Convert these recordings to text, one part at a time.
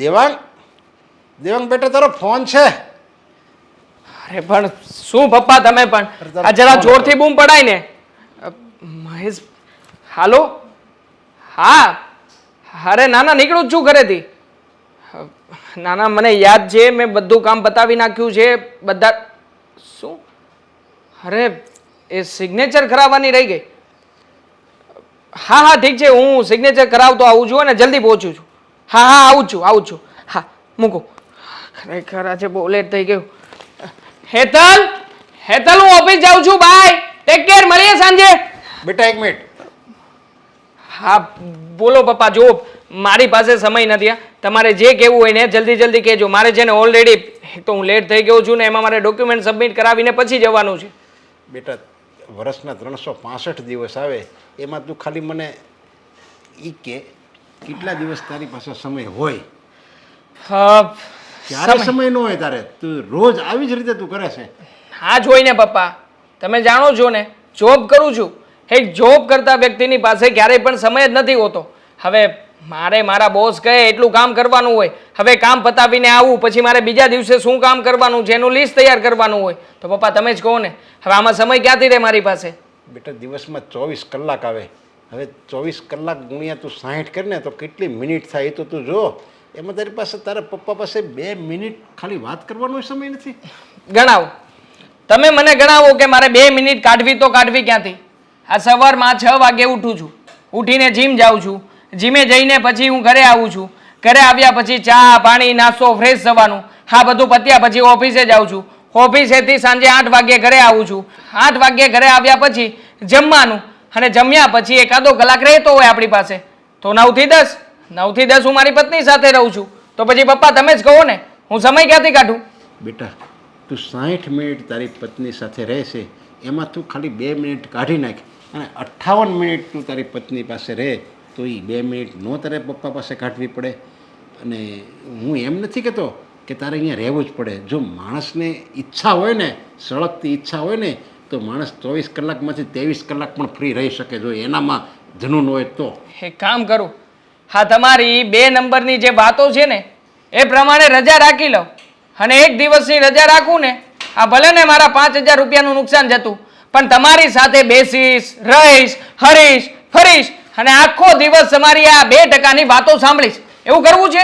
દેવાંગ દેવાંગ બેટા તારો ફોન છે. અરે પણ શું પપ્પા તમે પણ આ જરા જોરથી બૂમ પડાય ને. મહેશ હાલો. હા અરે નાના નીકળું જ છું ઘરેથી. નાના મને યાદ છે મેં બધું કામ પતાવી નાખ્યું છે બધા. શું? અરે એ સિગ્નેચર કરાવવાની રહી ગઈ. હા હા ઠીક છે હું સિગ્નેચર કરાવતો આવું છું અને જલ્દી પહોંચું છું. હા હા આવું છું. હા મૂકો. ખરેખર આજે બહુ લેટ થઈ ગયું. હેતલ હું ઓફિસ જાઉં છું. Bye take care. મળીએ સાંજે. બેટા એક મિનિટ. હા બોલો પપ્પા. જો મારી પાસે સમય નથી. તમારે જે કહેવું હોય ને જલ્દી કહેજો. મારે છે ને ઓલરેડી તો હું લેટ થઈ ગયો છું ને એમાં મારે ડોક્યુમેન્ટ સબમિટ કરાવીને પછી જવાનું છે. બેટા વર્ષના 365 દિવસ આવે એમાં તું ખાલી મને કે કેટલા દિવસ તારી પાસે સમય હોય? હા ક્યારે સમય ન હોય તારે? તું રોજ આવી જ રીતે તું કરે છે. હા જોઈ ને પપ્પા તમે જાણો છો ને જોબ કરું છું. એક જોબ કરતા વ્યક્તિની પાસે ક્યારેય પણ સમય જ નથી હોતો. હવે મારે મારા બોસ કહે એટલું કામ કરવાનું હોય. હવે કામ પતાવીને આવું પછી મારે બીજા દિવસે શું કામ કરવાનું છે એનું લિસ્ટ તૈયાર કરવાનું હોય. તો પપ્પા તમે જ કહો ને હવે આમાં સમય ક્યાંથી રહે મારી પાસે? બેટા દિવસમાં 24 કલાક આવે. હવે 24 કલાક ગુણ્યા તું 60 કરીને તો કેટલી મિનિટ થાય એ તો તું જો. એમાં તારી પાસે તારા પપ્પા પાસે 2 મિનિટ ખાલી વાત કરવાનો સમય નથી. ગણાવો. તમે મને ગણાવો કે મારે 2 મિનિટ કાઢવી તો કાઢવી ક્યાંથી? આ સવારમાં 6 વાગે ઉઠું છું. ઉઠીને જીમ જાઉં છું. જીમે જઈને પછી હું ઘરે આવું છું. ઘરે આવ્યા પછી ચા પાણી નાસ્તો ફ્રેશ થવાનું. હા બધું પત્યા પછી ઓફિસે જાઉં છું. ઓફિસેથી સાંજે 8 વાગ્યે ઘરે આવું છું. 8 વાગ્યે ઘરે આવ્યા પછી જમવાનું અને જમ્યા પછી એકાદો કલાક રહેતો હોય આપણી પાસે તો 9 થી 10. 9 થી 10 હું મારી પત્ની સાથે રહું છું. તો પછી પપ્પા તમે જ કહો ને હું સમય ક્યાંથી કાઢું? બેટા તું 60 મિનિટ તારી પત્ની સાથે રહેશે એમાં તું ખાલી 2 મિનિટ કાઢી નાખ અને 58 મિનિટ તું તારી પત્ની પાસે રહે તો એ 2 મિનિટ નો તારે પપ્પા પાસે કાઢવી પડે. અને હું એમ નથી કહેતો કે તારે અહીંયા રહેવું જ પડે. જો માણસને ઈચ્છા હોય ને સળગતી ઈચ્છા હોય ને તો માણસ 24 કલાકમાંથી 23 કલાક પણ ફ્રી રહી શકે. જો એનામાં જનૂન હોય તો. એક કામ કરું. હા તમારી 2 નંબરની જે વાતો છે ને એ પ્રમાણે રજા રાખી લઉં અને 1 દિવસની રજા રાખું ને આ ભલે ને મારા 5000 રૂપિયાનું નુકસાન જતું પણ તમારી સાથે બેસીશ રહીશ હરીશ ફરીશ અને આખો દિવસ તમારી આ 2% વાતો સાંભળીશ. એવું કરવું છે?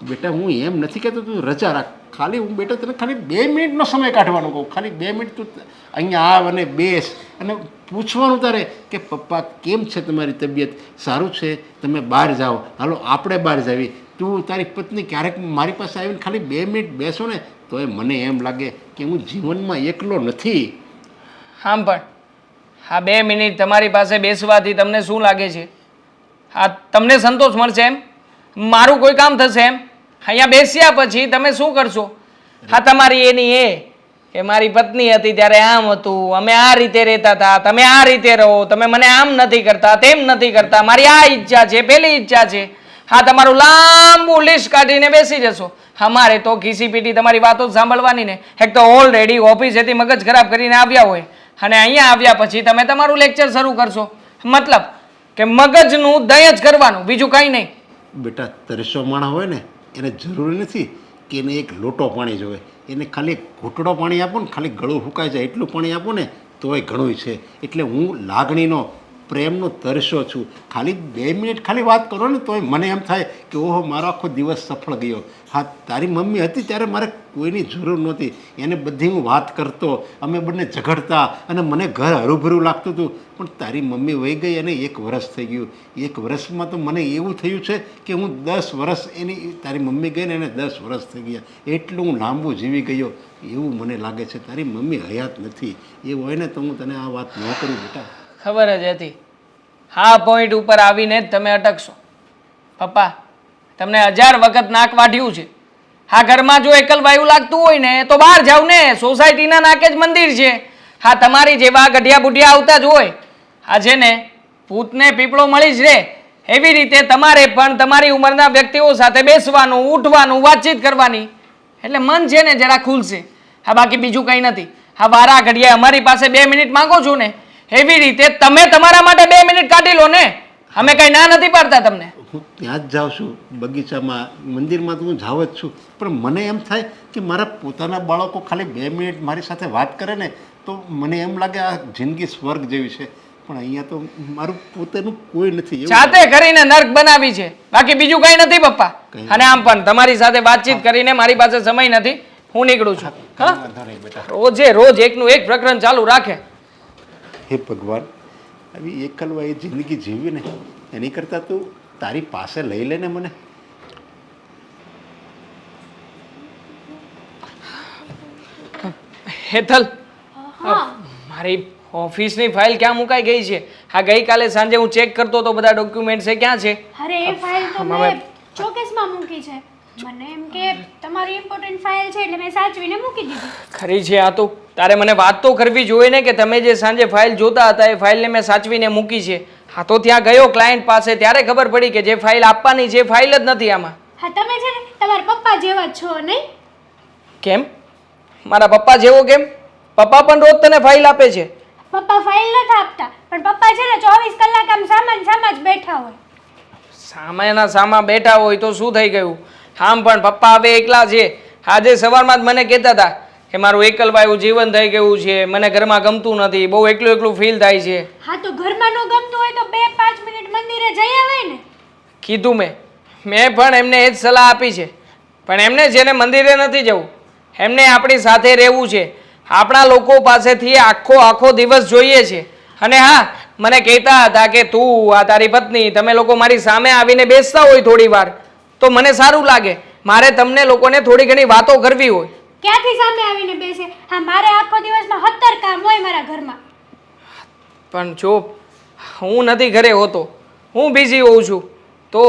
બેટા હું એમ નથી કહેતો તું રજા રાખ. ખાલી હું બેટા તને ખાલી 2 મિનિટનો સમય કાઢવાનો કહું. ખાલી 2 મિનિટ તું અહીંયા આવ અને બેસ અને પૂછવાનું તારે કે પપ્પા કેમ છે તમારી તબિયત? સારું છે? તમે બહાર જાઓ. હાલો આપણે બહાર જાવી. તું તારી પત્ની ક્યારેક મારી પાસે આવીને ખાલી 2 મિનિટ બેસો ને તો એ મને એમ લાગે કે હું જીવનમાં એકલો નથી. આમ પણ હા 2 મિનિટ તમારી પાસે બેસવાથી તમને શું લાગે છે? હા તમને સંતોષ મળશે એમ? મારું કોઈ કામ થશે એમ? અહીંયા બેસ્યા પછી તમે શું કરશો? હા તમારી એની એ કે મારી પત્ની હતી ત્યારે આમ હતું, અમે આ રીતે રહેતા હતા, તમે આ રીતે રહો, તમે મને આમ નથી કરતા તેમ નથી કરતા, મારી આ ઈચ્છા છે પેલી ઈચ્છા છે. હા તમારું લાંબુ લિસ્ટ કાઢીને બેસી જશો. અમારે તો ઘીસી પીટી તમારી વાતો જ સાંભળવાની ને. એક તો ઓલરેડી ઓફિસેથી મગજ ખરાબ કરીને આવ્યા હોય અને અહીંયા આવ્યા પછી તમે તમારું લેક્ચર શરૂ કરશો. મતલબ કે મગજનું દય જ કરવાનું બીજું કંઈ નહીં. બેટા તરસ્યો માણસ હોય ને એને જરૂરી નથી કે એને એક લોટો પાણી જોવે. એને ખાલી એક ઘૂંટડો પાણી આપો ને ખાલી ગળું ફૂંકાઈ જાય એટલું પાણી આપો ને તોય ઘણું છે. એટલે હું લાગણીનો પ્રેમનો તરસ્યો છું. ખાલી 2 મિનિટ ખાલી વાત કરો ને તોય મને એમ થાય કે ઓહો મારો આખો દિવસ સફળ ગયો. હા તારી મમ્મી હતી ત્યારે મારે કોઈની જરૂર નહોતી. એને બધી હું વાત કરતો, અમે બંને ઝઘડતા અને મને ઘર હરુભરું લાગતું હતું. પણ તારી મમ્મી વહી ગઈ અને 1 વર્ષ થઈ ગયું. 1 વર્ષમાં તો મને એવું થયું છે કે હું 10 વર્ષ એની તારી મમ્મી ગઈ ને એને 10 વર્ષ થઈ ગયા. એટલું હું લાંબુ જીવી ગયો એવું મને લાગે છે. તારી મમ્મી હયાત નથી. એવું હોય ને તો હું તને આ વાત ન કરું બેટા. ખબર જ હતી. હા પોઈન્ટ ઉપર આવીને જ તમે અટકશો. પપ્પા તમને 1000 વખત નાક વાઢ્યું છે. હા ઘરમાં જો એકલવાયું લાગતું હોય ને તો બહાર જાવ ને. સોસાયટીના નાકે જ મંદિર છે. હા તમારી જેવા ગઢિયા બુઢિયા આવતા જ હોય. હા છે ને ભૂતને પીપળો મળી જ રહે એવી રીતે તમારે પણ તમારી ઉંમરના વ્યક્તિઓ સાથે બેસવાનું ઉઠવાનું વાતચીત કરવાની એટલે મન છે ને જરા ખુલશે. હા બાકી બીજું કંઈ નથી. હા વારા ઘડિયા અમારી પાસે 2 મિનિટ માંગો છો ને એવી રીતે તમે તમારા માટે 2 મિનિટ કાઢી લો ને. અમે કઈ ના નથી પાડતા તમને. હું ત્યાં જ જાઉં છું બગીચામાં, મંદિરમાં તો હું જાઉં જ છું, પણ મને એમ થાય કે મારા પોતાના બાળકો ખાલી 2 મિનિટ મારી સાથે વાત કરે ને તો મને એમ લાગે આ જિંદગી સ્વર્ગ જેવી છે. પણ અહીંયા તો મારું પોતાનું કોઈ નથી. એવું જાતે કરીને નર્ક બનાવી છે, બાકી બીજું કઈ નથી પપ્પા. અને આમ પણ તમારી સાથે વાતચીત કરીને મારી પાસે સમય નથી, હું નીકળું છું. હા, વાંધો નહીં બેટા. રોજે રોજ એકનું એક પ્રકરણ ચાલુ રાખે. હે ભગવાન, આવી એકલવાઈ જિંદગી જીવી ને એની કરતાં તું તારી પાસે લઈ લે ને મને. હેતલ, મારી ઓફિસની ફાઇલ ક્યાં મુકાઈ ગઈ છે? હા, ગઈકાલે સાંજે હું ચેક કરતો તો બધા ડોક્યુમેન્ટ્સ એ ક્યાં છે? અરે એ ફાઇલ તો મેં ચોકેસમાં મૂકી છે. મને એમ કે તમારી ઇમ્પોર્ટન્ટ ફાઇલ છે એટલે મેં સાચવીને મૂકી દીધી. ખરી છે આ તો. તારે મને વાત તો કરવી જોઈએ ને કે તમે જે સાંજે ફાઇલ જોતા હતા એ ફાઇલને મેં સાચવીને મૂકી છે. હા, તો ત્યાં ગયો ક્લાયન્ટ પાસે ત્યારે ખબર પડી કે જે ફાઇલ આપવાની છે ફાઇલ જ નથી આમાં. હા, તમે છે ને તમારા પપ્પા જેવા જ છો નહીં? કેમ? મારા પપ્પા જેવો કેમ? પપ્પા પણ રોજ તને ફાઇલ આપે છે. પપ્પા ફાઇલ નથી આપતા, પણ પપ્પા છે ને 24 કલાક આમ સામાન જ બેઠા હોય. સામાના સામા બેઠા હોય તો શું થઈ ગયું? આમ પણ પપ્પા હવે એકલા છે. આજે સવારમાં જ મને કહેતા હતા કે મારું એકલવાયું જીવન થઈ ગયું છે, મને ઘરમાં ગમતું નથી, બહુ એકલું એકલું ફીલ થાય છે. હા, તો ઘરમાં ન ગમતું હોય તો 2-5 મિનિટ મંદિરે જઈ આવાય ને. કીધું મેં પણ એમને એ જ સલાહ આપી છે, પણ એમને જેને મંદિરે નથી જવું, એમને આપણી સાથે રહેવું છે. આપણા લોકો પાસેથી આખો દિવસ જોઈએ છે. અને હા, મને કહેતા હતા કે તું આ તારી પત્ની તમે લોકો મારી સામે આવીને બેસતા હોય થોડી વાર તો મને સારું લાગે. મારે તમને લોકોને થોડી ઘણી વાતો કરવી હોય. ક્યાંથી સામે આવીને બેસે? હા, મારે આખો દિવસમાં 70 કામ હોય મારા ઘરમાં. પણ જો હું નથી ઘરે હોતો, હું બિઝી હોઉં છું, તો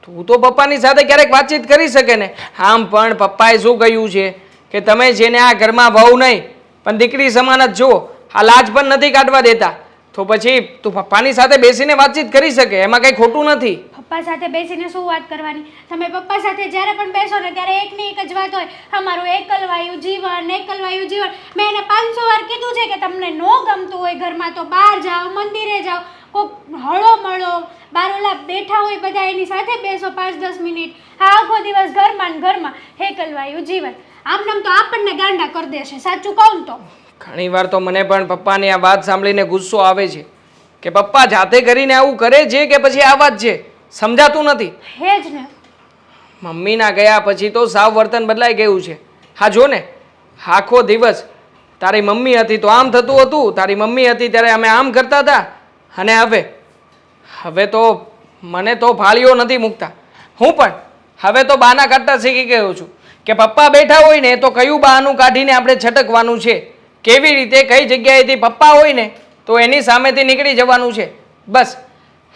તું તો પપ્પાની સાથે ક્યારેક વાતચીત કરી શકે ને. આમ પણ પપ્પાએ શું કહ્યું છે કે તમે જેને આ ઘરમાં વહુ નહીં પણ દીકરી સમાન જ છો, આ લાજ પણ નથી કાઢવા દેતા, તો પછી તું પપ્પાની સાથે બેસીને વાતચીત કરી શકે, એમાં કંઈ ખોટું નથી. પપ્પા સાથે બેસીને શું વાત કરવાની? તમે પપ્પા સાથે જ્યારે પણ બેસો ને ત્યારે એકની એક જ વાત હોય, અમારું એકલવાયું જીવન. મેં એને 500 વાર કીધું છે કે તમને ન ગમતું હોય ઘરમાં તો બહાર જાઓ, મંદિરે જાઓ, કોક હળો મળો, બાર ઓલા બેઠા હોય બધા એની સાથે બેસો 5-10 મિનિટ. આ આખો દિવસ ઘરમાં એકલવાયું જીવન. આમ નામ તો આપણને ગાંડા કરી દેશે, સાચું કહું તો. ઘણી વાર તો મને પણ પપ્પાની આ વાત સાંભળીને ગુસ્સો આવે છે કે પપ્પા જાતે કરીને આવું કરે છે કે પછી આ વાત છે, સમજાતું નથી. હે જ ને. મમ્મીના ગયા પછી તો સાવ વર્તન બદલાઈ ગયું છે. હા જો ને, આખો દિવસ તારી મમ્મી હતી તો આમ થતું હતું, તારી મમ્મી હતી ત્યારે અમે આમ કરતા હતા, અને હવે તો મને તો ફાળીઓ નથી મૂકતા. હું પણ હવે તો બહાના કાઢતા શીખી ગયો છું કે પપ્પા બેઠા હોય ને તો કયું બહાનું કાઢીને આપણે છટકવાનું છે, કેવી રીતે કઈ જગ્યાએથી પપ્પા હોય ને તો એની સામેથી નીકળી જવાનું છે. બસ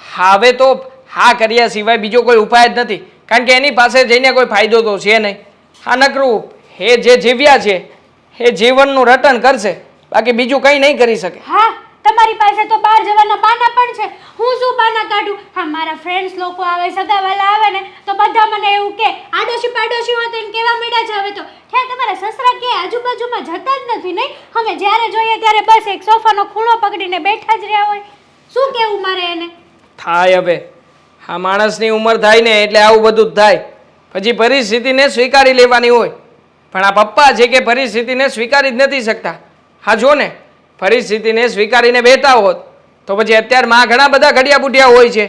હવે તો હા કર્યા સિવાય બીજો કોઈ ઉપાય જ નથી, કારણ કે એની પાસે જઈને કોઈ ફાયદો તો છે નહીં. હા, નકરું એ જે જીવ્યા છે એ જીવનનું રટન કરશે, બાકી બીજું કંઈ નહીં કરી શકે. હા, તમારી પાસે તો બહાર જવાના બાના પણ છે. હું શું બાના કાઢું? હા, મારા ફ્રેન્ડ્સ લોકો આવે, સગાવાલા આવે ને તો બધા મને એવું કે આડોશી પાડોશી હોય તો એને કેવા મળ્યા છે હવે તો. હે, તમારા સસરા કે આજુબાજુમાં જતા જ નથી નહીં? અમે જ્યારે જોઈએ ત્યારે બસ એક સોફાનો ખૂણો પકડીને બેઠા જ રહ્યા હોય. શું કેવું મારે એને? થાય હવે, આ માણસની ઉંમર થાય ને એટલે આવું બધું જ થાય. પછી પરિસ્થિતિને સ્વીકારી લેવાની હોય. પણ આ પપ્પા છે કે પરિસ્થિતિને સ્વીકારી જ નથી શકતા. હા જો ને, પરિસ્થિતિને સ્વીકારીને બેઠા હોત તો પછી અત્યારમાં ઘણા બધા ઘડિયા બુઢિયા હોય છે.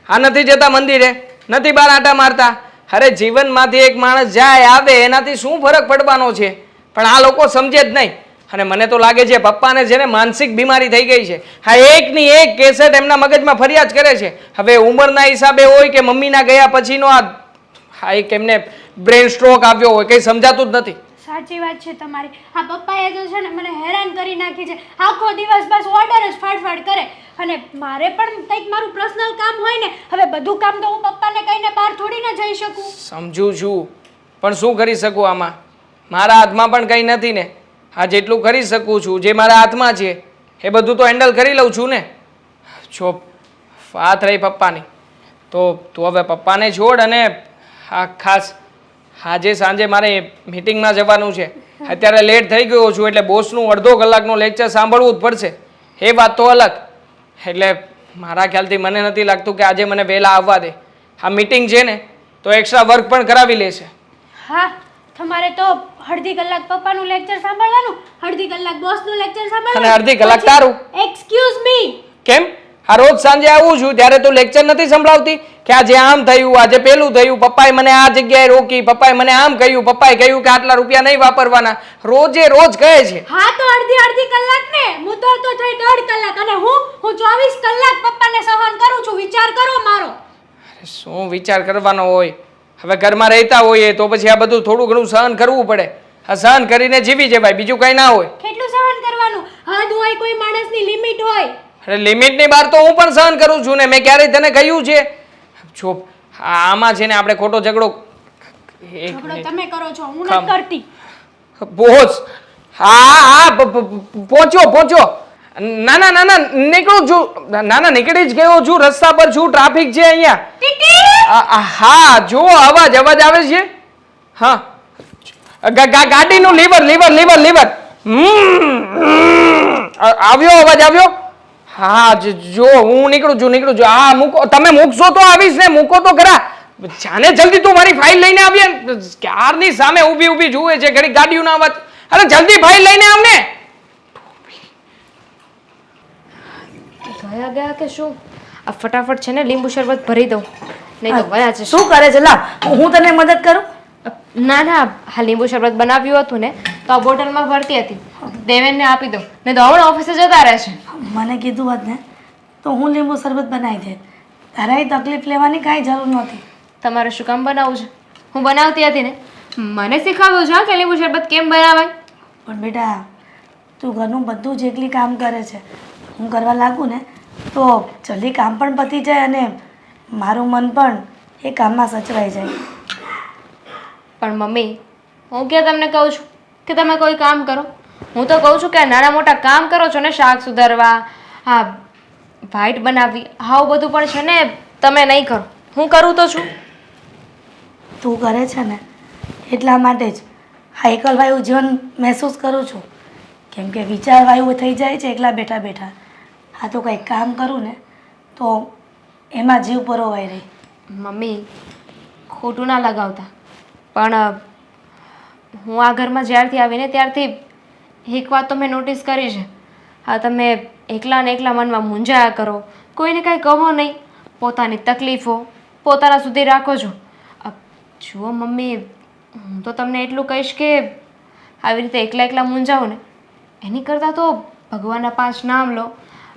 આ નથી જતા મંદિરે, નથી બહાર આંટા મારતા. અરે જીવનમાંથી એક માણસ જાય આવે એનાથી શું ફરક પડવાનો છે? પણ આ લોકો સમજે જ નહીં. અને મને તો લાગે છે પપ્પાને છે ને માનસિક બીમારી થઈ ગઈ છે. હા, એકની એક કેસેટ એમના મગજમાં ફરિયાદ કરે છે. હવે ઉંમરના હિસાબે હોય કે મમ્મીના ગયા પછીનો આ એક એમને બ્રેન સ્ટ્રોક આવ્યો હોય, કંઈ સમજાતું જ નથી. સાચી વાત છે તમારી. આ પપ્પાએ તો છે ને મને હેરાન કરી નાખી છે. આખો દિવસ બસ ઓર્ડર જ ફાડફાડ કરે. અને મારે પણ કંઈક મારું પર્સનલ કામ હોય ને, હવે બધું કામ તો હું પપ્પાને કહીને બહાર થોડી ના જઈ શકું. સમજુ છું, પણ શું કરી શકું આમાં? મારા હાથમાં પણ કંઈ નથી ને. હા, જેટલું કરી શકું છું, જે મારા હાથમાં છે એ બધું તો હેન્ડલ કરી લઉં છું ને. જો વાત રહી પપ્પાની, તો તું હવે પપ્પાને છોડ. અને હા, ખાસ આજે સાંજે મારે મિટિંગમાં જવાનું છે. અત્યારે લેટ થઈ ગયો છું એટલે બોસનું અડધો કલાકનો લેક્ચર સાંભળવું જ પડશે. એ વાત તો અલગ. એટલે મારા ખ્યાલથી મને નથી લાગતું કે આજે મને વહેલા આવવા દે. આ મીટિંગ છે ને તો એક્સ્ટ્રા વર્ક પણ કરાવી લેશે. હા તમારે તો અડધી કલાક પપ્પાનું લેક્ચર સાંભળવાનું, અડધી કલાક બોસનું લેક્ચર સાંભળવાનું અને અડધી કલાક તારું. Excuse me. કેમ? આ રોજ સાંજે આવું છું ત્યારે તું લેક્ચર નથી સંભળાવતી કે આજે આમ થયું, આજે પેલું થયું, પપ્પાએ મને આ જગ્યાએ રોકી, પપ્પાએ મને આમ કહ્યું, પપ્પાએ કહ્યું કે આટલા રૂપિયા નહીં વાપરવાના, રોજે રોજ કહે છે. હા તો અડધી કલાક ને મુદ્દો તો થઈ 1.5 કલાક અને હું 24 કલાક પપ્પાને સહન કરું છું. વિચાર કરો મારો. અરે શું વિચાર કરવાનો હોય? હવે ઘરમાં રહેતા હોઈએ તો પછી આ બધું થોડું ઘણું સહન કરવું પડે. આ સહન કરીને જીવી જવાય, બીજું કંઈ ના હોય. કેટલું સહન કરવાનું? હદ હોય, કોઈ માણસની લિમિટ હોય. અરે લિમિટની બહાર તો હું પણ સહન કરું છું ને. મેં ક્યારેય તને કહ્યું છે? જો આમાં છે ને આપણે ખોટો ઝઘડો એક ઝઘડો મિનિટ. તમે કરો છો, હું ખમ. નથી કરતી. પહોંચ. હા પહોંચ્યો. ના ના ના ના નીકળું છું. ના ના નીકળી જ ગયો છું. રસ્તા પર છું, ટ્રાફિક છે અહીંયા. હા જો અવાજ આવે છે. હા ગાડીનું લીવર. આવ્યો અવાજ આવ્યો. હા જો હું નીકળું છું. હા મૂકો, તમે મૂકશો તો આવીશ ને. મૂકો તો ખરા. જાને જલ્દી તું મારી ફાઇલ લઈને આવીએ. ક્યારની સામે ઊભી જુએ છે ઘડી ગાડીઓનો અવાજ. અરે જલ્દી ફાઇલ લઈને આવ ને. ગયા કે શું? આ ફટાફટ છે ને લીંબુ શરબત ભરી દઉં, નહીં તો વયા જશે. શું કરે છે? લા હું તને મદદ કરું. ના ના, આ લીંબુ શરબત બનાવ્યું હતું ને તો આ બોટલમાં ભરતી હતી. દેવેનને આપી દઉં, નહીં તો હમણાં ઓફિસે જતા રહેશે. મને કીધું હોત ને તો હું લીંબુ શરબત બનાવી દે. તારે તકલીફ લેવાની કાંઈ જરૂર નહોતી. તમારે શું કામ બનાવવું છે? હું બનાવતી હતી ને, મને શીખવ્યું છે કે લીંબુ શરબત કેમ બનાવાય. પણ બેટા તું ઘરનું બધું જ એકલી કામ કરે છે. હું કરવા લાગું ને તો જલ્દી કામ પણ પતી જાય અને મારું મન પણ એ કામમાં સચવાઈ જાય. પણ મમ્મી, હું ક્યાં તમને કહું છું કે તમે કોઈ કામ કરો? હું તો કહું છું કે આ નાના મોટા કામ કરો છો ને, શાક સુધારવા, હા વ્હાઈટ બનાવવી, આવું બધું પણ છે ને તમે નહીં કરો. હું કરું તો છું. તું કરે છે ને એટલા માટે જ આ એકલવાયુ જીવન મહેસૂસ કરું છું. કેમ કે વિચારવાયુ થઈ જાય છે એકલા બેઠા. આ તો કંઈક કામ કરું ને તો એમાં જીવ પરોવાઈ રહી. મમ્મી, ખોટું ના લગાવતા, પણ હું આ ઘરમાં જ્યારથી આવીને ત્યારથી એક વાત તો મેં નોટિસ કરી છે. હા તમે એકલા ને એકલા મનમાં મૂંઝાયા કરો, કોઈને કાંઈ કહો નહીં, પોતાની તકલીફો પોતાના સુધી રાખો છો. જુઓ મમ્મી, હું તો તમને એટલું કહીશ કે આવી રીતે એકલા મૂંઝાવો ને એની કરતાં તો ભગવાનના 5 નામ લો.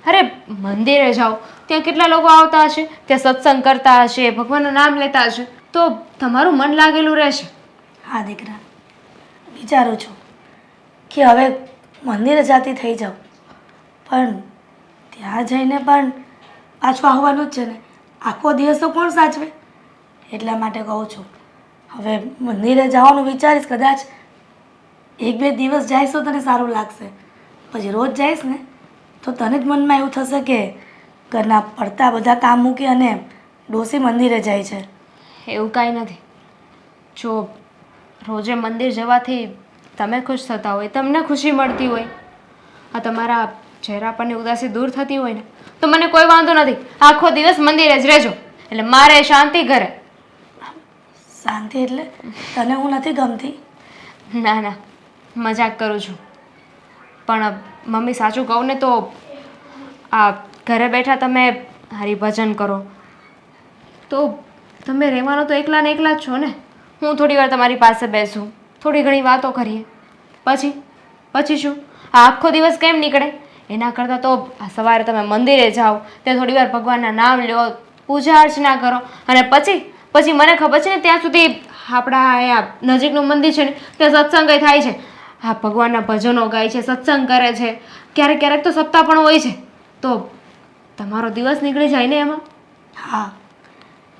અરે મંદિરે જાઓ, ત્યાં કેટલા લોકો આવતા હશે, ત્યાં સત્સંગ કરતા હશે, ભગવાનનું નામ લેતા હશે, તો તમારું મન લાગેલું રહેશે. હા દીકરા, વિચારું છું કે હવે મંદિરે જતી થઈ જાઉં, પણ ત્યાં જઈને પણ પાછું આવવાનું જ છે ને. આખો દિવસ તો કોણ સાચવે? એટલા માટે કહું છું હવે મંદિરે જવાનું વિચારીશ. કદાચ 1-2 દિવસ જઈશ તો તને સારું લાગશે. પછી રોજ જઈશ ને તો તને જ મનમાં એવું થશે કે ઘરના પડતા બધા કામ મૂકી અને ડોસી મંદિરે જાય છે. એવું કાંઈ નથી. જો રોજે મંદિર જવાથી તમે ખુશ થતા હોય, તમને ખુશી મળતી હોય, આ તમારા ચહેરા પરની ઉદાસી દૂર થતી હોય ને તો મને કોઈ વાંધો નથી. આખો દિવસ મંદિરે જ રહેજો, એટલે મારે શાંતિ ઘરે. શાંતિ એટલે તને હું નથી ગમતી? ના ના, મજાક કરું છું. પણ મમ્મી સાચું કહું ને તો આ ઘરે બેઠા તમે હરિભજન કરો તો તમે રહેવાનો તો એકલા ને એકલા જ છો ને. હું થોડી વાર તમારી પાસે બેસું, થોડી ઘણી વાતો કરીએ, પછી શું? આ આખો દિવસ કેમ નીકળે? એના કરતાં તો આ સવારે તમે મંદિરે જાઓ, ત્યાં થોડી વાર ભગવાનના નામ લો, પૂજા અર્ચના કરો, અને પછી મને ખબર છે ને ત્યાં સુધી આપણા અહીંયા નજીકનું મંદિર છે ને ત્યાં સત્સંગ થાય છે. હા ભગવાનના ભજનો ગાય છે, સત્સંગ કરે છે, ક્યારેક તો સપ્તાહ પણ હોય છે. તો તમારો દિવસ નીકળી જાય ને એમાં. હા,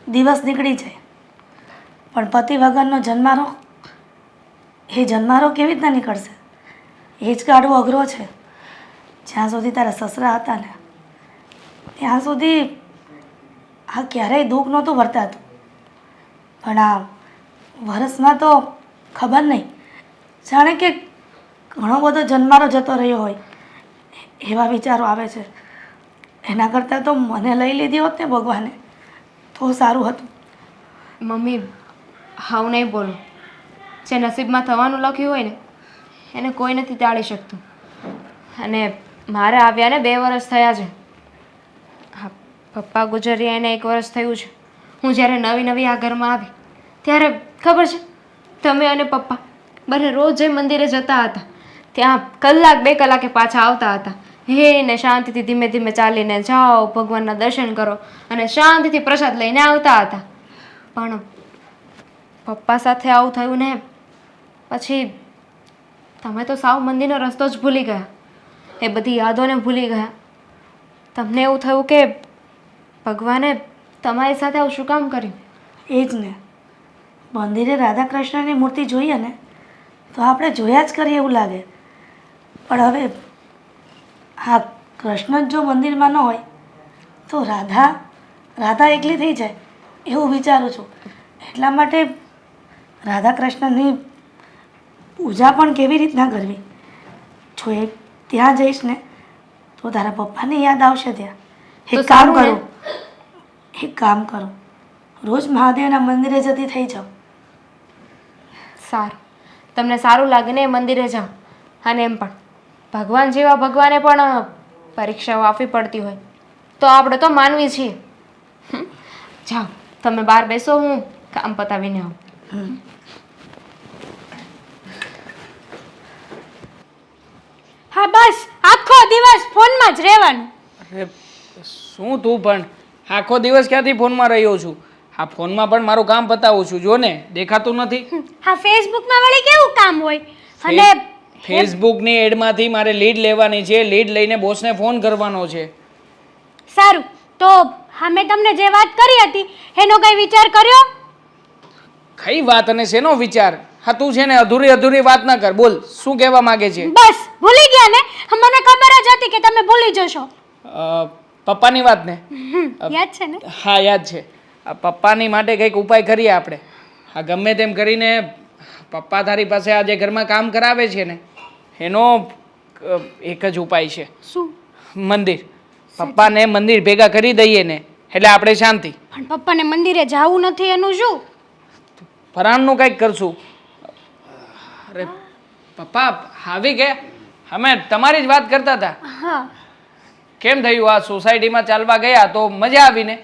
દિવસ નીકળી જાય, પણ પતિ વગરનો જન્મારો, એ જન્મારો કેવી રીતના નીકળશે? એ જ કાઢવો અઘરો છે. જ્યાં સુધી તારા સસરા હતા ને ત્યાં સુધી આ ક્યારેય દુઃખ નહોતું વર્તાતું, પણ આ વરસમાં તો ખબર નહીં, જાણે કે ઘણો બધો જન્મારો જતો રહ્યો હોય એવા વિચારો આવે છે. એના કરતાં તો મને લઈ લીધી હોત ને ભગવાને તો સારું હતું. મમ્મી હાવ નહીં બોલું. જે નસીબમાં થવાનું લખ્યું હોય ને એને કોઈ નથી ટાળી શકતું. અને મારે આવ્યાને 2 વર્ષ થયા છે. હા, પપ્પા ગુજર્યા એને 1 વર્ષ થયું છે. હું જ્યારે નવી આ ઘરમાં આવી ત્યારે ખબર છે તમે અને પપ્પા બંને રોજ જે મંદિરે જતા હતા ત્યાં કલાક 2 કલાકે પાછા આવતા હતા. ને શાંતિથી ધીમે ધીમે ચાલીને જાઓ, ભગવાનના દર્શન કરો અને શાંતિથી પ્રસાદ લઈને આવતા હતા. પણ પપ્પા સાથે આવું થયું ને પછી તમે તો સાવ મંદિરનો રસ્તો જ ભૂલી ગયા. એ બધી યાદોને ભૂલી ગયા. તમને એવું થયું કે ભગવાને તમારી સાથે આવું શું કામ કર્યું? એ જ ને, મંદિરે રાધા કૃષ્ણની મૂર્તિ જોઈએ ને તો આપણે જોયા જ કરીએ એવું લાગે. પણ હવે હા, કૃષ્ણ જ જો મંદિરમાં ન હોય તો રાધા એકલી થઈ જાય એવું વિચારું છું. એટલા માટે રાધા કૃષ્ણની પૂજા પણ કેવી રીતના કરવી. જો એ ત્યાં જઈશ ને તો તારા પપ્પાને યાદ આવશે ત્યાં. તો એક કામ સારું ને? કરો, એક કામ કરો, રોજ મહાદેવના મંદિરે જતી થઈ જાઓ. સારું, તમને સારું લાગે ને એ મંદિરે જાઓ. અને એમ પણ ભગવાન જેવા ભગવાને પણ પરીક્ષાઓ આપવી પડતી હોય તો આપણે તો માનવી છીએ. જાઓ તમે બહાર બેસો, હું કામ પતાવીને આવું. હા બસ આખો દિવસ ફોનમાં જ રહેવાનું. અરે શું તું પણ આખો દિવસ ક્યાંથી ફોનમાં રહ્યો છું? આ ફોનમાં પણ મારું કામ પતાવું છું. જો ને દેખાતું નથી? હા ફેસબુકમાં વળી કેવું કામ હોય? અને ફેસબુકની એડમાંથી મારે લીડ લેવાની છે. લીડ લઈને બોસને ફોન કરવાનો છે. સારું, તો હા મેં તમને જે વાત કરી હતી એનો કઈ વિચાર કર્યો? કઈ વાત અને શેનો વિચાર? હા તું છે ને અધૂરી વાત ના કર. બોલ શું કહેવા માંગે છે? બસ ભૂલી ગયા ને? મને ખબર જ હતી કે તમે ભૂલી જશો. પપ્પાની વાત ને? યાદ છે ને? હા યાદ છે. આ પપ્પાની માટે કંઈક ઉપાય કરીએ આપણે. હા ગમે તેમ કરીને પપ્પા તારી પાસે આ જે ઘરમાં કામ કરાવે છે ને એનો એક જ ઉપાય છે. શું? મંદિર. પપ્પાને મંદિર ભેગા કરી દઈએ ને એટલે આપણે શાંતિ. પણ પપ્પાને મંદિરે જવું નથી એનું શું? ફરાણનું કંઈક કરશું. અરે પપ્પા આવી ગયા? અમે તમારી જ વાત કરતા હતા. હા કેમ થયું? આ સોસાયટીમાં ચાલવા ગયા તો મજા આવીને?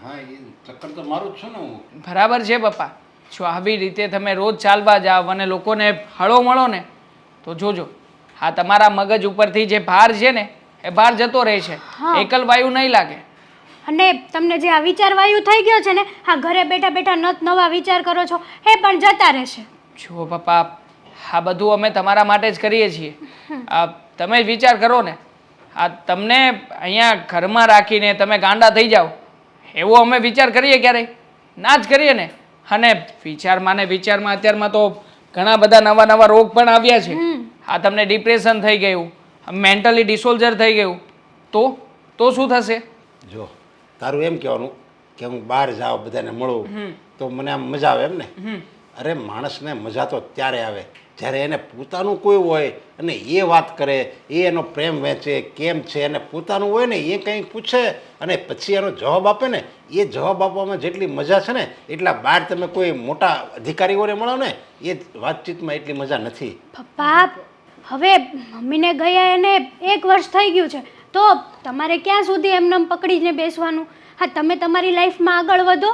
હા, એ ચક્કર તો મારું જ છું ને હું. બરાબર છે પપ્પા. જો આવી રીતે તમે રોજ ચાલવા જાઓ અને લોકોને હળો મળો ને તો જોજો હા તમારા મગજ ઉપરથી જે ભાર છે ને એ ભાર જતો રહે છે. એકલ વાયુ નહીં લાગે. અને તમને જે આ વિચાર વાયુ થઈ ગયો છે ને, આ ઘરે બેઠા બેઠા નવા વિચાર કરો છો એ પણ જતા રહેશે. જો પપ્પા આ બધું અમે તમારા માટે જ કરીએ છીએ. આ તમે જ વિચાર કરો ને. આ તમને અહીંયા ઘરમાં રાખીને તમે ગાંડા થઈ જાઓ એવો અમે વિચાર કરીએ ક્યારેય? ના જ કરીએ ને. અને વિચારમાં અત્યારમાં તો ઘણા બધા નવા રોગ પણ આવ્યા છે. આ તમને ડિપ્રેશન થઈ ગયું, મેન્ટલી ડિસઓર્ડર થઈ ગયું તો શું થશે? જો તારું એમ કહેવાનું કે હું બહાર જાઉં, બધાને મળું તો મને આમ મજા આવે એમ ને? અરે માણસને મજા તો ત્યારે આવે જ્યારે એને પોતાનું કોઈ હોય અને એ વાત કરે, એ એનો પ્રેમ વહેંચે, કેમ છે એને પોતાનું હોય ને એ કંઈક પૂછે અને પછી એનો જવાબ આપે ને, એ જવાબ આપવામાં જેટલી મજા છે ને એટલા બહાર તમે કોઈ મોટા અધિકારીઓને મળો ને એ વાતચીતમાં એટલી મજા નથી. પપ્પા હવે મમ્મીને ગયા એને 1 વર્ષ થઈ ગયું છે તો તમારે ક્યાં સુધી એમને પકડીને બેસવાનું? હા તમે તમારી લાઈફમાં આગળ વધો.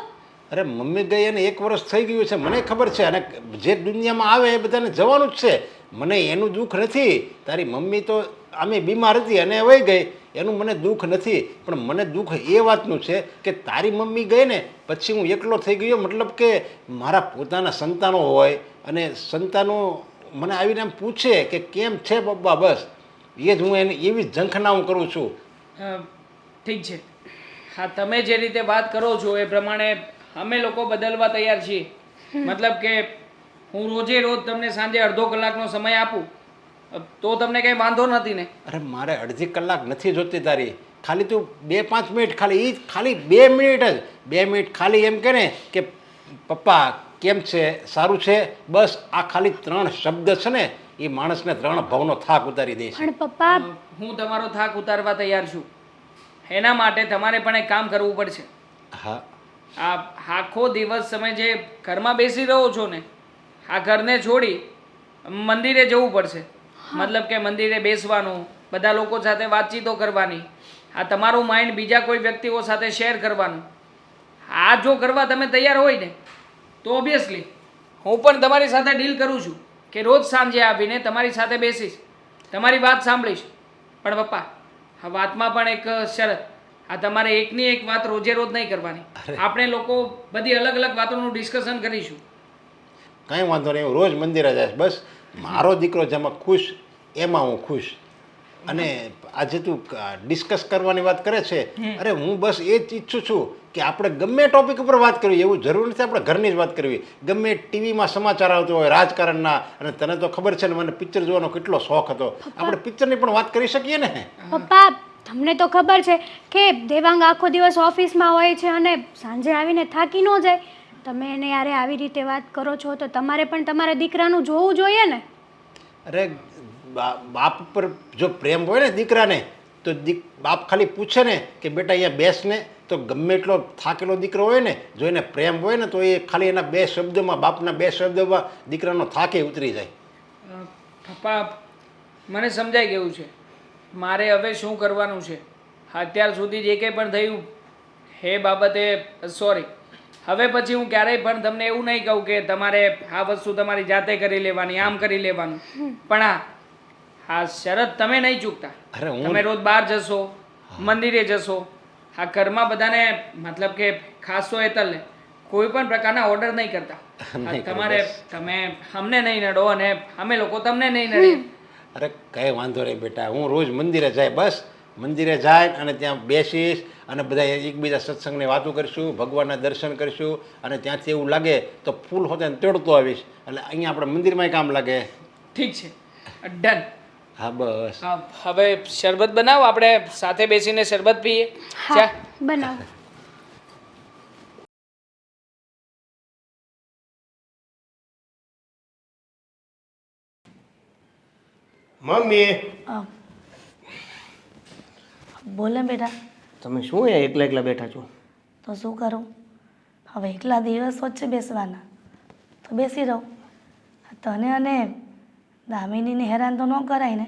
અરે મમ્મી ગઈ અને 1 વર્ષ થઈ ગયું છે મને ખબર છે. અને જે દુનિયામાં આવે એ બધાને જવાનું જ છે. મને એનું દુઃખ નથી. તારી મમ્મી તો આમે બીમાર હતી અને વહી ગઈ એનું મને દુઃખ નથી. પણ મને દુઃખ એ વાતનું છે કે તારી મમ્મી ગઈ ને પછી હું એકલો થઈ ગયો. મતલબ કે મારા પોતાના સંતાનો હોય અને સંતાનો મને આવીને એમ પૂછે કે કેમ છે પપ્પા, બસ એ જ હું એને એવી ઝંખના હું કરું છું. ઠીક છે. હા તમે જે રીતે વાત કરો છો એ પ્રમાણે અમે લોકો બદલવા તૈયાર છીએ. મતલબ કે હું રોજ તમને સાંજે અડધો કલાકનો સમય આપું તો તમને કંઈ વાંધો નથી ને? અરે મારે અડધી કલાક નથી જોતી તારી. ખાલી તું 2-5 મિનિટ ખાલી 2 મિનિટ જ 2 મિનિટ ખાલી એમ કહે ને કે પપ્પા કેમ છે, સારું છે, બસ આ ખાલી 3 શબ્દ છે ને એ માણસને 3 ભવનો થાક ઉતારી દે છે. પણ પપ્પા હું તમારો થાક ઉતારવા તૈયાર છું. એના માટે તમારે પણ એક કામ કરવું પડશે. હા આ આખો દિવસ તમે જે ઘરમાં બેસી રહો છો ને, આ ઘરને છોડી મંદિરે જવું પડશે. મતલબ કે મંદિરે બેસવાનું, બધા લોકો સાથે વાતચીતો કરવાની, આ તમારું માઇન્ડ બીજા કોઈ વ્યક્તિઓ સાથે શેર કરવાનું. આ જો કરવા તમે તૈયાર હોય ને તો ઓબ્વિયસલી હું પણ તમારી સાથે ડીલ કરું છું કે રોજ સાંજે આવીને તમારી સાથે બેસીશ, તમારી વાત સાંભળીશ. પણ પપ્પા, આ વાતમાં પણ એક શરત, આ તમારે એકની એક વાત રોજે રોજ નહીં કરવાની. આપણે લોકો બધી અલગ અલગ વાતોનું ડિસ્કશન કરીશું. કાંઈ વાંધો નહીં, હું રોજ મંદિરે જઈશ. બસ મારો દીકરો જેમાં ખુશ એમાં હું ખુશ. અને આજે તું ડિસ્કસ કરવાની વાત કરે છે, અરે હું બસ એ જ ઈચ્છું છું કે આપણે ગમે ટોપિક ઉપર વાત કરવી. એવું જરૂર નથી આપણે ઘરની જ વાત કરવી. ગમે ટીવીમાં સમાચાર આવતો હોય રાજકારણના, અને તને તો ખબર છે ને મને પિક્ચર જોવાનો કેટલો શોખ હતો, આપણે પિક્ચરની પણ વાત કરી શકીએ ને. પપ્પા, તમને તો ખબર છે કે દેવાંગ આખો દિવસ ઓફિસમાં હોય છે અને સાંજે આવીને થાકી ન જાય. તમે એને યારે આવી રીતે વાત કરો છો તો તમારે પણ તમારા દીકરાનું જોવું જોઈએ ને. અરે બાપ ઉપર જો પ્રેમ હોય ને દીકરાને, તો બાપ ખાલી પૂછે ને કે બેટા અહીંયા બેસ ને, તો ગમે એટલો થાકેલો દીકરો હોય ને, જો એને પ્રેમ હોય ને તો એ ખાલી એના બે શબ્દોમાં, બાપના બે શબ્દોમાં દીકરાનો થાકે ઉતરી જાય. પપ્પા, મને સમજાઈ ગયું છે મારે હવે શું કરવાનું છે. અત્યાર સુધી જે કંઈ પણ થયું એ બાબતે સોરી. હવે પછી હું ક્યારેય પણ તમને એવું નહીં કહું કે તમારે આ વસ્તુ તમારી જાતે કરી લેવાની, આમ કરી લેવાનું. પણ આ શરત તમે નહીં ચૂકતા. અરે તમે રોજ બહાર જશો, મંદિરે જશો, આ ઘરમાં બધાને મતલબ કે ખાસ તો હેતલને કોઈ પણ પ્રકારના ઓર્ડર નહીં કરતા. તમારે તમે અમને નહીં નડો અને અમે લોકો તમને નહીં નડીએ. અરે કંઈ વાંધો નહીં બેટા, હું રોજ મંદિરે જાય. બસ મંદિરે જાય અને ત્યાં બેસીશ અને બધા એકબીજા સત્સંગની વાતો કરીશું, ભગવાનના દર્શન કરીશું, અને ત્યાંથી એવું લાગે તો ફૂલ હોતે તેડતો આવીશ. એટલે અહીંયા આપણે મંદિરમાં કામ લાગે. ઠીક છે, ડન. હા બસ. હવે શરબત બનાવો, આપણે સાથે બેસીને શરબત પીએ. હા, બનાવો. મમ્મી, બોલે બેટા. તમે શું અહીંયા એકલા એકલા બેઠા છો? તો શું કરું, હવે એકલા દિવસો જ છે બેસવાના, તો બેસી રહું. તને અને દામિનીને હેરાન તો ન કરાય ને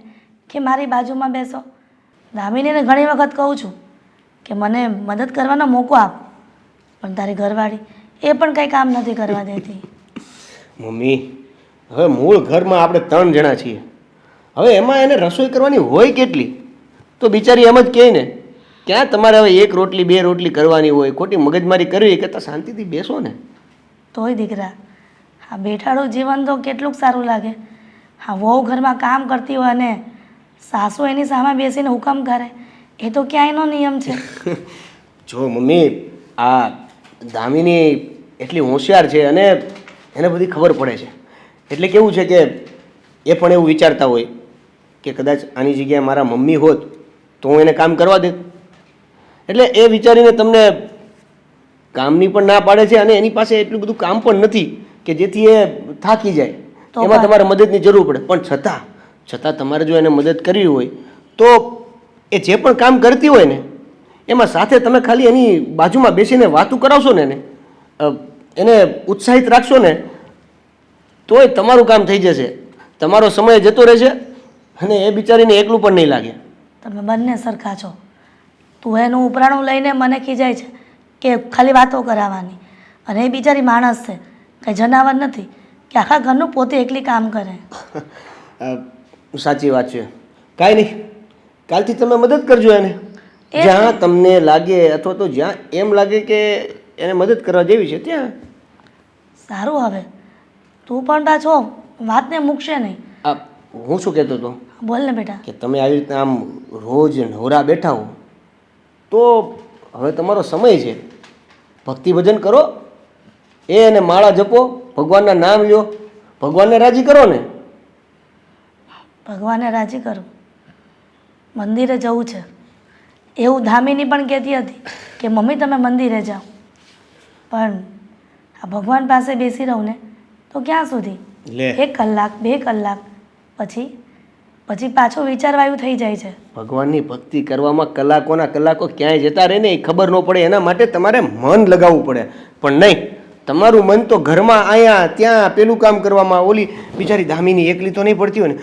કે મારી બાજુમાં બેસો. દામિનીને ઘણી વખત કહું છું કે મને મદદ કરવાનો મોકો આપ, પણ તારી ઘરવાળી એ પણ કંઈ કામ નથી કરવા દેતી. મમ્મી, હવે મૂળ ઘરમાં આપણે 3 જણા છીએ. હવે એમાં એને રસોઈ કરવાની હોય કેટલી? તો બિચારી એમ જ કહે ને, ક્યાં તમારે હવે 1 રોટલી 2 રોટલી કરવાની હોય, ખોટી મગજમારી કરવી કરતાં શાંતિથી બેસો ને. તોય દીકરા, આ બેઠાડું જીવન તો કેટલું સારું લાગે. હા, વહુ ઘરમાં કામ કરતી હોય અને સાસુ એની સામે બેસીને હુકમ કરે, એ તો ક્યાંયનો નિયમ છે. જો મમ્મી, આ દામિની એટલી હોશિયાર છે અને એને બધી ખબર પડે છે. એટલે કેવું છે કે એ પણ એવું વિચારતા હોય કે કદાચ આની જગ્યાએ મારા મમ્મી હોત તો હું એને કામ કરવા દેત. એટલે એ વિચારીને તમને કામની પણ ના પાડે છે, અને એની પાસે એટલું બધું કામ પણ નથી કે જેથી એ થાકી જાય. એમાં તમારે મદદની જરૂર પડે. પણ છતાં તમારે જો એને મદદ કરવી હોય તો એ જે પણ કામ કરતી હોય ને એમાં સાથે તમે ખાલી એની બાજુમાં બેસીને વાતું કરાવશો ને, એને ઉત્સાહિત રાખશો ને, તોય તમારું કામ થઈ જશે. તમારો સમય જતો રહેશે અને એ બિચારીને એકલું પણ નહીં લાગે. તમે બંને સરખા છો. તું એનું ઉપરાણું લઈને મને ખીજાય છે કે ખાલી વાતો કરાવવાની, અને એ બિચારી માણસ છે, કંઈ જનાવર નથી કે આખા ઘરનું પોતે એકલી કામ કરે. સાચી વાત છે. કાંઈ નહીં, કાલથી તમે મદદ કરજો એને. જ્યાં તમને લાગે અથવા તો જ્યાં એમ લાગે કે એને મદદ કરવા જેવી છે ત્યાં. સારું, હવે તું પણ પાછો વાતને મૂકશે નહીં. હું શું કહેતો હતો બોલ ને બેટા. કે તમે આવી રીતના આમ રોજ નવરા બેઠા હો તો હવે તમારો સમય છે, ભક્તિ ભજન કરો, એને માળા જપો, ભગવાનના નામ લ્યો, ભગવાનને રાજી કરો ને. ભગવાનને રાજી કરું, મંદિરે જવું છે એવું ધામીની પણ કહેતી હતી કે મમ્મી તમે મંદિરે જાઓ, પણ આ ભગવાન પાસે બેસી રહું ને તો ક્યાં સુધી? 1 કલાક 2 કલાક, પછી પાછું વિચારવાયું થઈ જાય છે. ભગવાનની ભક્તિ કરવામાં કલાકોના કલાકો ક્યાંય જતા રહે ને એ ખબર ન પડે એના માટે તમારે મન લગાવવું પડે. પણ નહીં, તમારું મન તો ઘરમાં અહીંયા ત્યાં પેલું કામ કરવામાં. ઓલી બિચારી દામિની એકલી તો નહીં પડતી હોય ને,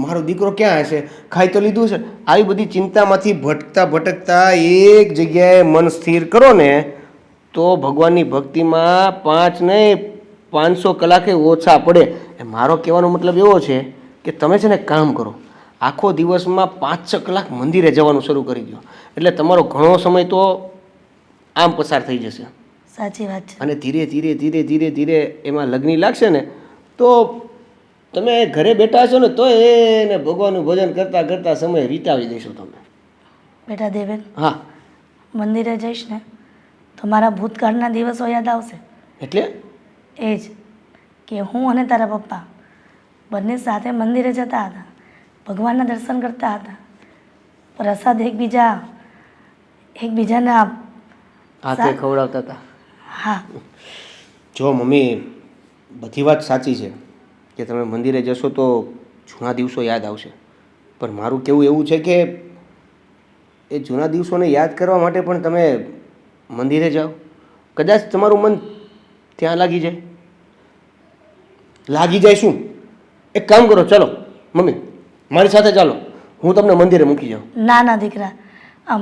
મારો દીકરો ક્યાં હશે, ખાઈ તો લીધું છે, આવી બધી ચિંતામાંથી ભટકતા ભટકતા એક જગ્યાએ મન સ્થિર કરો ને તો ભગવાનની ભક્તિમાં 5 નહીં 500 કલાકે ઓછા પડે. મારો કહેવાનો મતલબ એવો છે કે તમે છે ને કામ કરો, આખો દિવસમાં 5-6 કલાક મંદિરે જવાનું શરૂ કરી દો, એટલે તમારો ઘણો સમય તો આમ પસાર થઈ જશે. સાચી વાત છે. અને ધીરે ધીરે ધીરે ધીરે ધીરે એમાં લગ્ન લાગશે ને તો તમે ઘરે બેઠા હશો ને તો એને ભગવાનનું ભજન કરતાં કરતાં સમય વિતાવી દેશો તમે. બેટા દેવેન, હા, મંદિરે જઈશ ને તો મારા ભૂતકાળના દિવસો યાદ આવશે. એટલે એ જ કે હું અને તારા પપ્પા બંને સાથે મંદિરે જતા હતા, ભગવાનના દર્શન કરતા હતા, પ્રસાદ એકબીજાના હાથે ખવડાવતા હતા. હા. જો મમ્મી, બધી વાત સાચી છે કે તમે મંદિરે જશો તો જૂના દિવસો યાદ આવશે, પણ મારું કહેવું એવું છે કે એ જૂના દિવસોને યાદ કરવા માટે પણ તમે મંદિરે જાઓ, કદાચ તમારું મન ત્યાં લાગી જાય. શું, એક કામ કરો, ચાલો મમ્મી મારી સાથે ચાલો, હું તમને મંદિરે મૂકી જાઉં. ના ના દીકરા,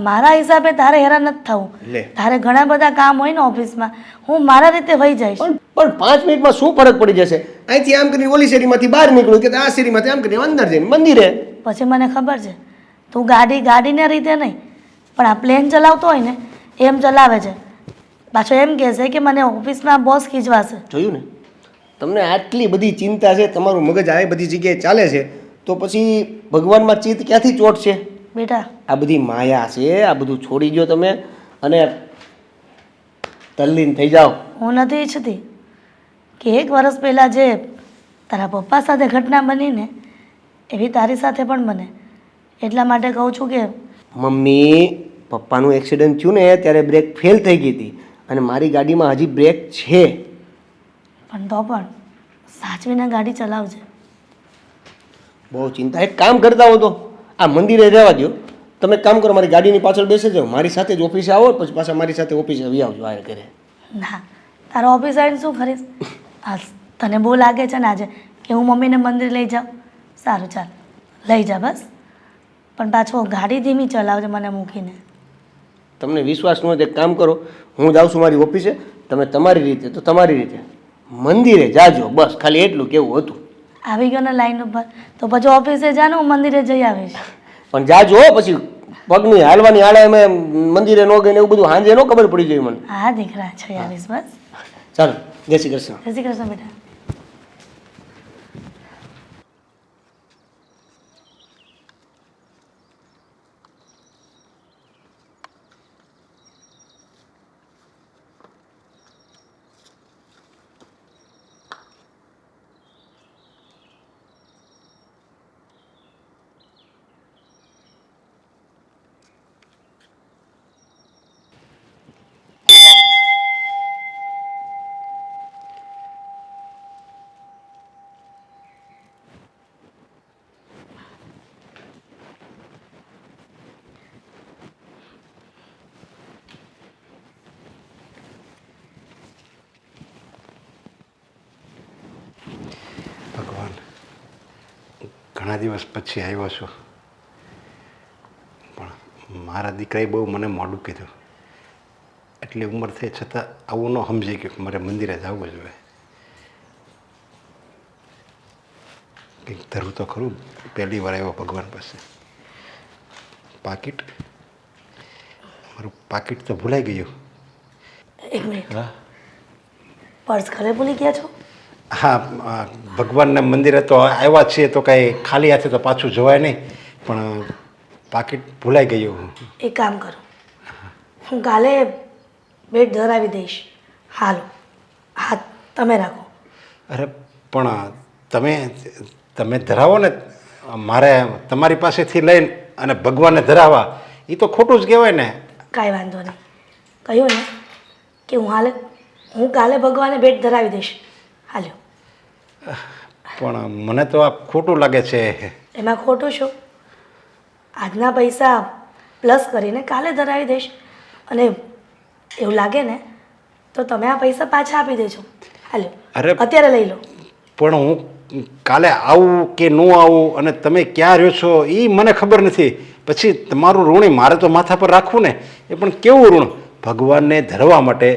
મારા હિસાબે તારે હેરાન નથી થવું. તારે ઘણા બધા કામ હોય ને ઓફિસમાં, હું મારા રીતે વહી જઈશ. પણ 5 મિનિટમાં શું ફરક પડી જશે? અહીંથી આમ કરીને ઓલી શેરીમાંથી બહાર નીકળું કે આ શેરીમાંથી આમ કરીને અંદર જઈને મંદિરે. પછી મને ખબર છે તું ગાડીના રીતે નહીં પણ આ પ્લેન ચલાવતો હોય ને એમ ચલાવે છે. પાછો એમ કહેશે કે મને ઓફિસમાં બોસ ખીજવાશે. જોયું ને, તમને આટલી બધી ચિંતા છે, તમારું મગજ આવી બધી જગ્યાએ ચાલે છે, તો પછી ભગવાનમાં ચિત્ત ક્યાંથી ચોટશે? બેટા, આ બધી માયા છે, આ બધું છોડી દો તમે અને તલ્લીન થઈ જાઓ. હું નથી ઈચ્છતી કે 1 વર્ષ પહેલાં જે તારા પપ્પા સાથે ઘટના બની ને એવી તારી સાથે પણ બને. એટલા માટે કહું છું કે મમ્મી, પપ્પાનું એક્સિડન્ટ થયું ને ત્યારે બ્રેક ફેલ થઈ ગઈ હતી અને મારી ગાડીમાં હજી બ્રેક છે. પણ તો પણ સાચવીને ગાડી ચલાવજે. બહુ ચિંતા. એક કામ કરતા હો તો આ મંદિરે રહેવા દો. તમે કામ કરો, મારી ગાડીની પાછળ બેસી જાઓ, મારી સાથે જ ઓફિસે આવો, પછી પાછા મારી સાથે ઓફિસે આવી આવજો આ ઘરે. ના, તારો ઓફિસ આવીને શું કરીશ? હા, તને બહુ લાગે છે ને આજે કે હું મમ્મીને મંદિર લઈ જાઉં? સારું, ચાલ લઈ જા બસ, પણ પાછો ગાડી ધીમી ચલાવજે મને મૂકીને. તમને વિશ્વાસ ન હોય તો એક કામ કરો, હું જાઉં છું મારી ઓફિસે, તમે તમારી રીતે તો તમારી રીતે મંદિરે જાજો, બસ ખાલી એટલું કેવું હતું. આવી ગયો ને લાઈન ઉપર, તો પછી ઓફિસે જા ને હું મંદિરે જઈ આવીશ. પણ જાજો પછી પગની હાલવાની આડે અમે મંદિરે ન ગઈ ને એવું બધું સાંજે ન ખબર પડી જાય મને. હા દીકરા, જઈ આવીશ બસ. ચાલો, જય શ્રી કૃષ્ણ. જય શ્રી કૃષ્ણ બેટા. ભગવાન, ઘણા દિવસ પછી આવ્યો છું, પણ મારા દીકરાએ બહુ મને મોડું કીધું. એટલી ઉંમર થઈ છતાં આવું ન સમજી ગયું કે મારે મંદિરે જવું જોઈએ. કંઈક ધરું તો ખરું. પહેલી વાર આવ્યો ભગવાન પાસે. પાકીટ, મારું પાકીટ તો ભૂલાઈ ગયું. એક મિનિટ, હા પર્સ ઘરે ભૂલી ગયા છો? હા, ભગવાનના મંદિરે તો આવ્યા છીએ તો કાંઈ ખાલી હાથે તો પાછું જવાય નહીં, પણ પાકીટ ભૂલાઈ ગયું. એક કામ કરો, હું કાલે બેટ ધરાવી દઈશ. હાલો, હા તમે રાખો. અરે પણ તમે ધરાવો ને, મારે તમારી પાસેથી લઈને અને ભગવાનને ધરાવવા એ તો ખોટું જ કહેવાય ને. કાંઈ વાંધો નહીં, કહ્યું ને કે હું કાલે ભગવાને ભેટ ધરાવી દઈશ. હાલ્યો. પણ મને તો આ ખોટું લાગે છે. એમાં ખોટું શું? આજના પૈસા પ્લસ કરીને કાલે ધરાવી દઈશ, અને એવું લાગે ને તો તમે આ પૈસા પાછા આપી દેજો. હાલો, અરે! અત્યારે લઈ લો. પણ હું કાલે આવું કે ન આવું અને તમે ક્યાં રહ્યો છો એ મને ખબર નથી. પછી તમારું ઋણ મારે તો માથા પર રાખવું ને, એ પણ કેવું ઋણ? ભગવાનને ધરવા માટે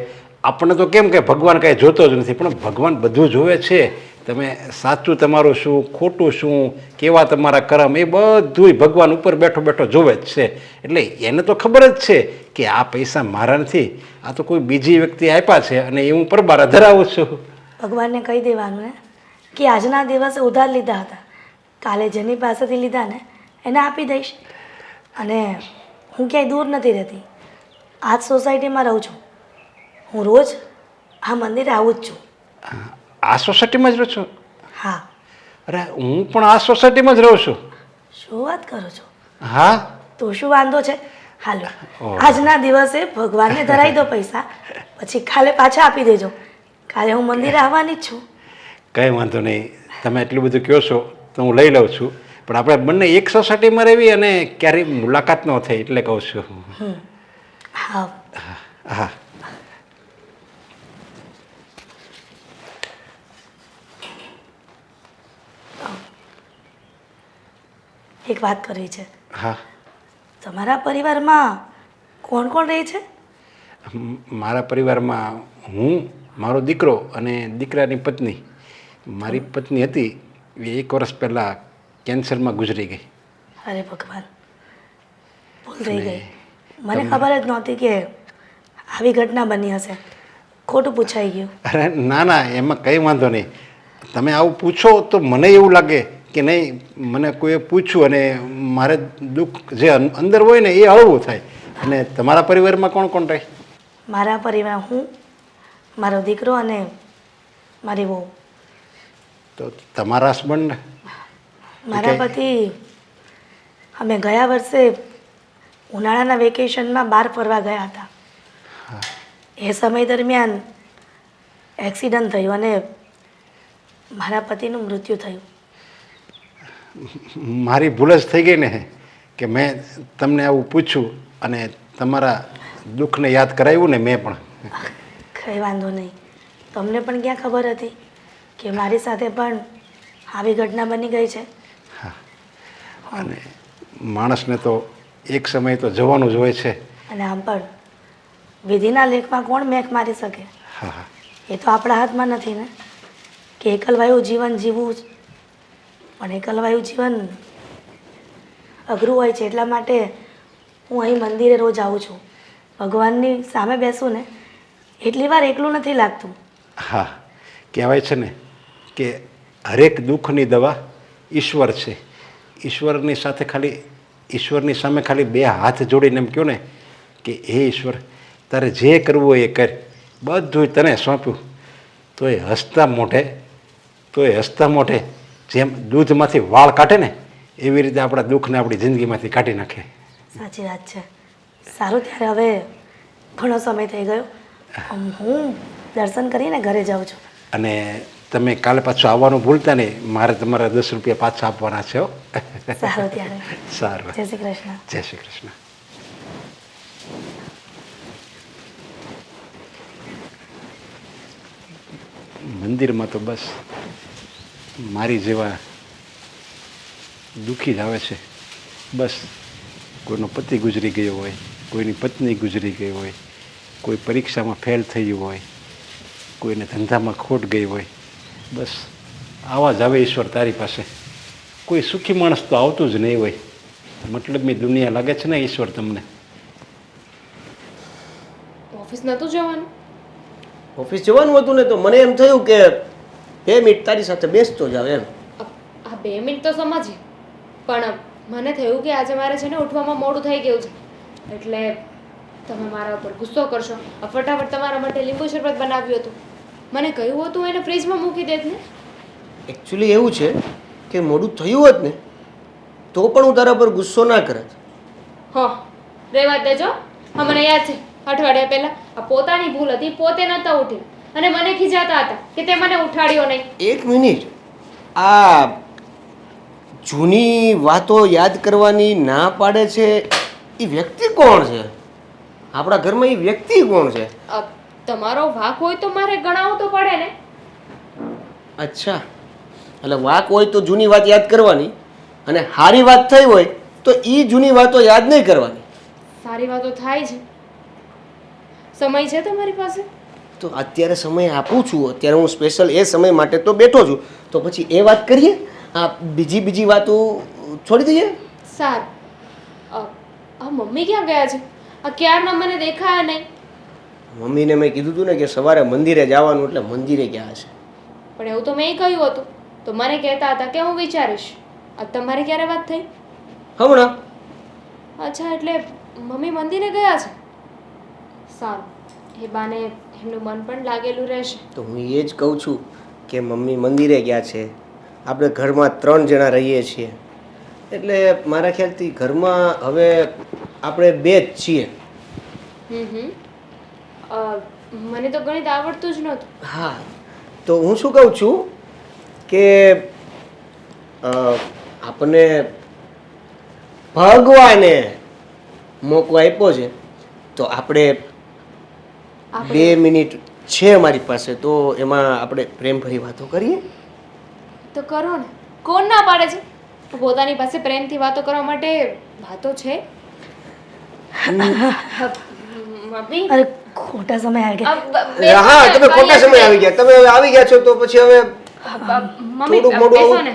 આપણને તો કેમ કે ભગવાન કાંઈ જોતો જ નથી, પણ ભગવાન બધું જોવે છે. તમે સાચું તમારું શું, ખોટું શું, કેવા તમારા કર્મ, એ બધુંય ભગવાન ઉપર બેઠો બેઠો જોવે જ છે. એટલે એને તો ખબર જ છે કે આ પૈસા મારા નથી, આ તો કોઈ બીજી વ્યક્તિ આપ્યા છે અને એ હું પરબારા ધરાવું છું. ભગવાનને કહી દેવાનું ને કે આજના દિવસે ઉધાર લીધા હતા, કાલે જેની પાસેથી લીધા ને એને આપી દઈશ. અને હું ક્યાંય દૂર નથી રહેતી, આ જ સોસાયટીમાં રહું છું. હું રોજ આ મંદિરે આવું જ છું. આ સોસાયટીમાં જ રહું છું? હા. અરે હું પણ આ સોસાયટીમાં જ રહું છું. શું વાત કરો છો? હા. તો શું વાંધો છે? હાલો, ઓહ. આજના દિવસે ભગવાનને ધરાવી દો પૈસા, પછી કાલે પાછા આપી દેજો. કાલે હું મંદિરે આવવાની જ છું. કંઈ વાંધો નહીં, તમે એટલું બધું કહો છો તો હું લઈ લઉં છું. પણ આપણે બંને એક સોસાયટીમાં રહેવી અને ક્યારેય મુલાકાત ન થઈ એટલે કહું છું. હા. હા. એક વાત કરવી છે. હા. તમારા પરિવારમાં કોણ કોણ રહે છે? મારા પરિવારમાં હું, મારો દીકરો અને દીકરાની પત્ની. મારી પત્ની હતી એ 1 વર્ષ પહેલાં કેન્સરમાં ગુજરી ગઈ. અરે ભગવાન, ભૂલ થઈ ગઈ. મને ખબર જ નહોતી કે આવી ઘટના બની હશે. ખોટું પૂછાઈ ગયું. અરે ના ના, એમાં કંઈ વાંધો નહીં. તમે આવું પૂછો તો મને એવું લાગે કે નહીં, મને કોઈએ પૂછ્યું અને મારે દુઃખ જે અંદર હોય ને એ હળવું થાય. અને તમારા પરિવારમાં કોણ કોણ રહે? મારા પરિવાર હું, મારો દીકરો અને મારી વહુ. તો તમારા હસબન્ડ? મારા પતિ, અમે ગયા વર્ષે ઉનાળાના વેકેશનમાં બહાર ફરવા ગયા હતા. એ સમય દરમિયાન એક્સિડન્ટ થયું અને મારા પતિનું મૃત્યુ થયું. મારી ભૂલ જ થઈ ગઈ ને કે મેં તમને આવું પૂછ્યું અને તમારા દુઃખને યાદ કરાવ્યું ને મેં પણ. કંઈ વાંધો નહીં. તમને પણ ક્યાં ખબર હતી કે મારી સાથે પણ આવી ઘટના બની ગઈ છે? અને માણસને તો એક સમય તો જવાનું જ હોય છે. અને આમ પણ વિધિના લેખમાં કોણ મેઘ મારી શકે? હા હા. એ તો આપણા હાથમાં નથી ને કે એકલવાયું જીવન જીવવું જ. પણ એકલવાયું જીવન અઘરું હોય છે, એટલા માટે હું અહીં મંદિરે રોજ આવું છું. ભગવાનની સામે બેસું ને એટલી વાર એકલું નથી લાગતું. હા, કહેવાય છે ને કે હરેક દુઃખની દવા ઈશ્વર છે. ઈશ્વરની સાથે ખાલી, ઈશ્વરની સામે ખાલી 2 હાથ જોડીને એમ કહો ને કે હે ઈશ્વર, તારે જે કરવું હોય એ કર, બધું તને સોંપ્યું. તો એ હસતા મોઢે જેમ દૂધમાંથી વાળ કાઢે ને એવી રીતે આપણા દુઃખને આપણી જિંદગીમાંથી કાઢી નાખે. સાચી વાત છે. સારું, ત્યારે હવે ઘણો સમય થઈ ગયો. હું દર્શન કરીને ઘરે જાઉં છું. અને તમે કાલે પાછું આવવાનું ભૂલતા નહીં, મારે તમારા 10 રૂપિયા પાછા આપવાના છે હો. સારું, ત્યારે સારું. જય શ્રી કૃષ્ણ. જય શ્રી કૃષ્ણ. મંદિરમાં તો બસ મારી જેવા દુઃખી જ આવે છે. બસ કોઈનો પતિ ગુજરી ગયો હોય, કોઈની પત્ની ગુજરી ગઈ હોય, કોઈ પરીક્ષામાં ફેલ થયું હોય, કોઈને ધંધામાં ખોટ ગઈ હોય. બસ આવા જ આવે ઈશ્વર તારી પાસે. કોઈ સુખી માણસ તો આવતું જ નહીં હોય. મતલબની દુનિયા લાગે છે ને ઈશ્વર તમને. ઓફિસ નહોતું જવાનું? ઓફિસ જવાનું હતું ને તો મને એમ થયું કે 2 મિનિટ તારી સાથે બેસતો જાવ એમ. આ 2 મિનિટ તો સમજીએ, પણ મને થયું કે આજે મારે છે ને ઉઠવામાં મોડું થઈ ગયું છે, એટલે તમે મારા ઉપર ગુસ્સો કરશો. ફટાફટ તમારા માટે લીંબુ શરબત બનાવ્યું હતું. મને કહ્યું હતું એને ફ્રીજમાં મૂકી દેત ને. એકચ્યુઅલી એવું છે કે મોડું થયું હોત ને તો પણ હું તારા પર ગુસ્સો ના કરત. હા, રહેવા દેજો. હા, મને યાદ છે અઠવાડિયા પહેલા આ પોતાની ભૂલ હતી, પોતે નહોતા ઉઠી અને મને ખીજાતા હતા કે તે મને ઉઠાડ્યો નહીં. 1 મિનિટ, આ જૂની વાતો યાદ કરવાની ના પાડે છે એ વ્યક્તિ કોણ છે? આપણા ઘરમાં એ વ્યક્તિ કોણ છે? તમારો વાંક હોય તો મારે ગણાવવું તો પડે ને. અચ્છા, એટલે વાક હોય તો જૂની વાત યાદ કરવાની, અને સારી વાત થઈ હોય તો એ જૂની વાતો યાદ નહીં કરવાની. સારી વાતો થાય છે. સમય છે તમારી પાસે? તો અત્યારે સમય આપું છું, અત્યારે હું સ્પેશિયલ એ સમય માટે તો બેઠો છું. તો પછી એ વાત કરીએ, આ બીજી વાતો છોડી દઈએ. સારું. આ મમ્મી ક્યાં ગયા છે? આ ક્યારના મને દેખાયા નહીં. મમ્મીને મેં કીધું હતું ને કે સવારે મંદિરે જવાનું, એટલે મંદિરે ગયા હશે. પણ એવું તો મેં કહ્યું હતું. તો મને કહેતા હતા કે હું વિચારીશ. આ તમારી ક્યારે વાત થઈ? હમણાં. અચ્છા, એટલે મમ્મી મંદિરે ગયા છે. સારું, એ બાને એમનું મન પણ લાગેલું રહેશે. તો હું એ જ કહું છું કે મમ્મી મંદિરે ગયા છે, આપણે ઘરમાં 3 જણા રહીએ છીએ, એટલે મારા ખ્યાલથી ઘરમાં હવે આપણે 2 જ છીએ. મને તો ગણિત આવડતું જ નહોતું. હા, તો હું શું કહું છું કે આપણને ભગવાને મોકો આપ્યો છે, તો આપણે 2 મિનિટ છે અમારી પાસે, તો એમાં આપણે પ્રેમભરી વાતો કરીએ. તો કરો ને. કોણ ના પાડે છે? પોતાની પાસે પ્રેમથી વાતો કરવા માટે વાતો છે. મમ્મી, અરે ખોટા સમય આવી ગયા. હા, તમે ખોટા સમય આવી ગયા. તમે હવે આવી ગયા છો તો પછી હવે મમ્મી થોડુંક મોડું બેસો આવું. ને.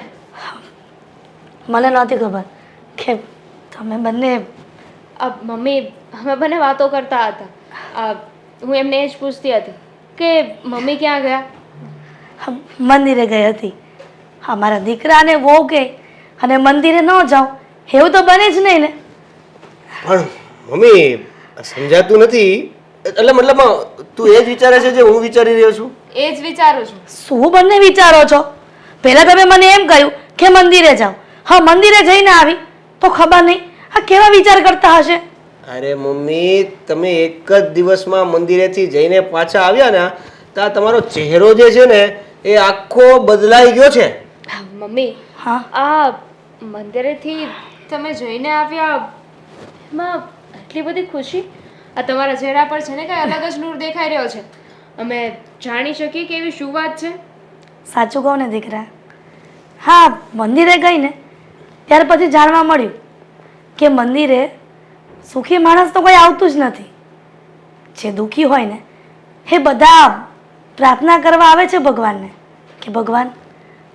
મને નહોતી ખબર કે તમે બંને. મમ્મી, અમે બંને વાતો કરતા હતા. હું એમને એ જ પૂછતી હતી કે મમ્મી ક્યાં ગયા. મંદિરે ગઈ હતી. અમારા દીકરાને વહુ કે અને મંદિરે ન જાઓ એવું તો બને જ નહીં ને. પણ મમ્મી સમજાતું નથી. એટલે મતલબમાં તું એ જ વિચારે છે જે હું વિચારી રહ્યો છું? એ જ વિચારું છું. શું બંને વિચારો છો? પહેલા તમે મને એમ કહ્યું કે મંદિરે જાઓ. હા, મંદિરે જઈને આવી તો ખબર નહીં આ કેવા વિચાર કરતા હશે. અરે મમ્મી, તમે એક જ દિવસમાં મંદિરેથી જઈને પાછા આવ્યા ને, તો આ તમારો ચહેરો જે છે ને એ આખો બદલાઈ ગયો છે. મમ્મી, હા, આ મંદિરેથી તમે જઈને આવ્યા એમાં આટલી બધી ખુશી આ તમારા ચહેરા પર છે ને કઈ અલગ જ નૂર દેખાઈ રહ્યો છે. અમે જાણી શકીએ કે એવી શું વાત છે? સાચું કહું ને દીકરા, હા મંદિરે ગઈ ને ત્યાર પછી જાણવા મળ્યું કે મંદિરે સુખી માણસ તો કોઈ આવતું જ નથી. જે દુઃખી હોય ને એ બધા પ્રાર્થના કરવા આવે છે ભગવાનને કે ભગવાન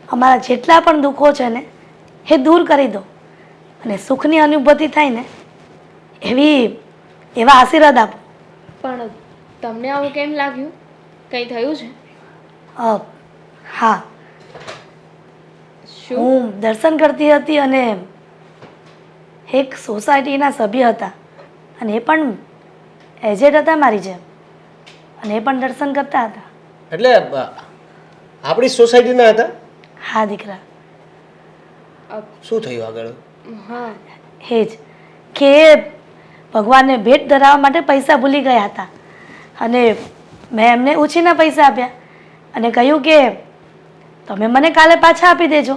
અમારા જેટલા પણ દુઃખો છે ને એ દૂર કરી દો, અને સુખની અનુભૂતિ થાય ને એવા આશીર્વાદ આપો. પણ તમને આવું કેમ લાગ્યું? કંઈ થયું છે? હા, શું? હું દર્શન કરતી હતી અને એક સોસાયટીના સભ્ય હતા, અને એ પણ એજેડ હતા મારી જેમ, અને એ પણ દર્શન કરતા હતા. એટલે આપણી સોસાયટીના હતા? હા દીકરા. શું થયું આગળ? હા, એ જ કે ભગવાનને ભેટ ધરાવવા માટે પૈસા ભૂલી ગયા હતા, અને મેં એમને ઉછીના પૈસા આપ્યા અને કહ્યું કે તમે મને કાલે પાછા આપી દેજો.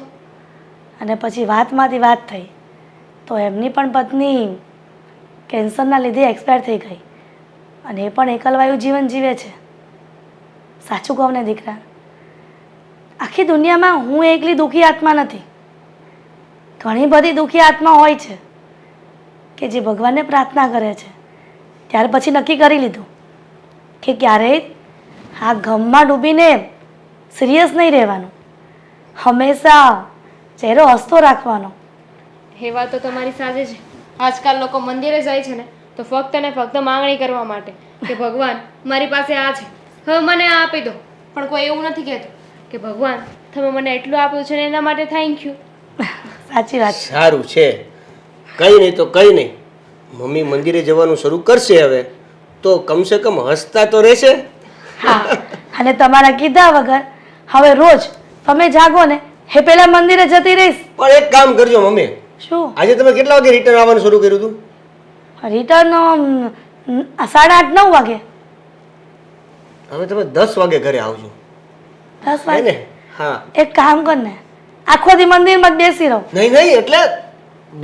અને પછી વાતમાંથી વાત થઈ તો એમની પણ પત્ની કેન્સરના લીધે એક્સપાયર થઈ ગઈ, અને એ પણ એકલવાયું જીવન જીવે છે. સાચું કહું ને દીકરા, આખી દુનિયામાં હું એકલી દુઃખી આત્મા નથી. ઘણી બધી દુઃખી આત્મા હોય છે કે જે ભગવાનને પ્રાર્થના કરે છે. ત્યાર પછી નક્કી કરી લીધું કે ક્યારેય આ ગમમાં ડૂબીને સિરિયસ નહીં રહેવાનું, હંમેશા ચહેરો હસતો રાખવાનો. એ વાત તો તમારી સાચી છે. આજકાલ લોકો મંદિરે જાય છે ને તો ફક્ત ને ફક્ત માંગણી કરવા માટે કે ભગવાન મારી પાસે આ છે, હવે મને આ આપી દો. પણ કોઈ એવું નથી કહેતું કે ભગવાન તમે મને એટલું આપ્યું છે ને એના માટે થેન્ક યુ. સાચી વાત છે. સારું છે, કંઈ નહીં તો કંઈ નહીં. મમ્મી મંદિરે જવાનું શરૂ કરશે હવે, તો કમસે કમ હસતા તો રહેશે. હા, અને તમારા કીધા વગર હવે રોજ તમે જાગો ને એ પહેલા મંદિરે જતી રહીશ. પણ એક કામ કરજો મમ્મી, શું? આજે તમે કેટલા વાગે રિટર્ન આવવાનું શરૂ કર્યું હતું? રિટર્ન 8:30-9 વાગે. હવે તમે 10 વાગે ઘરે આવજો. 10 હે વાગે? ને? હા. એક કામ કર ને, આખો દી મંદિરમાં જ બેસી રહું. નહીં નહીં એટલે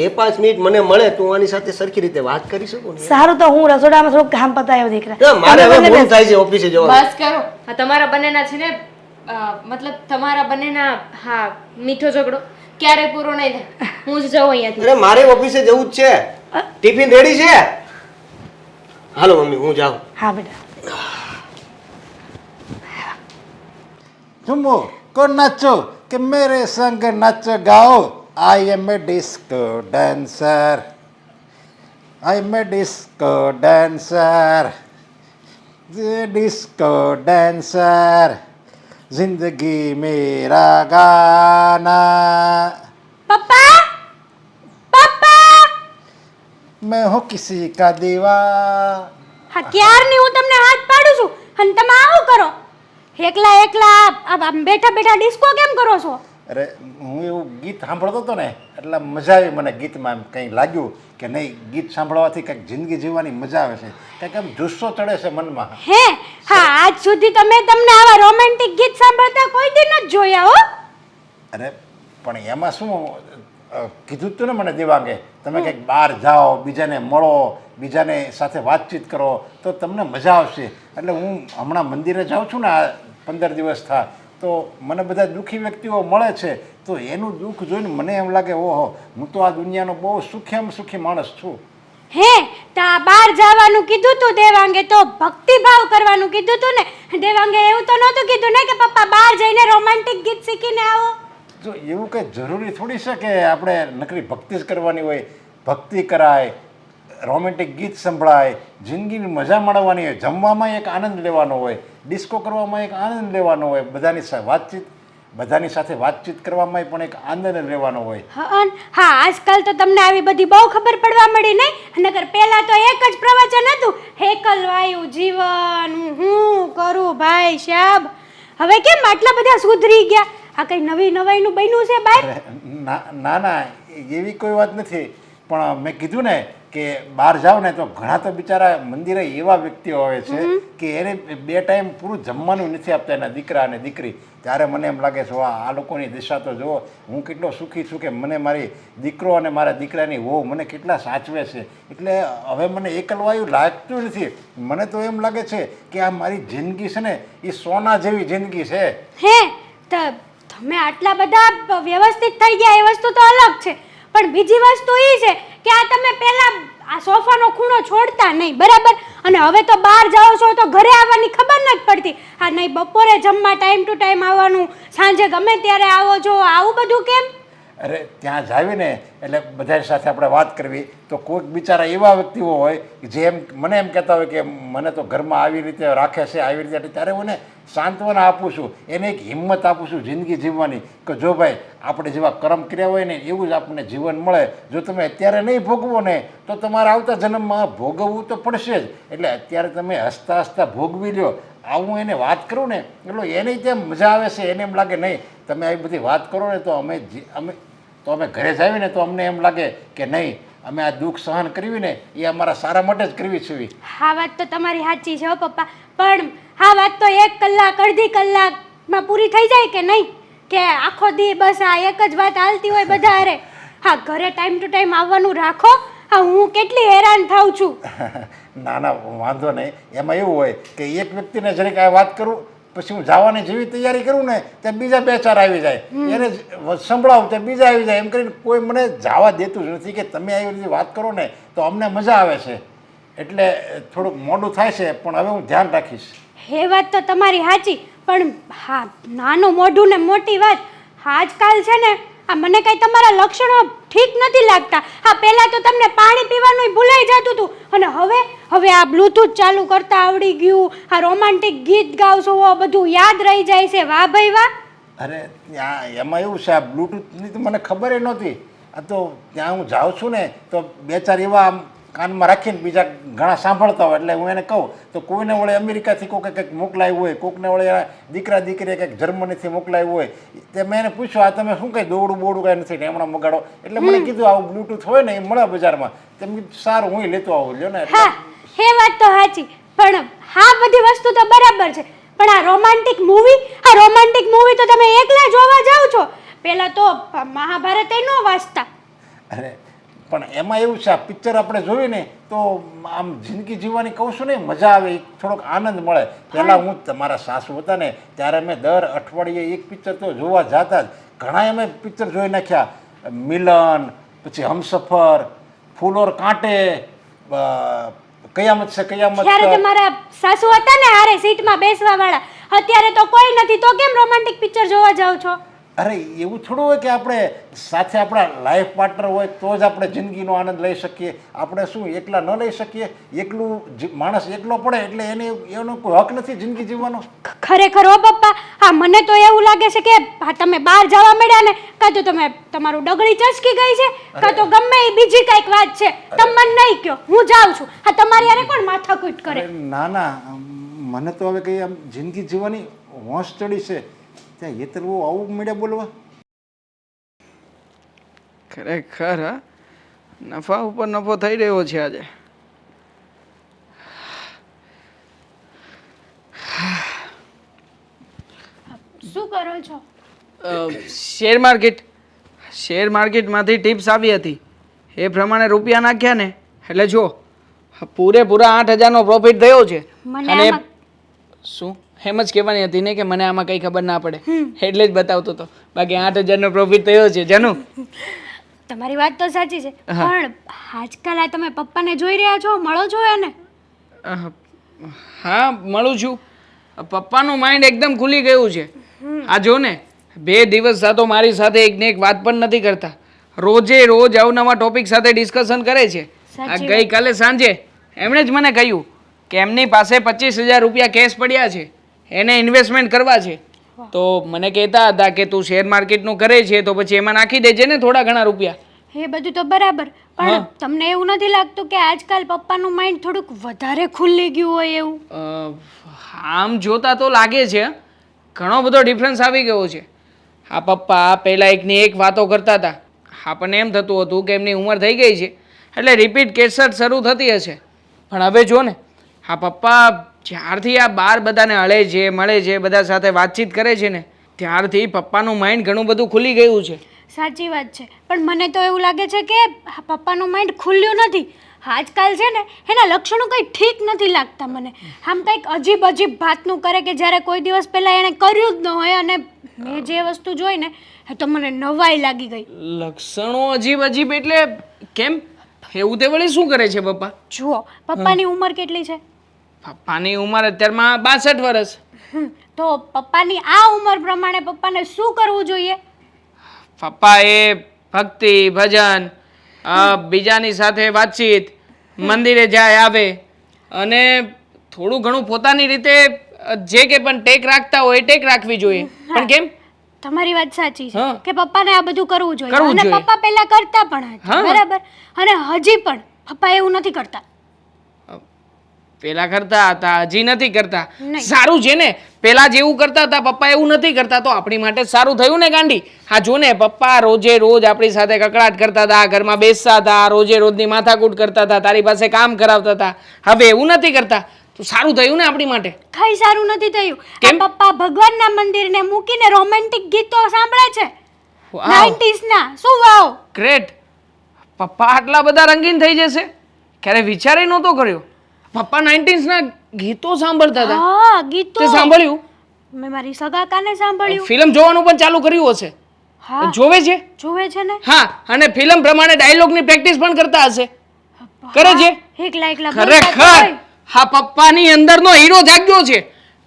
2-5 મિનિટ મને મળે તો હું આની સાથે સરખી રીતે વાત કરી શકું ને. સારું તો હું રસોડામાં થોડુંક કામ પતાવ્યો દીકરા. ના, મારે તમે હવે બંને મોડું થાય છે ઓફિસે જવાનું. બસ કરો. આ તમારા બંનેના છે ને મતલબ તમારા બંનેના હા મીઠો ઝઘડો ક્યારે પૂરો નહીં થાય. હું જ જાઉં અહીંયાથી. અરે મારે ઓફિસે જવું જ છે. ટિફિન રેડી છે? હાલો મમ્મી હું જાઉં. હા બેટા. ચુમ્બો કોણ નાચો કે મેરે સંગ નાચ ગાઓ આઈ એમ એ ડિસ્કો ડાન્સર આઈ એમ એ ડિસ્કો ડાન્સર ડિસ્કો ડાન્સર जिंदगी मेरा गाना પપ્પા પપ્પા मैं हूँ किसी का दीवा. હા ક્યારની હું તમને હાથ પાડું છું અને તમે આવું કરો એકલા એકલા આમ બેઠા બેઠા ડિસ્કો કેમ કરો છો? અરે હું એવું ગીત સાંભળતો હતો ને એટલે મજા આવી મને ગીતમાં. એમ કંઈ લાગ્યું કે નહીં ગીત સાંભળવાથી કંઈક જિંદગી જીવવાની મજા આવે છે, કંઈક એમ જુસ્સો ચડે છે મનમાં. હે હા આજ સુધી તમે તમને આવા રોમેન્ટિક ગીત સાંભળતા કોઈ દી નથી જોયા હો. અરે પણ એમાં શું કીધું તું ને મને દેવાંગે, તમે કંઈક બહાર જાઓ, બીજાને મળો, બીજાને સાથે વાતચીત કરો તો તમને મજા આવશે. એટલે હું હમણાં મંદિરે જાઉં છું ને આ 15 દિવસ થાય તો મને બધા દુઃખી વ્યક્તિઓ મળે છે તો એનું દુઃખ જોઈને મને એમ લાગે ઓહો હું તો આ દુનિયાનો બહુ સુખીમાં સુખી માણસ છું. હે તા બહાર જવાનું કીધું તું દેવાંગે તો ભક્તિભાવ કરવાનું કીધું તું ને. દેવાંગે એવું તો નહોતું કીધું ને કે પપ્પા બહાર જઈને રોમેન્ટિક ગીત શીખીને આવો. જો એવું કંઈ જરૂરી થોડી છે કે આપણે નકરી ભક્તિ જ કરવાની હોય. ભક્તિ કરાય, રોમેન્ટિક ગીત સંભળાય, જિંદગીની મજા માણવાની હોય, જમવામાં એક આનંદ લેવાનો હોય, ડિસ્કો કરવામાં એક આનંદ લેવાનો હોય, બધાની સાથે વાતચીત કરવામાં પણ એક આનંદ લેવાનો હોય. હા આજકાલ તો તમને આવી બધી બહુ ખબર પડવા મળી નહીં. નકર પહેલા તો એક જ પ્રવચન હતું એકલવાયું જીવન હું કરું ભાઈ સાહેબ. હવે કેમ આટલા બધા સુધરી ગયા? આ કઈ નવી નવાઈનું બન્યું છે બાય? ના ના એવી કોઈ વાત નથી, પણ મેં કીધું ને કે બહાર જાઓ ને તો ઘણા તો બિચારા મંદિરે એવા વ્યક્તિઓ હોય છે કે એને 2 ટાઈમ પૂરું જમવાનું નથી આપતા એના દીકરા અને દીકરી. ત્યારે મને એમ લાગે છે આ લોકોની દિશા તો જુઓ, હું કેટલો સુખી છું કે મને મારી દીકરો અને મારા દીકરાની વહુ મને કેટલા સાચવે છે. એટલે હવે મને એકલવાયું લાગતું નથી. મને તો એમ લાગે છે કે આ મારી જિંદગી છે ને એ સોના જેવી જિંદગી છે. હે તો તમે આટલા બધા વ્યવસ્થિત થઈ ગયા એ વસ્તુ તો અલગ છે, પણ બીજી વસ્તુ એ છે કે આ તમે પહેલા આ સોફાનો ખૂણો છોડતા નહીં બરાબર, અને હવે તો બહાર જાઓ છો તો ઘરે આવવાની ખબર નથી પડતી. આ નહીં બપોરે જમવા ટાઈમ ટુ ટાઈમ આવવાનું, સાંજે ગમે ત્યારે આવો છો, આવું બધું કેમ? અરે ત્યાં જાવીને એટલે બધા સાથે આપણે વાત કરવી તો કોઈક બિચારા એવા વ્યક્તિઓ હોય જે એમ મને એમ કહેતા હોય કે મને તો ઘરમાં આવી રીતે રાખે છે આવી રીતે, ત્યારે હું એને સાંત્વના આપું છું, એને એક હિંમત આપું છું જિંદગી જીવવાની કે જો ભાઈ આપણે જેવા કર્મ કર્યા હોય ને એવું જ આપણને જીવન મળે. જો તમે અત્યારે નહીં ભોગવો ને તો તમારે આવતા જન્મમાં ભોગવવું તો પડશે જ. એટલે અત્યારે તમે હસતા હસતા ભોગવી લ્યો. આવું એને વાત કરું ને એટલે એને ત્યાં મજા આવે છે. એને એમ લાગે નહીં તમે આવી બધી વાત કરો ને તો અમે ઘરે જાવી ને તો અમને એમ લાગે કે નહીં અમે આ દુઃખ સહન કરવી ને એ અમારા સારા માટે જ કરવી છે. હા વાત તો તમારી સાચી છે હો પપ્પા, પણ હા વાત તો 1 કલાક અડધી કલાકમાં પૂરી થઈ જાય કે નહીં? કે આખો દી બસ આ એક જ વાત હાલતી હોય બધા હારે? હા ઘરે ટાઈમ ટુ ટાઈમ આવવાનું રાખો. હા હું કેટલી હેરાન થાઉં છું. ના ના વાંધો નહીં. એમાં એવું હોય કે એક વ્યક્તિને જરીક આ વાત કરું પછી હું જવાની જેવી તૈયારી કરું ને ત્યાં બીજા 2-4 આવી જાય, એને સંભળાવું ત્યાં બીજા આવી જાય. એમ કરીને કોઈ મને જવા દેતું જ નથી કે તમે આવી રીતે વાત કરો ને તો અમને મજા આવે છે. એટલે થોડુંક મોડું થાય છે પણ હવે હું ધ્યાન રાખીશ. એ વાત તો તમારી સાચી, પણ હા નાનું મોઢું ને મોટી વાત. આજકાલ છે ને આ મને કંઈ તમારા લક્ષણો ઠીક નથી લાગતા. હા પહેલાં તો તમને પાણી પીવાનું ભૂલાઈ જતું હતું અને હવે આ બ્લૂટૂથ ચાલુ કરતા આવડી ગયું, આ રોમાન્ટિક ગીત ગાવ છો બધું યાદ રહી જાય છે. વાહ ભાઈ વાહ. અરે ત્યાં એમાં એવું છે આ બ્લૂટૂથની તો મને ખબર ય નહોતી. આ તો ત્યાં હું જાઉં છું ને તો 2-4 એવા આમ કાનમાં રાખીને બીજા ઘણા સાંભળતા હોય એટલે હું એને કહું તો કોઈને વળે અમેરિકાથી કોઈક કંઈક મોકલાયું હોય, કોઈકને વળે દીકરા દીકરીએ કંઈક જર્મનીથી મોકલાયું હોય. તે મેં એને પૂછ્યું આ તમે શું કંઈ દોડું બોડું કાંઈ નથી ને હમણાં મગાડો? એટલે મને કીધું આવું બ્લૂટૂથ હોય ને એ મળે બજારમાં. તેમ કીધું સારું હું લેતો આવું લ્યો ને. હા એ વાત તો સાચી, પણ હા બધી વસ્તુ તો બરાબર છે, પણ આ રોમાન્ટિક મૂવી તો તમે એકલા જોવા જાઓ છો. પહેલાં તો મહાભારત ય ન વાંચતા. અરે પણ એમાં એવું છે, આ પિક્ચર આપણે જોયું ને તો આમ જિંદગી જીવવાની કહું છું ને મજા આવે, થોડોક આનંદ મળે. પહેલાં હું તમારા સાસુ હતા ને ત્યારે અમે દર અઠવાડિયે એક પિક્ચર તો જોવા જતા જ. ઘણા અમે પિક્ચર જોઈ નાખ્યા, મિલન, પછી હમસફર, ફૂલ ઓર કાંટે, કયામત છે કયામત. ત્યારે તમારા સાસુ હતા ને હારે સીટમાં બેસવા વાળા, અત્યારે તો કોઈ નથી, તો કેમ રોમેન્ટિક પિક્ચર જોવા જાવ છો? અરે એવું થોડું હોય કે આપણે સાથે આપણા લાઈફ પાર્ટનર હોય તો જ આપણે જિંદગીનો આનંદ લઈ શકીએ. આપણે શું એકલા ન લઈ શકીએ? એકલું માણસ એકલો પડે એટલે એનો કોઈ હક નથી જિંદગી જીવવાનો. ખરેખર હો પપ્પા, હા મને તો એવું લાગે છે કે હા તમે બહાર જવા મળ્યા ને, કાં તો તમે તમારું ડગડી ચસકી ગઈ છે, કાં તો ગમે એ બીજી કંઈક વાત છે. તમે મને નહીં કહો, હું જાઉં છું. હા તમારી યારે કોણ માથાકૂટ કરે? ના ના, મને તો હવે કંઈ આમ જિંદગી જીવવાની હોશ ચડી છે ત્યાં હેતરવું આવું મળ્યા બોલવા. ખરેખર હા, નફા ઉપર નફો થઈ રહ્યો છે આજે. શું કરો છો? શેર માર્કેટમાંથી ટિપ્સ આવી હતી, એ પ્રમાણે રૂપિયા નાખ્યા ને એટલે જો પૂરેપૂરા 8,000નો પ્રોફિટ થયો છે. મને અને આમાં- શું એમ જ કહેવાની હતી ને કે મને આમાં કંઈ ખબર ના પડે એટલે જ બતાવતો હતો. બાકી 8,000નો પ્રોફિટ થયો છે જાનુ. તમારી વાત તો સાચી છે, પણ આજકાલ આ તમે પપ્પાને જોઈ રહ્યા છો, મળો છો એને? હા મળું છું. પપ્પાનું માઇન્ડ એકદમ ખુલી ગયું છે. આ જો ને 2 દિવસ તો મારી સાથે એક ને એક વાત પણ નથી કરતા, રોજે રોજ અવનવા ટોપિક સાથે ડિસ્કશન કરે છે. આ ગઈકાલે સાંજે એમણે જ મને કહ્યું કે એમની પાસે 25,000 રૂપિયા કેશ પડ્યા છે, એને ઇન્વેસ્ટમેન્ટ કરવા છે. તો મને કહેતા હતા કે તું શેર માર્કેટનું કરે છે તો પછી એમાં નાખી દેજે ને થોડા ઘણા રૂપિયા. એ બધું તો બરાબર, પણ તમને એવું નથી લાગતું કે આજકાલ પપ્પાનું માઇન્ડ થોડુંક વધારે ખુલ્લી ગયું હોય એવું? આમ જોતા તો લાગે છે, ઘણો બધો ડિફરન્સ આવી ગયો છે. આ પપ્પા પહેલાં એકની એક વાતો કરતા હતા, આપણને એમ થતું હતું કે એમની ઉંમર થઈ ગઈ છે એટલે રિપીટ કેસેટ શરૂ થતી હશે. પણ હવે જો ને આ પપ્પા જ્યારથી આ બહાર બધાને હળે છે, મળે છે, બધા સાથે વાતચીત કરે છે ને ત્યારથી પપ્પાનું માઇન્ડ ઘણું બધું ખુલી ગયું છે. સાચી વાત છે, પણ મને તો એવું લાગે છે કે આ પપ્પાનું માઇન્ડ ખુલ્યું નથી. આજકાલ છે ને એના લક્ષણો કંઈ ઠીક નથી લાગતા મને. આમ કંઈક અજીબ અજીબ ભાતનું કરે કે જ્યારે કોઈ દિવસ પહેલાં એણે કર્યું જ ન હોય. અને મેં જે વસ્તુ જોઈ ને એ તો મને નવાઈ લાગી ગઈ. લક્ષણો અજીબ અજીબ એટલે કેમ? એવું તે વળી શું કરે છે પપ્પા? જુઓ, પપ્પાની ઉંમર કેટલી છે? પપ્પાની ઉંમર અત્યારમાં 62 વર્ષ. તો પપ્પાની આ ઉંમર પ્રમાણે પપ્પાને શું કરવું જોઈએ? પપ્પા એ ભક્તિ ભજન, બીજાની સાથે વાતચીત, મંદિરે જાય આવે અને થોડું ઘણું પોતાની રીતે જે કે પણ ટેક રાખતા હોય ટેક રાખવી જોઈએ. પણ કેમ? તમારી વાત સાચી છે હા. કે પપ્પાને આ બધું કરવું જોઈએ, કરવું અને જોઈએ. પપ્પા પહેલા કરતા પણ હતા, હા. બરાબર. અને હજી પણ પપ્પા એવું નથી કરતા. પેલા કરતા હતા, હજી નથી કરતા. નહીં. સારું છે ને, પેલા જેવું કરતા હતા પપ્પા એવું નથી કરતા તો આપણી માટે જ સારું થયું ને ગાંડી. હા જો ને, પપ્પા રોજે રોજ આપણી સાથે કકડાટ કરતા હતા, ઘરમાં બેસતા હતા, રોજે રોજની માથાકૂટ કરતા હતા, તારી પાસે કામ કરાવતા હતા. હવે એવું નથી કરતા તો સારું થયું ને આપણી માટે. કઈ સારું નથી થયું. કેમ? આ પપ્પા ભગવાનના મંદિરને મૂકીને રોમેન્ટિક ગીતો સાંભળે છે, વાવ, 90s ના. શું વાવ! ગ્રેટ. પપ્પા આટલા બધા રંગીન થઈ જશે ક્યારે વિચારે નહોતો કર્યો. પપ્પા 90s ના ગીતો સાંભળતા હતા. હા, ગીતો તે સાંભળ્યું? મેં મારી સગાકાને સાંભળ્યું. ફિલ્મ જોવાનું પણ ચાલુ કર્યું હશે? હા, જોવે છે? જોવે છે ને. હા, અને ફિલ્મ પ્રમાણે ડાયલોગની પ્રેક્ટિસ પણ કરતા હશે. કરે છે? એકલા એકલા બોલતા તો ખરેખર હોય. હા પપ્પાની અંદરનો હીરો જાગ્યો છે.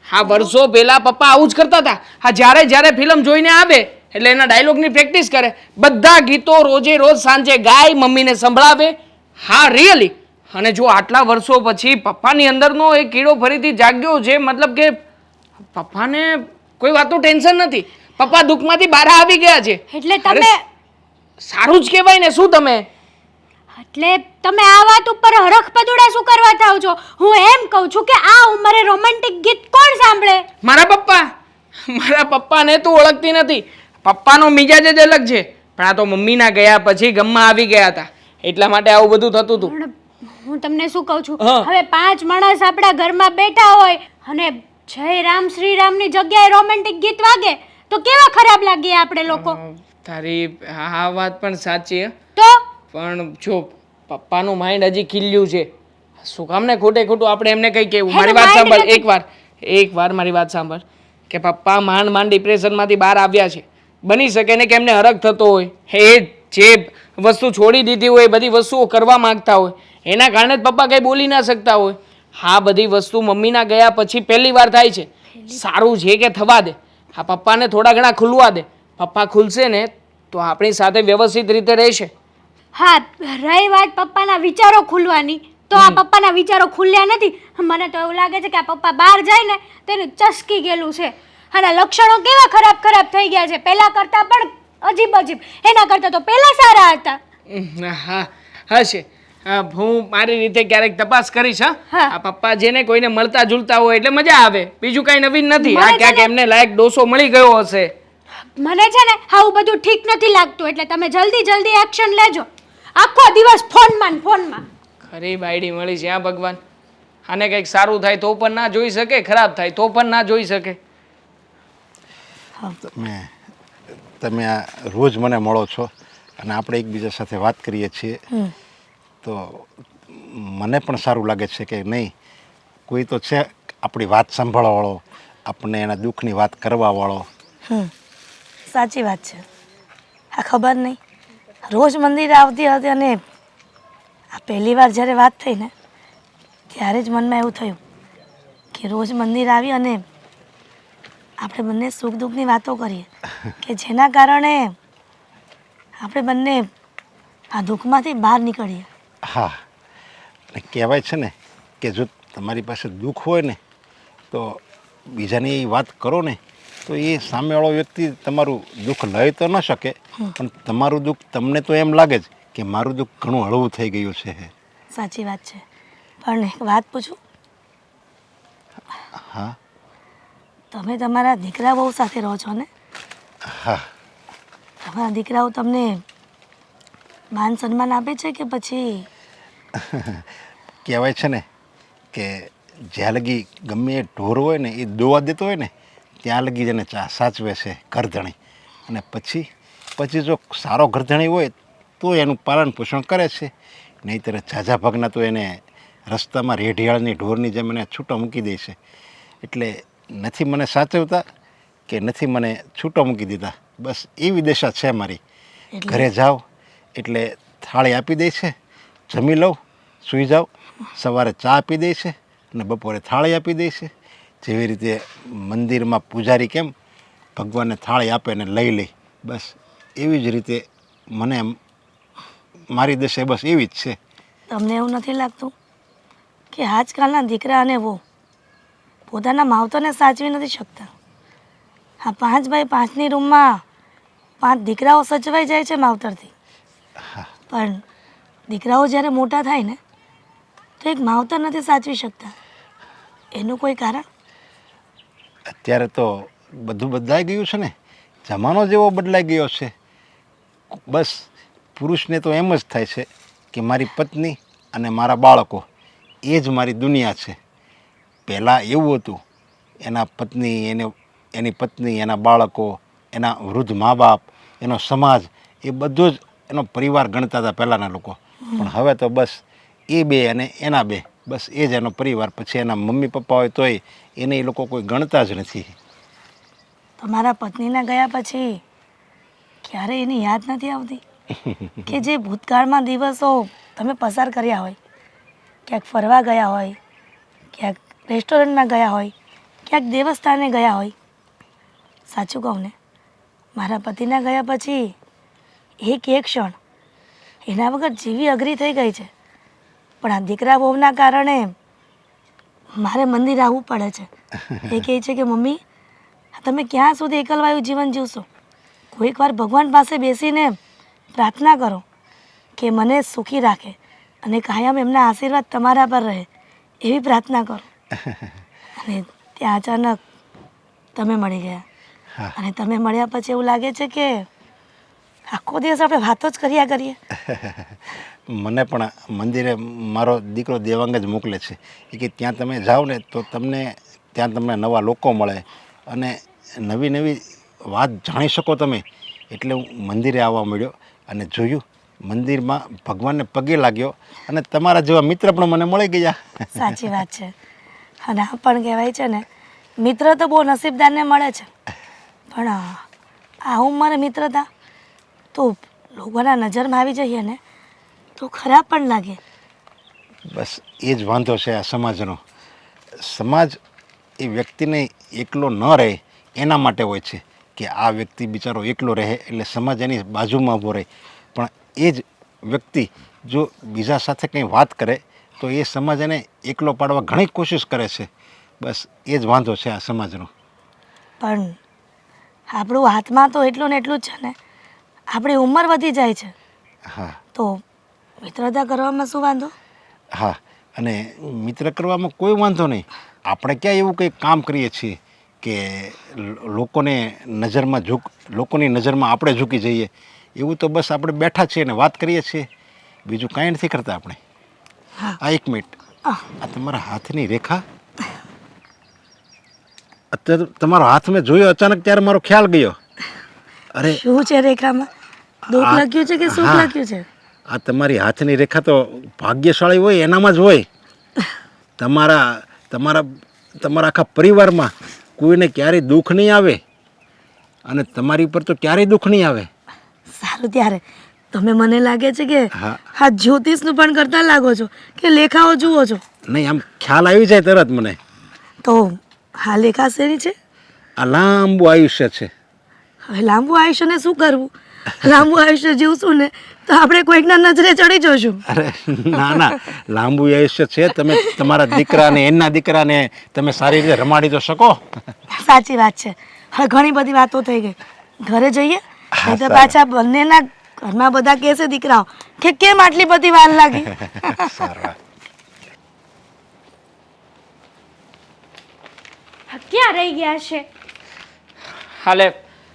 હા વર્ષો પહેલા પપ્પા આવું જ કરતા હતા. હા જ્યારે જ્યારે ફિલ્મ જોઈને આવે એટલે એના ડાયલોગની પ્રેક્ટિસ કરે, બધા ગીતો રોજે રોજ સાંજે ગાય, મમ્મીને સંભળાવે. હા રિયલી. અને જો આટલા વર્ષો પછી પપ્પાની અંદરનો એ કીડો ફરીથી જાગ્યો છે, મતલબ કે પપ્પાને કોઈ વાતનું ટેન્શન નથી. પપ્પા દુઃખમાંથી બહાર આવી ગયા છે. એટલે અરે, તમે સારું જ કહેવાય ને. શું તમે એટલે તમે આ વાત ઉપર હરખ પદુડા શું કરવા થાવ છો? હું એમ કહું છું કે આ ઉંમરે રોમેન્ટિક ગીત કોણ સાંભળે? મારા પપ્પાને તું ઓળખતી નથી. પપ્પાનો મિજાજ જ અલગ છે. પણ આ તો મમ્મીના ગયા પછી ગમમાં આવી ગયા હતા એટલા માટે આવું બધું થતું હતું. પણ હું તમને શું કહું છું, હા. હવે 5 માણસ આપણા ઘરમાં બેઠા હોય અને જય રામ શ્રી રામની જગ્યાએ રોમેન્ટિક ગીત વાગે તો કેવા ખરાબ લાગીએ આપણે લોકો? તારી આ વાત પણ સાચી હે. તો પણ જો પપ્પાનું માઇન્ડ હજી ખીલ્યું છે, શું કામ ને ખોટે ખોટું આપણે એમને કંઈ કહેવું? મારી વાત mind સાંભળ, નથી. એકવાર મારી વાત સાંભળ કે પપ્પા માંડ માંડ ડિપ્રેશનમાંથી બહાર આવ્યા છે. બની શકે ને કે એમને હરખ થતો હોય, એ જે વસ્તુ છોડી દીધી હોય, બધી વસ્તુઓ કરવા માંગતા હોય, એના કારણે જ પપ્પા કંઈ બોલી ના શકતા હોય. હા, બધી વસ્તુ મમ્મીના ગયા પછી પહેલી વાર થાય છે. સારું છે કે થવા દે, હા પપ્પાને થોડા ઘણા ખુલવા દે. પપ્પા ખુલશે ને તો આપણી સાથે વ્યવસ્થિત રીતે રહેશે. હા, રહી વાત પપ્પાના વિચારો ખુલવાની, તો આ પપ્પાના વિચારો ખુલ્યા નથી. મને તો એવું લાગે છે કે આ પપ્પા બહાર જાય ને તેનું ચસકી ગયેલું છે. અને લક્ષણો કેવા ખરાબ ખરાબ થઈ ગયા છે, પહેલા કરતાં પણ અજીબ અજીબ. એના કરતાં તો પહેલા સારા હતા. હા, હશે. હા, હું મારી રીતે ક્યારેક તપાસ કરીશ. હા, હા. આ પપ્પા જેને કોઈને મળતા જુલતા હોય એટલે મજા આવે, બીજું કાંઈ નવીન નથી. મને આ છે ક્યાંક ને- એમને લાયક ડોસો મળી ગયો હશે. મને છે ને આવું બધું ઠીક નથી લાગતું, એટલે તમે જલ્દી જલ્દી એક્શન લેજો. આખો દિવસ ફોનમાં ને ફોનમાં. ખરી બાયડી મળી છે. હા ભગવાન, આને કંઈક સારું થાય તો પણ ના જોઈ શકે, ખરાબ થાય તો પણ ના જોઈ શકે. તમે આ રોજ મને મળો છો અને આપણે એકબીજા સાથે વાત કરીએ છીએ, તો મને પણ સારું લાગે છે કે નહીં, કોઈ તો છે આપણી વાત સાંભળવાવાળો, આપણને એના દુઃખની વાત કરવાવાળો. સાચી વાત છે. આ ખબર નહીં, રોજ મંદિરે આવતી હતી અને આ પહેલી વાર જ્યારે વાત થઈ ને ત્યારે જ મનમાં એવું થયું કે રોજ મંદિર આવી અને આપણે બંને સુખ દુઃખની વાતો કરીએ કે જેના કારણે આપણે બંને આ દુઃખમાંથી બહાર નીકળીએ. હા, અને કહેવાય છે ને કે જો તમારી પાસે દુઃખ હોય ને તો બીજાની એ વાત કરો ને તો એ સામેવાળો વ્યક્તિ તમારું દુઃખ લઈ તો ન શકે, પણ તમારું દુઃખ તમને તો એમ લાગે જ કે મારું દુઃખ ઘણું હળવું થઈ ગયું છે. સાચી વાત છે. પણ એક વાત પૂછું? હા. તમે તમારા દીકરા બહુ સાથે રહો છો ને? હા. તમારા દીકરાઓ તમને માન સન્માન આપે છે કે પછી? કહેવાય છે ને કે જ્યાં લગી ગમે એ ઢોર હોય ને એ દોવા દેતો હોય ને ત્યાં લગી જ એને સાચવે છે ઘરધણી, અને પછી જો સારો ઘરધણી હોય તો એનું પાલન પોષણ કરે છે, નહીંતર ઝાઝા ભાગના તો એને રસ્તામાં રેઢિયાળની ઢોરની જેમ એને છૂટો મૂકી દે છે. એટલે નથી મને સાચવતા કે નથી મને છૂટો મૂકી દીધા, બસ એવી દશા છે મારી. ઘરે જાઓ એટલે થાળી આપી દે છે, જમી લઉં, સૂઈ જાઓ, સવારે ચા આપી દે છે અને બપોરે થાળી આપી દે છે. જેવી રીતે મંદિરમાં પૂજારી કેમ ભગવાનને થાળી આપે ને લઈ લે, બસ એવી જ રીતે મને મારી દશા બસ એવી જ છે. તમને એવું નથી લાગતું કે આજકાલના દીકરા અને વહુ પોતાના માવતરને સાચવી નથી શકતા? હા, 5x5ની રૂમમાં 5 દીકરાઓ સચવાઈ જાય છે માવતરથી, પણ દીકરાઓ જ્યારે મોટા થાય ને તો એક માવતર નથી સાચવી શકતા. એનું કોઈ કારણ? અત્યારે તો બધું બદલાઈ ગયું છે ને, જમાનો જેવો બદલાઈ ગયો છે. બસ પુરુષને તો એમ જ થાય છે કે મારી પત્ની અને મારા બાળકો એ જ મારી દુનિયા છે. પહેલાં એવું હતું, એના પત્ની, એની પત્ની, એના બાળકો, એના વૃદ્ધ મા બાપ, એનો સમાજ, એ બધો જ એનો પરિવાર ગણતા હતા પહેલાંના લોકો. પણ હવે તો બસ એ બે અને એના બે, બસ એ જ એનો પરિવાર. પછી એના મમ્મી પપ્પા હોય તોય એને એ લોકો કોઈ ગણતા જ નથી. તમારા પત્નીના ગયા પછી ક્યારે એની યાદ નથી આવતી કે જે ભૂતકાળમાં દિવસો તમે પસાર કર્યા હોય, ક્યાંક ફરવા ગયા હોય, ક્યાંક રેસ્ટોરન્ટમાં ગયા હોય, ક્યાંક દેવસ્થાને ગયા હોય? સાચું કહું ને, મારા પતિના ગયા પછી એક ક્ષણ એના વગર જીવી અઘરી થઈ ગઈ છે. પણ આ દીકરા બહુના કારણે મારે મંદિર આવવું પડે છે. એ કહે છે કે મમ્મી, તમે ક્યાં સુધી એકલવાયું જીવન જીવશો? કોઈક વાર ભગવાન પાસે બેસીને પ્રાર્થના કરો કે મને સુખી રાખે અને કાયમ એમના આશીર્વાદ તમારા પર રહે, એવી પ્રાર્થના કરો. અને ત્યાં અચાનક તમે મળી ગયા, અને તમે મળ્યા પછી એવું લાગે છે કે આખો દિવસ આપણે વાતો જ કર્યા કરીએ. મને પણ મંદિરે મારો દીકરો દેવાંગ જ મોકલે છે. એ કે ત્યાં તમે જાઓ ને તો તમને નવા લોકો મળે અને નવી નવી વાત જાણી શકો તમે એટલે હું મંદિરે આવવા મળ્યો અને જોયું મંદિરમાં ભગવાનને પગે લાગ્યો અને તમારા જેવા મિત્ર પણ મને મળી ગયા. સાચી વાત છે. અને આ પણ કહેવાય છે ને, મિત્ર તો બહુ નસીબદારને મળે છે, પણ આ ઉંમરે મિત્રતા તો લોકોના નજરમાં આવી જઈએ ને તો ખરાબ પણ લાગે. બસ એ જ વાંધો છે આ સમાજનો. સમાજ એ વ્યક્તિને એકલો ન રહે એના માટે હોય છે કે આ વ્યક્તિ બિચારો એકલો રહે એટલે સમાજ એની બાજુમાં ઊભો રહે. પણ એ જ વ્યક્તિ જો બીજા સાથે કંઈ વાત કરે તો એ સમાજ એને એકલો પાડવા ઘણી કોશિશ કરે છે. બસ એ જ વાંધો છે આ સમાજનો. પણ આપણું હાથમાં તો એટલું ને એટલું જ છે ને, આપણી ઉંમર વધી જાય છે હા તો મિત્રતા કરવામાં શું વાંધો? હા, અને મિત્ર કરવામાં કોઈ વાંધો નહીં. આપણે ક્યાં એવું કંઈ કામ કરીએ છીએ કે લોકોની નજરમાં આપણે ઝૂકી જઈએ. એવું તો બસ આપણે બેઠા છીએ ને વાત કરીએ છીએ, બીજું કાંઈ નથી કરતા આપણે. હા. આ એક મિનિટ, આ તમારા હાથની રેખા, અત્યારે તમારો હાથ મેં જોયો અચાનક ત્યારે મારો ખ્યાલ ગયો. અરે શું છે રેખામાં? દુઃખ લખ્યું છે કે સુખ હા. લખ્યું છે? આ તમારી હાથની રેખા તો ભાગ્યશાળી હોય એનામાં જ હોય. તમારા આખા પરિવારમાં કોઈને ક્યારેય દુઃખ નહીં આવે અને તમારી ઉપર તો ક્યારેય દુઃખ નહીં આવે. સારું, ત્યારે તમે મને લાગે છે કે હા. હા જ્યોતિષનું પણ કરતા લાગો છો કે લેખાઓ જુઓ છો. નહીં, આમ ખ્યાલ આવી જાય તરત મને. તો હા, લેખા શેની છે? આ લાંબુ આયુષ્ય છે. હવે લાંબુ આયુષ્યને શું કરવું? લાંબુ આયુષ્ય જીવશું ને તો આપણે કોઈકના નજરે ચડી જશું. અરે ના ના, લાંબુ આયુષ્ય છે. તમે તમારા દીકરાને એના દીકરાને તમે સારી રીતે રમાડી તો શકો. સાચી વાત છે. હવે ઘણી બધી વાતો થઈ ગઈ, ઘરે જઈએ. હા, નહીં તો સારું. પાછા બંનેના ઘરમાં બધા કહેશે દીકરાઓ કે કેમ આટલી બધી વાર લાગી. સારું. ક્યાં રહી ગયા છે? હાલે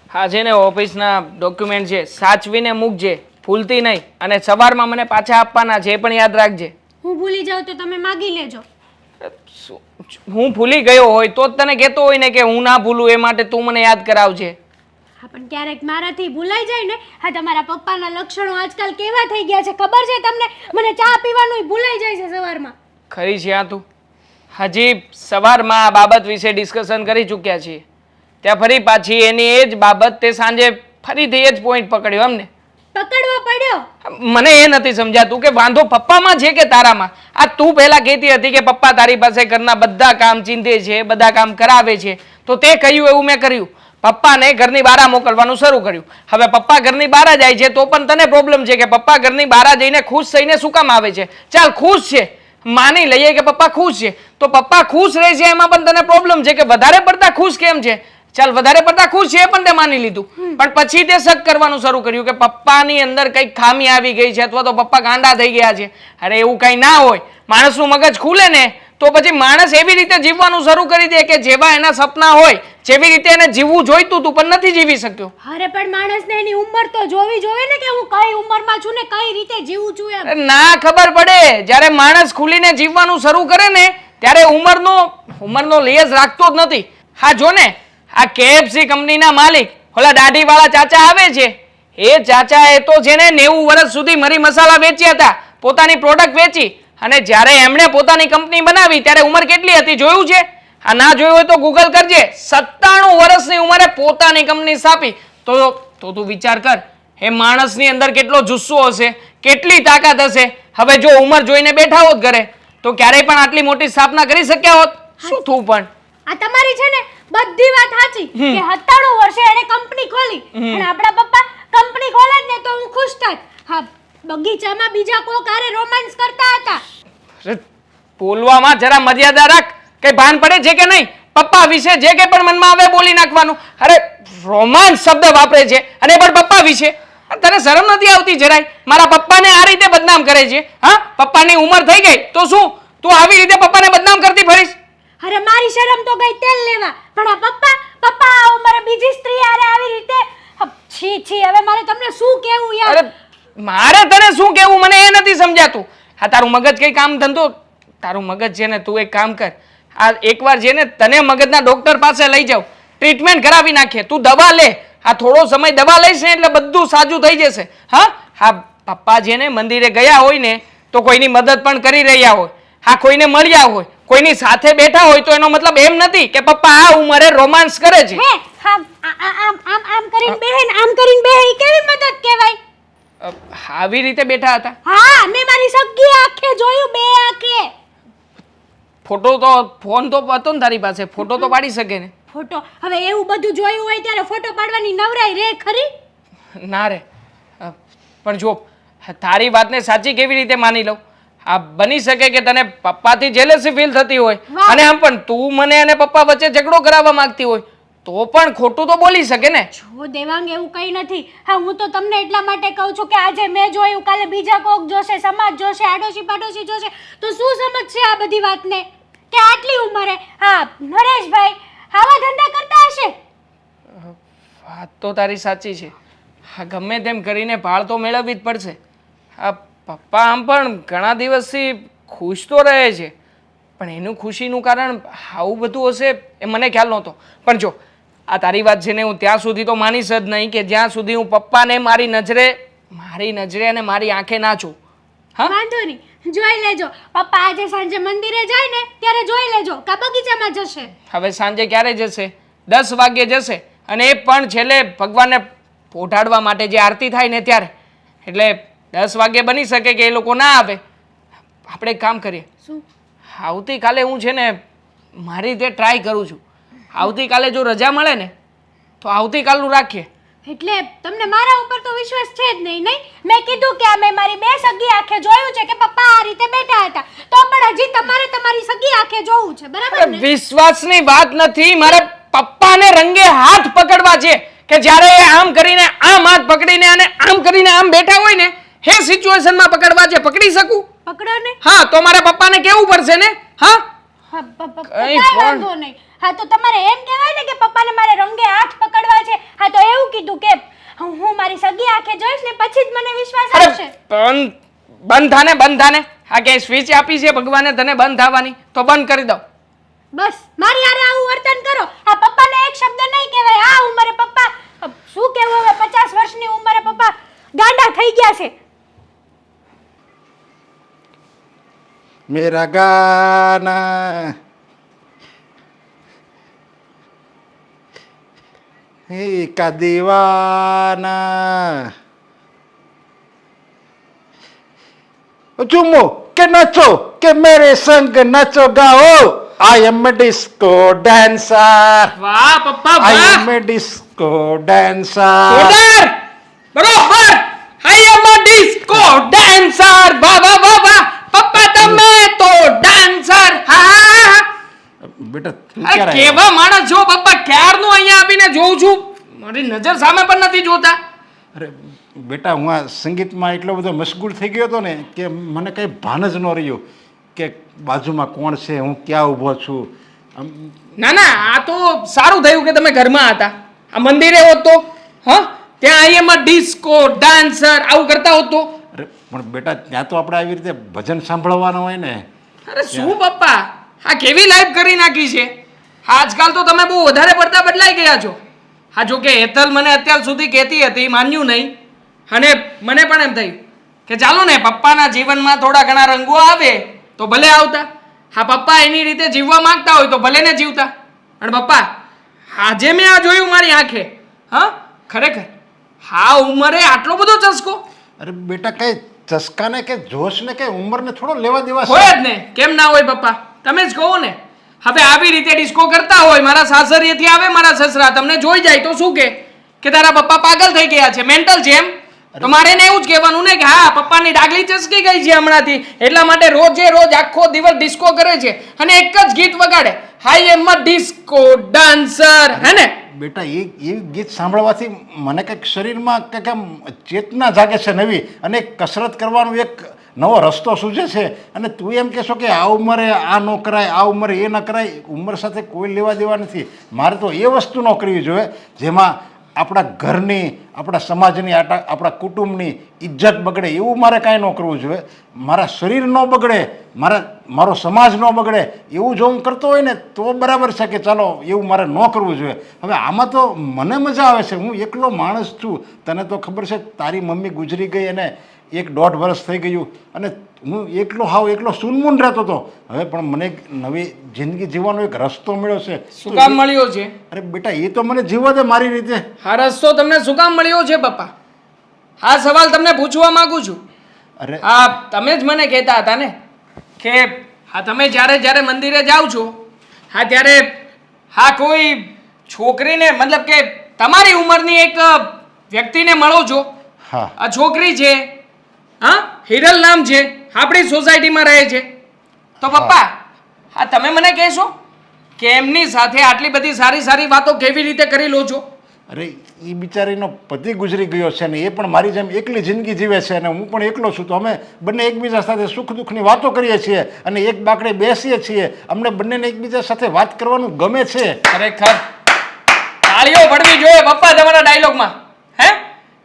હા છે ને ઓફિસના ડોક્યુમેન્ટ છે, સાચવીને મૂકજે, ભૂલતી નહીં. અને સવારમાં મને પાછા આપવાના છે એ પણ યાદ રાખજે. હું ભૂલી જાઉં તો તમે માગી લેજો. હું ભૂલી ગયો હોય તો જ તને કહેતો હોય ને કે હું ના ભૂલું, એ માટે તું મને યાદ કરાવજે. હા, પણ ક્યારેક મારાથી ભૂલાઈ જાય ને. હા, તમારા પપ્પાના લક્ષણો આજકાલ કેવા થઈ ગયા છે ખબર છે તમને? મને ચા પીવાનું ભૂલાઈ જાય છે સવારમાં. ખરી છે આ તું? હજી સવારમાં આ બાબત વિશે ડિસ્કશન કરી ચૂક્યા છીએ, ત્યાં ફરી પાછી એની એ જ બાબત તે સાંજે ફરીથી એ જ પોઈન્ટ પકડ્યો અમને. પકડવો પડ્યો. મને એ નથી સમજાતું કે વાંધો પપ્પામાં છે કે તારામાં. આ તું પહેલા કહેતી હતી કે પપ્પા તારી પાસે ઘરના બધા કામ ચીંધે છે, બધા કામ કરાવે છે, તો તે કહ્યું એવું મેં કર્યું. પપ્પાને ઘરની બહાર મોકલવાનું શરૂ કર્યું. હવે પપ્પા ઘરની બહાર જાય છે તો પણ તને પ્રોબ્લેમ છે કે પપ્પા ઘરની બહાર જઈને ખુશ થઈને શું કામ આવે છે? ચાલ ખુશ છે, માની લઈએ કે પપ્પા ખુશ છે, તો પપ્પા ખુશ રહે છે એમાં પણ તને પ્રોબ્લેમ છે કે વધારે પડતા ખુશ કેમ છે? ચાલ વધારે પડતા ખુશ છે એ પણ તે માની લીધું, પણ પછી તે શક કરવાનું શરૂ કર્યું કે પપ્પાની અંદર કંઈક ખામી આવી ગઈ છે અથવા તો પપ્પા ગાંડા થઈ ગયા છે. અરે એવું કંઈ ના હોય. માણસનું મગજ ખુલે ને તો પછી માણસ એવી રીતે જીવવાનું શરૂ કરી દે કે જેવા એના સપના હોય, જેવી રીતે એને જીવવું જોઈતું હતું પણ નથી જીવી શક્યો. અરે પણ માણસને એની ઉંમર તો જોવી જોઈએ ને કે હું કઈ ઉંમરમાં છું ને કઈ રીતે જીવું છું એમ. અરે ના ખબર પડે. જ્યારે માણસ ખુલીને જીવવાનું શરૂ કરે ને ત્યારે ઉંમરનો લેસ રાખતો જ નથી. હા જો ને, આ KFC કંપનીના માલિક ઓલા દાઢીવાળા ચાચા આવે છે, એ ચાચા એ તો જેને 90 વર્ષ સુધી મરી મસાલા વેચ્યા હતા, પોતાની પ્રોડક્ટ વેચી, અને જ્યારે એમણે પોતાની કંપની બનાવી ત્યારે ઉંમર કેટલી હતી જોયું છે? આ ના જોયું હોય તો ગૂગલ કરજે. 97 વર્ષની ઉંમરે પોતાની કંપની સ્થાપી. તો તું વિચાર કર, એ માણસની અંદર કેટલો જુસ્સો હશે, કેટલી તાકાત હશે. હવે જો ઉંમર જોઈને બેઠા હોત ઘરે તો ક્યારેય પણ આટલી મોટી સ્થાપના કરી શક્યા હોત? શું થયું પણ? આ તમારી છે ને બધી વાત સાચી કે 97 વર્ષે એને કંપની ખોલી, અને આપણા પપ્પા કંપની ખોલે જ ને તો હું ખુશ થાત. હા, બગીચામાં બીજા કોક હારે રોમાન્સ કરતા હતા. અરે, બોલવામાં જરા મર્યાદા રાખ. કઈ ભાન પડે છે કે નહીં? પપ્પા વિશે જે કંઈ પણ મનમાં આવે બોલી નાખવાનું. અરે રોમાન્સ શબ્દ વાપરે છે અને પણ પપ્પા વિશે. તને શરમ નથી આવતી જરાય? મારા પપ્પાને આ રીતે બદનામ કરે છે. હા, પપ્પાની ઉંમર થઈ ગઈ તો શું તું આવી રીતે પપ્પાને બદનામ કરતી ફરીશ? અરે મારી શરમ તો ગઈ તેલ લેવા, પણ આ પપ્પા આ ઉંમરે બીજી સ્ત્રી હારે આવી રીતે. છી છી, હવે મારે તમને શું કહેવું યાર? અરે મારે તને શું કહેવું મને એ નથી સમજાતું. હા, તારું મગજ કઈ કામ ધંધો, તારું મગજ છે ને તું એક કામ કર, આ એકવાર છે ને તને મગજના ડોક્ટર પાસે લઈ જાઉં, ટ્રીટમેન્ટ કરાવી નાખીએ. તું દવા લે, આ થોડો સમય દવા લઈશ ને એટલે બધું સાજું થઈ જશે. હા હા, પપ્પા જેને મંદિરે ગયા હોય ને તો કોઈની મદદ પણ કરી રહ્યા હોય, હા કોઈને મળ્યા હોય, કોઈની સાથે બેઠા હોય, તો એનો મતલબ એમ નથી કે પપ્પા આ ઉંમરે રોમાન્સ કરે છે. હે હા આમ કરીને બેહે ને આમ કરીને બેહે ઈ કેવી મદદ કહેવાય? આવી રીતે બેઠા હતા. હા મેં મારી સગી આંખે જોયું, બે આંખે. ફોન તો હતો ને તારી પાસે, ફોટો તો પાડી શકે ને. ફોટો હવે એવું બધું જોયું હોય ત્યારે ફોટો પાડવાની નવરાઈ રે ખરી? ના રે, પણ જો તારી વાતને સાચી કેવી રીતે માની લઉં? આ બની શકે કે તને પપ્પાથી જેલસી ફીલ થતી હોય, વાહ. અને આમ પણ તું મને અને પપ્પા વચ્ચે ઝઘડો કરાવવા માંગતી હોય તો પણ ખોટું તો બોલી શકે ને. જો દેવાંગ એવું કંઈ નથી. હા હું તો તમને એટલા માટે કહું છું કે આજે મેં જોયું, કાલે બીજા કોક જોશે, સમાજ જોશે, આડોશી પાડોશી જોશે, તો શું સમજશે આ બધી વાતને કે આટલી ઉંમરે હા નરેશભાઈ આવા ધંધા કરતા હશે? વાત તો તારી સાચી છે. હા ગમે તેમ કરીને ભાળ તો મેળવવી જ પડશે. આ પપ્પા આમ પણ ઘણા દિવસથી ખુશ તો રહે છે, પણ એનું ખુશીનું કારણ આવું બધું હશે એ મને ખ્યાલ નહોતો. પણ જો આ તારી વાત છે ને, હું ત્યાં સુધી તો માનીશ જ નહીં કે જ્યાં સુધી હું પપ્પાને મારી નજરે અને મારી આંખે ના જોઉં. હા વાંધો નહીં, જોઈ લેજો. પપ્પા આજે સાંજે મંદિરે જાય ને ત્યારે જોઈ લેજો કા બગીચામાં જશે. હવે સાંજે ક્યારે જશે? 10 વાગ્યે જશે, અને એ પણ છેલ્લે ભગવાનને પોઢાડવા માટે જે આરતી થાય ને ત્યારે. એટલે 10 વાગ્યે બની શકે કે એ લોકો ના આવે. આપણે એક કામ કરીએ, શું? આવતીકાલે હું છે ને મારી રીતે ટ્રાય કરું છું. આવતીકાલે જો રજા મળે ને તો આવતીકાલનું રાખીએ. એટલે તમને મારા ઉપર તો વિશ્વાસ છે જ નહીં? મેં કીધું કે મેં મારી બે સગી આંખે જોયું છે કે પપ્પા આ રીતે બેઠા હતા, તો પણ હજી તમારે તમારી સગી આંખે જોવું છે, બરાબર ને? વિશ્વાસની વાત નથી, મારે પપ્પાને રંગે હાથ પકડવા છે કે જ્યારે એ આમ કરીને આમ હાથ પકડીને અને આમ કરીને આમ બેઠા હોય ને એ સિચ્યુએશનમાં પકડવા છે. પકડી શકું? પકડો ને. હા તો મારા પપ્પાને કેવું પડશે ને. હા હા કંઈ કાંઈ પણ. વાંધો નહીં. હા તો તમારે એમ કહેવાય ને કે પપ્પાને મારે રંગે હાથ પકડવા છે. હા તો એવું કીધું કે હું મારી સગી આંખે જોઈશ ને પછી જ મને વિશ્વાસ અરે આવશે. પણ બંધ થાને. આ કે સ્વિચ આપી છે ભગવાને તને બંધ થવાની, તો બંધ કરી દો. બસ મારી હારે આવું વર્તન કરો. આ પપ્પાને એક શબ્દ નહીં કહેવાય. આ ઉંમરે પપ્પા શું કહેવું હવે, 50 વર્ષની ઉંમરે પપ્પા ગાંડા થઈ ગયા છે. મેરા ગાના હે કા દીવાના ચુમો કે નાચો કે મેરે સંગ નાચો ગાઓ. આઈ એમ એ ડિસ્કો ડાન્સર. વાહ પપ્પા આઈ વાહ, એમ એ ડિસ્કો ડાન્સર. જોરદાર, બરોબર. આઈ એમ અ ડિસ્કો ડાન્સર. વાહ વાહ વાહ વાહ પપ્પા, તમે તો ડાન્સર. હા બેટા તું અરે ક્યારે આવ્યો? કેવા માણસ છો પપ્પા, ક્યારનું અહીંયા આવીને જોઉં છું, મારી નજર સામે પણ નથી જોતા. અરે બેટા હું આ સંગીતમાં એટલો બધો મશગુલ થઈ ગયો હતો ને કે મને કંઈ ભાન જ ન રહ્યું કે બાજુમાં કોણ છે, હું ક્યાં ઊભો છું. આમ ના ના, આ તો સારું થયું કે તમે ઘરમાં હતા. આ મંદિરે હોત તો હા ત્યાં આઈ એમ અ ડિસ્કો ડાન્સર આવું કરતા હોત તો. અરે પણ બેટા ત્યાં તો આપણે આવી રીતે ભજન સાંભળવાનું હોય ને. અરે શું પપ્પા, આ કેવી લાઈફ કરી નાખી છે. આજકાલ તો તમે બહુ વધારે પડતા બદલાઈ ગયા છો. હા જો કે હેતલ મને અત્યાર સુધી કહેતી હતી, માન્યું નહીં, અને મને પણ એમ થયું કે ચાલો ને પપ્પાના જીવનમાં થોડા ઘણા રંગો આવે તો ભલે આવતા. હા પપ્પા એની રીતે જીવવા માંગતા હોય તો ભલે ને જીવતા. અને પપ્પા આજે મેં આ જોયું મારી આંખે, હા ખરેખર હા ઉંમરે આટલો બધો ચસ્કો અરે બેટા કઈ ચસ્કાને કે જોશને કે ઉંમરને થોડો લેવા દેવા હોય જ ને. કેમ ના હોય પપ્પા, તમે જ કહો ને. હવે આવી રીતે ડિસ્કો કરતા હોય, મારા સાસરીએથી આવે મારા સસરા, તમને જોઈ જાય તો શું કે તારા પપ્પા પાગલ થઈ ગયા છે, મેન્ટલ છે એમ. તો મારે એને એવું જ કહેવાનું ને કે હા પપ્પાની ડાગલી ચસકી ગઈ છે હમણાંથી, એટલા માટે રોજે રોજ આખો દિવસ ડિસ્કો કરે છે અને એક જ ગીત વગાડે, હાઈ એમ અ ડિસ્કો ડાન્સર, હે ને. બેટા એ ગીત સાંભળવાથી મને કંઈક શરીરમાં કંઈક આમ ચેતના જાગે છે નવી, અને કસરત કરવાનો એક નવો રસ્તો સૂઝે છે. અને તું એમ કહેશો કે આ ઉંમરે આ ન કરાય, આ ઉંમરે એ ન કરાય, ઉંમર સાથે કોઈ લેવા દેવા નથી. મારે તો એ વસ્તુ ન કરવી જોઈએ જેમાં આપણા ઘરની, આપણા સમાજની, આપણા કુટુંબની ઇજ્જત બગડે, એવું મારે કાંઈ ન કરવું જોઈએ. મારા શરીર ન બગડે, મારા મારો સમાજ ન બગડે એવું જો હું કરતો હોય ને તો બરાબર છે કે ચાલો એવું મારે ન કરવું જોઈએ. હવે આમાં તો મને મજા આવે છે. હું એકલો માણસ છું. તને તો ખબર છે તારી મમ્મી ગુજરી ગઈ અને 1-1.5 વર્ષ થઈ ગયું અને હું એકલો સૂનમૂન રહેતો હતો. હવે પણ મને એક નવી જિંદગી જીવવાનો એક રસ્તો મળ્યો છે. શું કામ મળ્યો છે? અરે બેટા એ તો મને જીવવા દે મારી રીતે. આ રસ્તો તમને શું કામ મળ્યો છે પપ્પા? આ સવાલ તમને પૂછવા માંગુ છું. અરે હા, તમે જ મને કહેતા હતા ને કે હા તમે જ્યારે મંદિરે જાઓ છો હા ત્યારે હા કોઈ છોકરીને મતલબ કે તમારી ઉંમરની એક વ્યક્તિને મળો છો. હા આ છોકરી છે હા હિરલ નામ છે આપણી સોસાયટીમાં રહે છે. તો પપ્પા હા તમે મને કહેશો કે એમની સાથે આટલી બધી સારી સારી વાતો કેવી રીતે કરી લો છો? અરે એ બિચારીનો પતિ ગુજરી ગયો છે ને એ પણ મારી જેમ એકલી જિંદગી જીવે છે અને હું પણ એકલો છું. તો અમે બંને એકબીજા સાથે સુખ દુઃખની વાતો કરીએ છીએ અને એક બાકડે બેસીએ છીએ. અમને બંનેને એકબીજા સાથે વાત કરવાનું ગમે છે. ખરેખર તાળીઓ પડવી જોઈએ પપ્પા તમારા ડાયલોગમાં. હે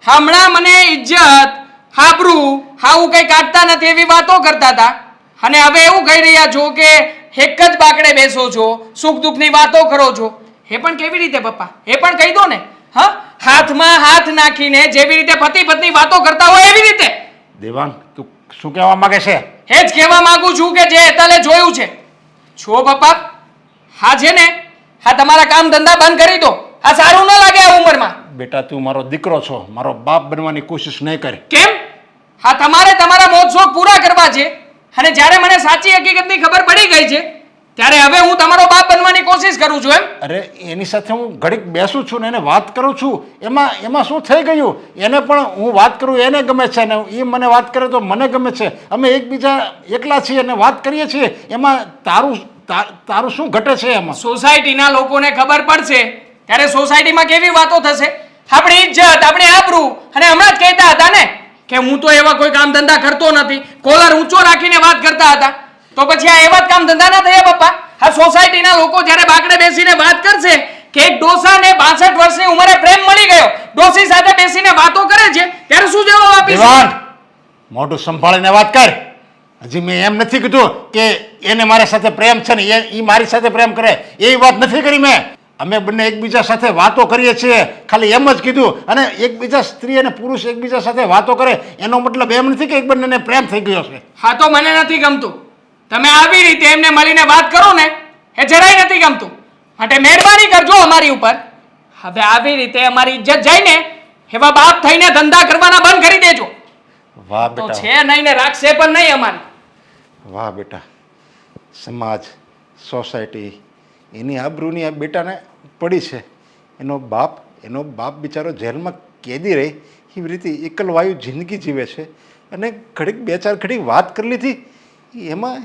હમણાં મને ઇજ્જત આબરૂ હાવું કઈ કાઢતા નથી એવી વાતો કરતા હતા અને હવે એવું કહી રહ્યા છો કે એક જ બાકડે બેસો છો સુખ દુઃખની વાતો કરો છો. એ પણ કેવી રીતે પપ્પા? એ પણ કહી દો ને. હા હાથમાં હાથ નાખીને જેવી રીતે પતિ પત્ની વાતો કરતા હોય એવી રીતે. દેવાંગ તું શું કહેવા માંગે છે? એ જ કહેવા માંગુ છું કે જે હેતાલે જોયું છે. છો પપ્પા હા છે ને હા તમારા કામ ધંધા બંધ કરી દો. આ સારું ન લાગે આ ઉંમરમાં. બેટા તું મારો દીકરો છો. મારો બાપ બનવાની કોશિશ નહીં કરે. કેમ? હા તમારે તમારા મોજ શોખ પૂરા કરવા છે અને જ્યારે મને સાચી હકીકતની ખબર પડી ગઈ છે ત્યારે હવે હું તમારો બાપ બનવાની કોશિશ કરું છું એમ? અરે એની સાથે હું ઘડીક બેસું છું ને એને વાત કરું છું. એમાં શું થઈ ગયું? એને પણ હું વાત કરું એને ગમે છે ને એ મને વાત કરે તો મને ગમે છે. અમે એકબીજા એકલા છીએ અને વાત કરીએ છીએ. એમાં તારું શું ઘટે છે એમાં? સોસાયટીના લોકોને ખબર પડશે ત્યારે સોસાયટીમાં કેવી વાતો થશે? આપણી ઇજ્જત આપણી આબરૂ અને હમણાં જ કહેતા હતા ને કે હું તો એવા કોઈ કામ ધંધા કરતો નથી. કોલર ઊંચો રાખીને વાત કરતા હતા. તો પછી આ એવા જ કામ ધંધા ના થયા પપ્પા? આ સોસાયટીના લોકો જ્યારે બાકડે બેસીને વાત કરશે કે એક ડોસાને 62 વર્ષની ઉંમરે પ્રેમ મળી ગયો ડોસી સાથે બેસીને વાતો કરે છે ત્યારે શું જવાબ આપીશું? દેવાંગ મોઢું સંભાળીને વાત કર. હજી મેં એમ નથી કીધું કે એને મારી સાથે પ્રેમ છે ને એ મારી સાથે પ્રેમ કરે એવી વાત નથી કરી મેં. અમે બંને એકબીજા સાથે વાતો કરીએ છીએ ખાલી એમ જ કીધું. અને એકબીજા સ્ત્રી અને પુરુષ એકબીજા સાથે વાતો કરે એનો મતલબ એમ નથી કે એક બંનેને પ્રેમ થઈ ગયો છે. હા તો મને નથી ગમતું. તમે આવી રીતે એમને મળીને વાત કરો ને એ જરાય નથી ગમતું. માટે મહેરબાની કરજો અમારી ઉપર. હવે આવી રીતે અમારી ઇજ્જત જાય ને એવા બાપ થઈને ધંધા કરવાના બંધ કરી દેજો. વાહ તો બેટા છે નહીં ને રાખશે પણ નહીં અમારી. વાહ બેટા. સમાજ સોસાયટી એની આબરૂની આ બેટાને પડી છે. એનો બાપ બિચારો જેલમાં કેદી રહી એવી રીતે એકલવાયુ જિંદગી જીવે છે અને ઘડીક 2-4 ઘડીક વાત કરી લીધી એમાં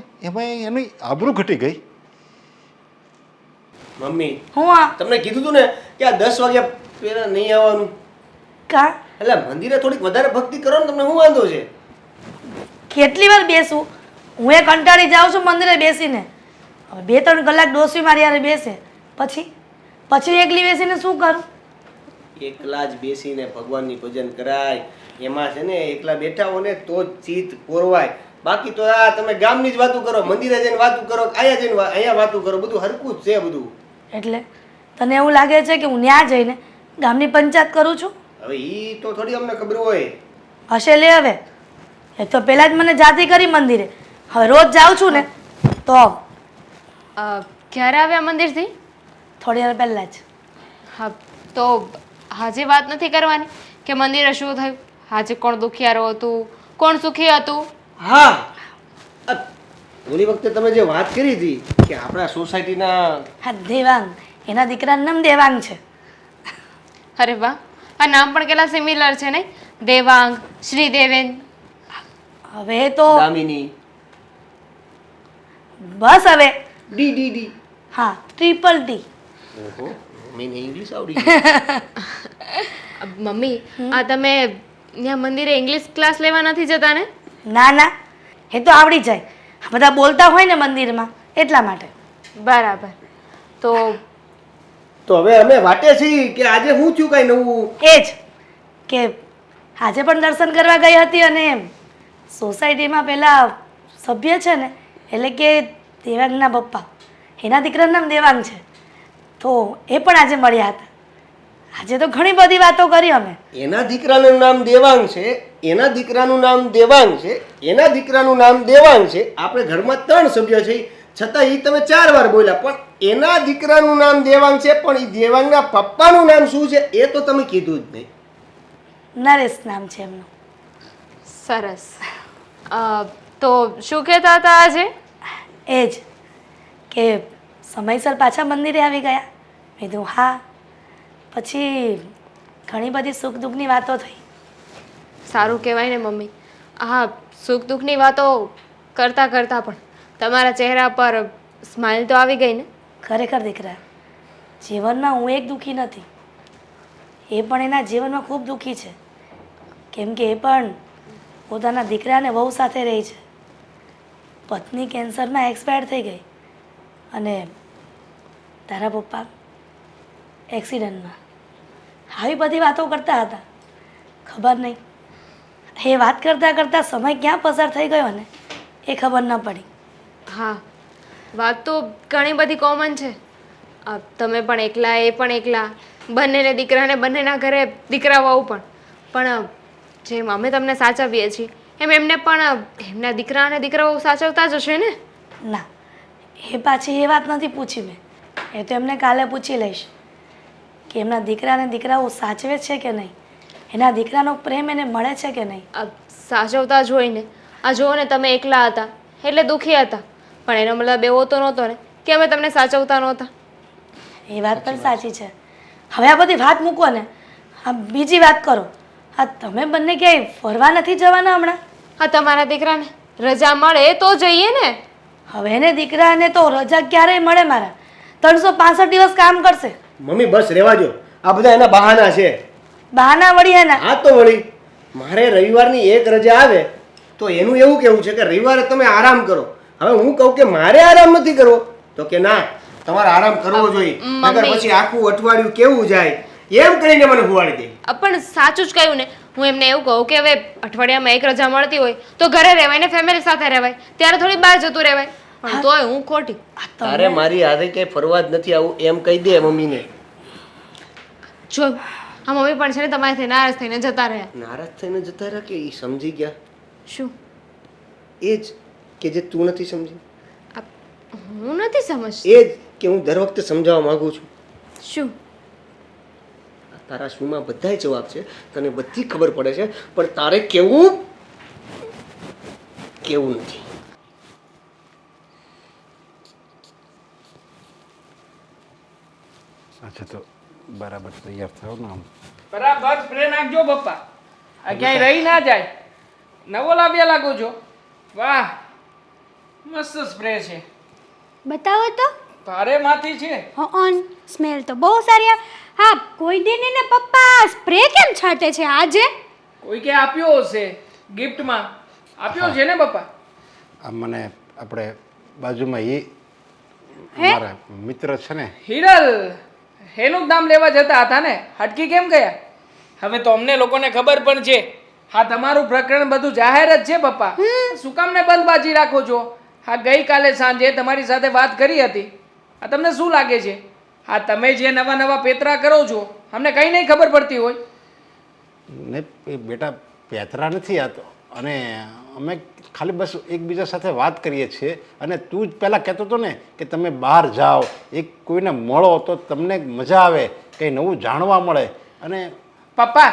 એની આબરૂ ઘટી ગઈ. મમ્મી હું આ તમને કીધું તું ને કે આ 10 વાગ્યા પહેલા નહીં આવવાનું. કા એટલે મંદિરે થોડીક વધારે ભક્તિ કરો ને તમને શું વાંધો છે? કેટલી વાર બેસું? હું એ કંટાળી જાઉં છું મંદિરે બેસીને. હવે 2-3 કલાક ડોસી મારી યારે બેસે પછી એકલી બેસીને શું કરું? એકલા જ બેસીને ભગવાનની ભજન કરાય. એમાં છે ને એકલા બેઠા હો ને તો જ ચિત્ત પોરવાય. બાકી તો આ તમે ગામની જ વાતું કરો, મંદિરે જઈને વાતું કરો, અહીંયા વાતું કરો, બધું હરકું જ છે બધું. એટલે તને એવું લાગે છે કે હું ત્યાં જઈને ગામની પંચાયત કરું છું? હવે ઈ તો થોડી અમને ખબર હોય. હશે લે હવે. એ તો પહેલાં જ મને જાતિ કરી મંદિરે. હવે રોજ જાઉં છું ને તો ક્યારે આવ્યા મંદિરથી? થોડી વાર પહેલાં જ. હા તો આજે વાત નથી કરવાની કે મંદિરે શું થયું? આજે કોણ દુખિયારો હતું, કોણ સુખી હતું? હા ઓલી વખતે તમે જે વાત કરી હતી કે આપણા સોસાયટીના હા દેવાંગ. એના દીકરાનું નામ દેવાંગ છે. અરે વાહ, આ નામ પણ કેટલા સિમિલર છે નહીં? દેવાંગ, શ્રીદેવેન. હવે તો દામિની, બસ હવે. D D D. હા ટ્રિપલ ડી. ઓહો મને ઇંગ્લિશ આવડી ગયું. મમ્મી આ તમે ત્યાં મંદિરે ઇંગ્લિશ ક્લાસ લેવા નથી જતા ને? ના ના એ તો આવડી જાય. બધા બોલતા હોય ને મંદિરમાં એટલા માટે. બરાબર. તો હવે અમે વાટે છીએ કે આજે હું થયું કઈ નવું? એ જ કે આજે પણ દર્શન કરવા ગઈ હતી અને સોસાયટીમાં પેલા સભ્ય છે ને એટલે કે દેવાંગના પપ્પા, એના દીકરાનું નામ દેવાંગ છે. તો એ પણ આજે મળ્યા હતા. આજે તો ઘણી બધી વાતો કરી અમે. એના દીકરાનું નામ દેવાંગ છે, એના દીકરાનું નામ દેવાંગ છે, એના દીકરાનું નામ દેવાંગ છે. આપણે ઘરમાં 3 સભ્ય છે, છતાં એ તમે 4 વાર બોલ્યા. પણ એના દીકરાનું નામ દેવાંગ છે, પણ એ દેવાંગના પપ્પાનું નામ શું છે એ તો તમે કીધું જ નહીં. નરેશ નામ છે એમનું. સરસ. તો શું કહેતા હતા આજે? એ જ કે સમયસર પાછા મંદિરે આવી ગયા. મેં કીધું હા. પછી ઘણી બધી સુખ દુઃખની વાતો થઈ. સારું કહેવાય ને મમ્મી. હા, સુખ દુઃખની વાતો કરતાં કરતાં પણ તમારા ચહેરા પર સ્માઇલ તો આવી ગઈ ને? ખરેખર દીકરા, જીવનમાં હું એક દુઃખી નથી. એ પણ એના જીવનમાં ખૂબ દુઃખી છે. કેમ કે એ પણ પોતાના દીકરાને વહુ સાથે રહી છે. પત્ની કેન્સરમાં એક્સપાયર થઈ ગઈ અને તારા પપ્પા એક્સિડન્ટમાં. આવી બધી વાતો કરતા હતા. ખબર નહીં એ વાત કરતાં કરતાં સમય ક્યાં પસાર થઈ ગયો ને એ ખબર ન પડી. હા, વાત તો ઘણી બધી કોમન છે. તમે પણ એકલા, એ પણ એકલા, બંનેને દીકરાને બંનેના ઘરે દીકરા વહુ પણ. પણ જેમ અમે તમને સાચવીએ છીએ એમ એમને પણ એમના દીકરા અને દીકરા વહુ સાચવતા જ હશે ને? ના, એ પાછી એ વાત નથી પૂછી મેં. એ તો એમને કાલે પૂછી લઈશ કે એમના દીકરાને દીકરાઓ સાચવે છે કે નહીં, એના દીકરાનો પ્રેમ એને મળે છે કે નહીં. સાચવતા જ હોય ને. આ જુઓ ને, તમે એકલા હતા એટલે દુઃખી હતા, પણ એનો મતલબ એવો તો નહોતો ને કે અમે તમને સાચવતા નહોતા. એ વાત પણ સાચી છે. હવે આ બધી વાત મૂકો ને, આ બીજી વાત કરો. હા, તમે બંને ક્યાંય ફરવા નથી જવાના હમણાં? હા, તમારા દીકરાને રજા મળે તો જઈએ ને. હવે એને દીકરાને તો રજા ક્યારેય મળે મારા? 365 દિવસ કામ કરશે. મમ્મી બસ રહેવા દો. આ બધા એના બહાના છે. બહાના વળી એના. હા તો વળી મારે રવિવારની એક રજા આવે તો એનું એવું કેવું છે કે રવિવારે તમે આરામ કરો. હવે હું કહું કે મારે આરામ નથી કરવો તો કે ના, તમારે આરામ કરવો જોઈએ, નકર પછી આખું અઠવાડિયું કેવું જાય એમ કરીને મને હુવાડી દે. પણ સાચું જ કહ્યું ને. હું એમને એવું કહું કે હવે અઠવાડિયામાં એક રજા મળતી હોય તો ઘરે રહેવાય ને ફેમિલી સાથે રહેવાય, ત્યારે થોડી બહાર જતું રહેવાય. પણ તોય હું ખોટી. તારે મારી હારે ક્યાંય ફરવા જ નથી આવું એમ કહી દે મમ્મીને. જો આ મમ્મી પણ છે ને તમારાથી નારાજ થઈને જતા રહ્યા. નારાજ થઈને જતા રહ્યા કે એ સમજી ગયા? શું? એ જ કે જે તું નથી સમજી. હું નથી સમજતી. એ જ કે હું દર વખતે સમજાવવા માંગુ છું. શું? તારા શુંમાં બધાય જવાબ છે, તને બધી ખબર પડે છે, પણ તારે કેવું નથી. અચ્છા, તો બરાબર તૈયાર થયો ને આમ. બરાબર સ્પ્રે નાખજો પપ્પા. આ ક્યાંય રહી ના જાય. નવો લાવ્યા લાગો છો. વાહ, મસ્ત સ્પ્રે છે. બતાવો તો. ભારે માંથી છે. ઓન સ્મેલ તો બહુ સારી આવે. હા, કોઈ દી ને પપ્પા સ્પ્રે કેમ છાંટે છે આજે? કોઈ કે આપ્યો હશે ગિફ્ટમાં. આપ્યો છે ને પપ્પા? આ મને આપણે બાજુમાં એ હે? મારા મિત્ર છે ને, હિરલ, એનું જ નામ લેવા જતા હતા ને, હટકી કેમ ગયા? હવે તો અમને લોકોને ખબર પણ છે. હા, તમારું પ્રકરણ બધું જાહેર જ છે પપ્પા. શું કામ ને બંધબાજી રાખો છો? હા, ગઈકાલે સાંજે તમારી સાથે વાત કરી હતી. આ તમને શું લાગે છે? હા, તમે જે નવા નવા પેતરા કરો છો અમને કંઈ નહીં ખબર પડતી હોય? ને એ બેટા પેતરા નથી આ તો, અને અમે ખાલી બસ એકબીજા સાથે વાત કરીએ છીએ. અને તું જ પહેલાં કહેતો હતો ને કે તમે બહાર જાઓ, એક કોઈને મળો તો તમને મજા આવે, કંઈ નવું જાણવા મળે. અને પપ્પા,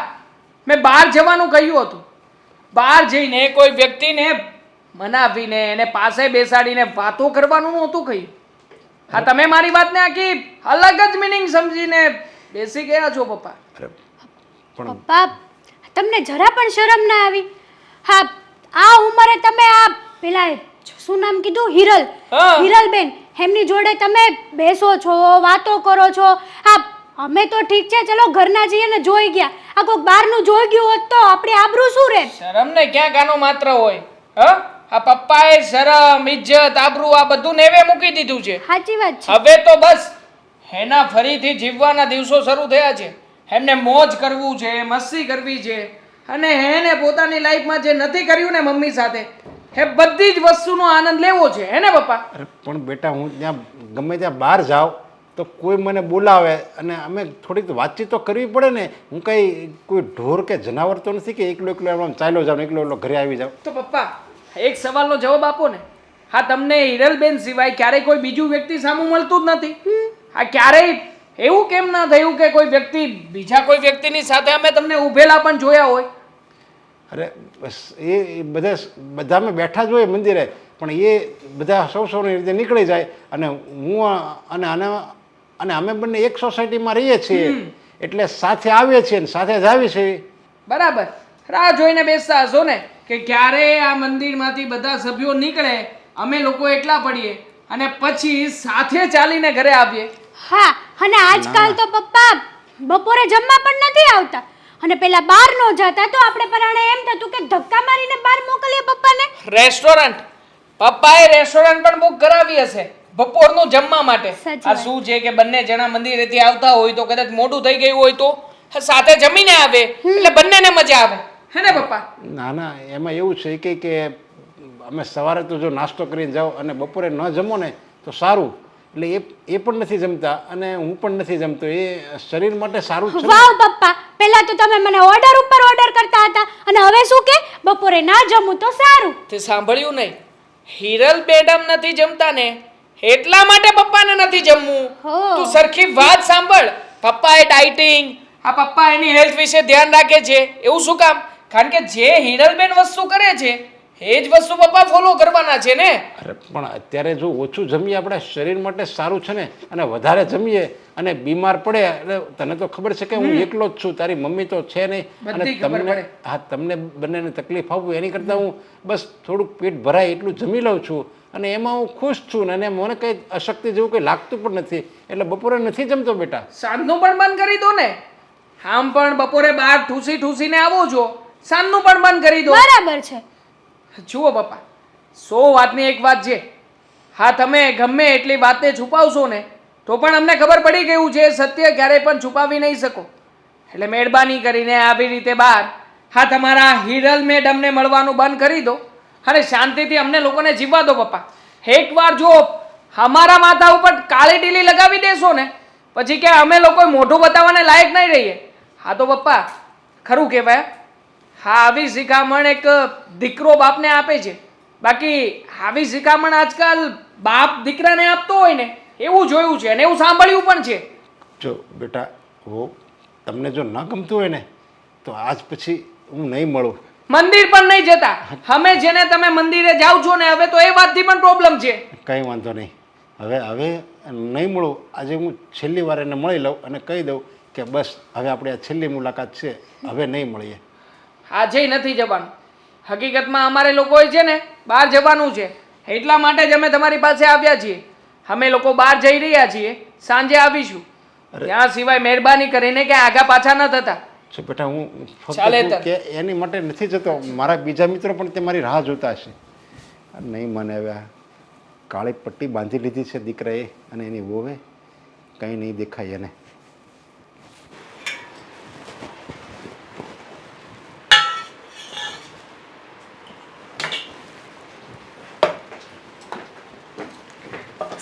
મેં બહાર જવાનું કહ્યું હતું. બહાર જઈને કોઈ વ્યક્તિને મનાવીને એને પાસે બેસાડીને વાતો કરવાનું નહોતું કહ્યું. હા, તમે મારી વાતને આખી અલગ જ મિનિંગ સમજીને બેસી ગયા છો પપ્પા. અરે પણ પપ્પા, તમને જરા પણ શરમ ના આવી? હા, આ ઉંમરે તમે આ પેલા શું નામ કીધું, હિરલ, હા. હિરલબેન, એમની જોડે તમે બેસો છો, વાતો કરો છો. હા, અમે તો ઠીક છે, ચલો ઘરના જઈએ ને જોઈ ગયા. આ કોઈક બહારનું જોઈ ગયું હોત તો આપણી આબરૂ શું રહે? શરમ ને ક્યાં કાનો માત્ર હોય? હા, આ પપ્પાએ શરમ, ઇજ્જત, આબરૂ આ બધું નેવે મૂકી દીધું છે. સાચી વાત છે. હવે તો બસ એના ફરીથી જીવવાના દિવસો શરૂ થયા છે. એમને મોજ કરવું છે, મસ્તી કરવી છે, અને એને પોતાની લાઈફમાં જે નથી કર્યું ને મમ્મી સાથે હે બધી જ વસ્તુનો આનંદ લેવો છે હે ને પપ્પા? અરે પણ બેટા હું ત્યાં ગમે ત્યાં બહાર જાઉં તો કોઈ મને બોલાવે અને અમે થોડીક વાતચીત તો કરવી પડે ને. હું કંઈ કોઈ ઢોર કે જનાવર તો નથી કે એકલો આમ ચાલ્યો જાઉં એકલો ઘરે આવી જાઉં. તો પપ્પા એક સવાલનો જવાબ આપો ને. હા, તમને હિરલબેન સિવાય ક્યારેય કોઈ બીજું વ્યક્તિ સામું મળતું જ નથી. હા, ક્યારેય એવું કેમ ના થયું કે કોઈ વ્યક્તિ બીજા કોઈ વ્યક્તિની સાથે અમે તમને ઊભેલા પણ જોયા હોય? અરે બસ એ બધા અમે બેઠા જ હોય મંદિરે, પણ એ બધા સૌની રીતે નીકળી જાય અને હું અને અમે બંને એક સોસાયટીમાં રહીએ છીએ એટલે સાથે આવીએ છીએ ને સાથે જ આવીએ છીએ. બરાબર. રાહ જોઈને બેસતા હશો ને કે ક્યારે આ મંદિરમાંથી બધા સભ્યો નીકળે, અમે લોકો એકલા પડીએ અને પછી સાથે ચાલીને ઘરે આવીએ. હા, અને આજકાલ તો પપ્પા બપોરે જમવા પણ નથી આવતા. અને પેલા બહાર નો જતા તો આપણે પરાણે એમ થતું કે ધક્કા મારીને બહાર મોકલીએ પપ્પાને. રેસ્ટોરન્ટ, પપ્પાએ રેસ્ટોરન્ટ પણ બુક કરાવી હશે બપોરનું જમવા માટે. સાચી આ શું છે કે બંને જણા મંદિરેથી આવતા હોય તો કદાચ મોડું થઈ ગયું હોય તો સાથે જમીને આવે એટલે બંનેને મજા આવે હે ને પપ્પા? ના એમાં એવું છે કે અમે સવારે તો જો નાસ્તો કરીને જાઓ અને બપોરે ન જમો ને તો સારું. એટલે એ પણ નથી જમતા અને હું પણ નથી જમતો. એ શરીર માટે સારું છે ને. વાવ પપ્પા, પહેલા તો તમે મને ઓર્ડર ઉપર ઓર્ડર કરતા હતા અને હવે શું કે બપોરે ના જમું તો સારું. તે સાંભળ્યું નહીં? હિરલ મેડમ નથી જમતા ને એટલા માટે પપ્પાને નથી જમવું. હો. તું સરખી વાત સાંભળ. પપ્પાએ ડાયટિંગ, આ પપ્પા એની હેલ્થ વિશે ધ્યાન રાખે છે. એવું શું કામ? કારણ કે જે હિરલબેન વસ્તુ કરે છે એ જ વસ્તુ પપ્પા ફોલો કરવાના છે ને. અરે પણ અત્યારે જો ઓછું જમીએ આપણે શરીર માટે સારું છે ને, અને વધારે જમીએ અને બીમાર પડે એટલે તને તો ખબર છે કે હું એકલો જ છું, તારી મમ્મી તો છે નહીં. અને બધી ખબર તમને પડે. હા તમને બંનેને તકલીફ આપવું એની કરતાં હું બસ થોડુંક પેટ ભરાય એટલું જમી લઉં છું અને એમાં હું ખુશ છું ને. અને મને કંઈ અશક્તિ જેવું કંઈ લાગતું પણ નથી એટલે બપોરે નથી જમતો બેટા. સાંજનું પણ બંધ કરી દો ને. આમ પણ બપોરે બહાર ઠૂસીને આવો છો, સાંજનું પણ બંધ કરી દો. બરાબર છે. જુઓ પપ્પા, 100 વાતની એક વાત છે. હા, તમે ગમે એટલી વાતને છુપાવશો ને તો પણ અમને ખબર પડી ગયું છે સત્ય ક્યારેય પણ છુપાવી નહીં શકો. એટલે મહેરબાની કરીને આવી રીતે બહાર તમારા હિરલ મેડમને મળવાનું બંધ કરી દો અને શાંતિથી અમને લોકોને જીવવા દો પપ્પા. એકવાર જો અમારા માથા ઉપર કાળી ટીલી લગાવી દેશો ને પછી કે અમે લોકો મોઢું બતાવવાને લાયક નહીં રહીએ. હા તો પપ્પા, ખરું કહેવાય. હા, આવી શિખામણ એક દીકરો બાપને આપે છે. બાકી આવી શિખામણ આજકાલ બાપ દીકરાને આપતો હોય ને એવું જોયું છે અને એવું સાંભળ્યું પણ છે. જો બેટા તમને જો ન ગમતું હોય ને તો આજ પછી હું નહીં મળું. મંદિર પણ નહીં જતા. અમે જેને તમે મંદિરે જાઓ છો ને હવે તો એ વાતથી પણ પ્રોબ્લેમ છે. કંઈ વાંધો નહીં. હવે નહીં મળું. આજે હું છેલ્લી વાર એને મળી લઉં અને કહી દઉં કે બસ હવે આપણે આ છેલ્લી મુલાકાત છે, હવે નહીં મળીએ. આજે નથી જવાનું. હકીકતમાં અમારે લોકોએ છે ને બહાર જવાનું છે એટલા માટે જ અમે તમારી પાસે આવ્યા છીએ. અમે લોકો બહાર જઈ રહ્યા છીએ, સાંજે આવીશું. ત્યાં સિવાય મહેરબાની કરીને કે આગા પાછા ન થતા. જો બેટા હું ચાલે ફક્ત તાર. કે એની માટે નથી જતો. મારા બીજા મિત્રો પણ તે મારી રાહ જોતા હશે. નહીં મને હવે આ કાળી પટ્ટી બાંધી લીધી છે દીકરાએ અને એની વહુએ, કંઈ નહીં દેખાય એને.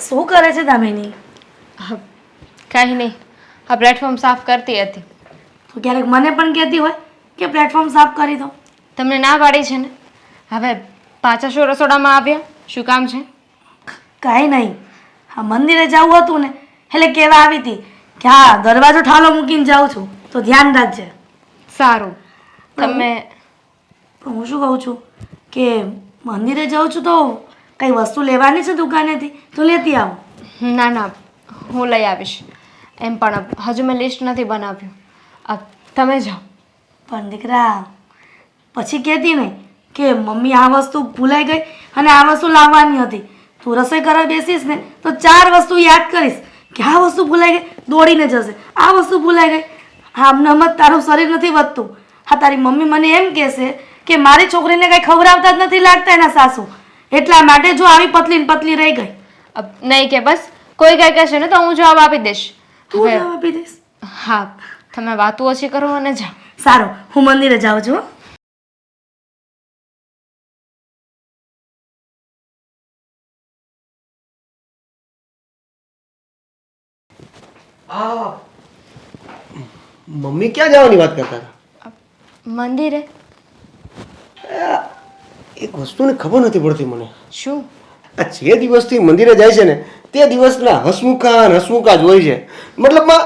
શું કરે છે દામિની? કાંઈ નહીં, આ પ્લેટફોર્મ સાફ કરતી હતી. તો ક્યારેક મને પણ કહેતી હોય કે પ્લેટફોર્મ સાફ કરી દો. તમને ના પાડી છે ને, હવે પાછા શું રસોડામાં આવ્યા? શું કામ છે? કાંઈ નહીં, હા મંદિરે જવું હતું ને એટલે કહેવા આવી હતી કે હા દરવાજો ઠાલો મૂકીને જાઉં છું તો ધ્યાન રાખજે. સારું. તમે પણ હું શું કહું છું કે મંદિરે જાઉં છું તો કંઈ વસ્તુ લેવાની છે દુકાનેથી તો લેતી આવું. ના ના, હું લઈ આવીશ. એમ પણ હજુ મેં લિસ્ટ નથી બનાવ્યું. તમે જાઓ. પણ દીકરા પછી કહેતી નહીં કે મમ્મી આ વસ્તુ ભૂલાઈ ગઈ અને આ વસ્તુ લાવવાની હતી. તું રસોઈ કરવા બેસીશ ને તો 4 વસ્તુ યાદ કરીશ કે આ વસ્તુ ભૂલાઈ ગઈ, દોડીને જશે. આ વસ્તુ ભૂલાઈ ગઈ, આમ તારું શરીર નથી વધતું. હા, તારી મમ્મી મને એમ કહેશે કે મારી છોકરીને કંઈ ખવડાવતા જ નથી લાગતા એના સાસુ, એટલા માટે જો આવી પતલી ને પતલી રહી ગઈ. નહીં કે બસ કોઈ કંઈ કહેશે ને તો હું જવાબ આપી દઈશ. તું જવાબ આપી દઈશ? હા, તમે વાતો ઓછી કરો અને જાઓ. સારું, હું મંદિરે જાઉં છું. આ મમ્મી ક્યાં જવાની વાત કરતા હતા? મંદિરે. એક વસ્તુની ખબર નથી પડતી મને. શું? આ જે દિવસથી મંદિરે જાય છે ને તે દિવસના હસમુખા ને હસમુખા જ હોય છે. મતલબમાં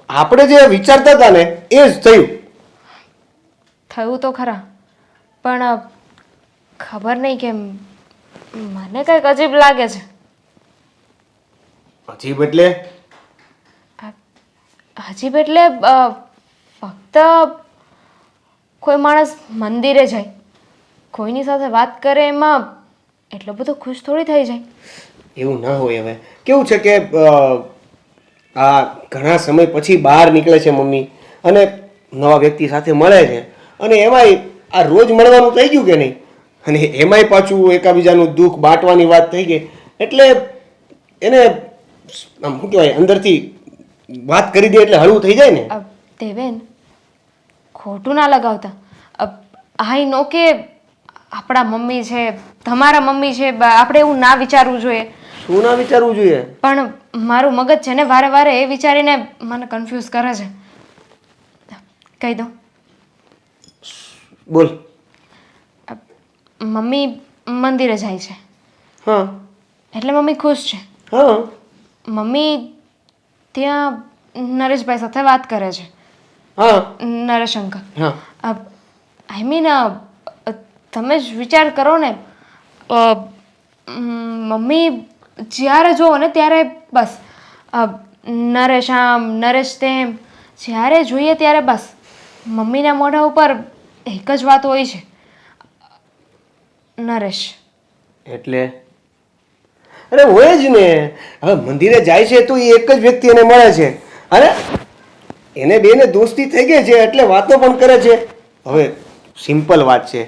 આપણે જે વિચારતા હતા ને એ જ થયું. થયું તો ખરા, પણ ખબર નહીં કેમ મને કંઈક અજીબ લાગે છે. અજીબ એટલે? અજીબ એટલે ફક્ત કોઈ માણસ મંદિરે જાય, કોઈની સાથે વાત કરે એમાં એટલો બધો ખુશ થોડી થઈ જાય. એવું ના હોય. હવે કેવું છે કે આ ઘણા સમય પછી બહાર નીકળે છે મમ્મી અને નવા વ્યક્તિ સાથે મળે છે, અને એમાંય આ રોજ મળવાનું થઈ ગયું કે નહીં, અને એમાંય પાછું એકાબીજાનું દુઃખ બાંટવાની વાત થઈ ગઈ એટલે એને આમ શું કહેવાય અંદરથી વાત કરી દે એટલે હળવું થઈ જાય ને. દેવેન, ખોટું ના લગાવતા. આઈ નો કે આપણા મમ્મી છે, તમારા મમ્મી છે, આપણે એવું ના વિચારવું જોઈએ. શું ના વિચારવું જોઈએ? પણ મારું મગજ છે ને વારે વારે એ વિચારીને મને કન્ફ્યુઝ કરે છે. કહી દઉં? બોલ. મમ્મી મંદિરે જાય છે હા એટલે મમ્મી ખુશ છે. હા મમ્મી ત્યાં નરેશભાઈ સાથે વાત કરે છે. હા નરેશ અંકલ. હા આઈ મીન તમે જ વિચાર કરો ને. મમ્મી જ્યારે જુઓ ને ત્યારે બસ નરેશ આમ નરેશ તેમ, જ્યારે જોઈએ ત્યારે બસ મમ્મીના મોઢા ઉપર એક જ વાત હોય છે, નરેશ. એટલે અરે હોય જ ને. હવે મંદિરે જાય છે તો એ એક જ વ્યક્તિ એને મળે છે અને એને બેને દોસ્તી થઈ ગઈ છે એટલે વાતો પણ કરે છે. હવે સિમ્પલ વાત છે.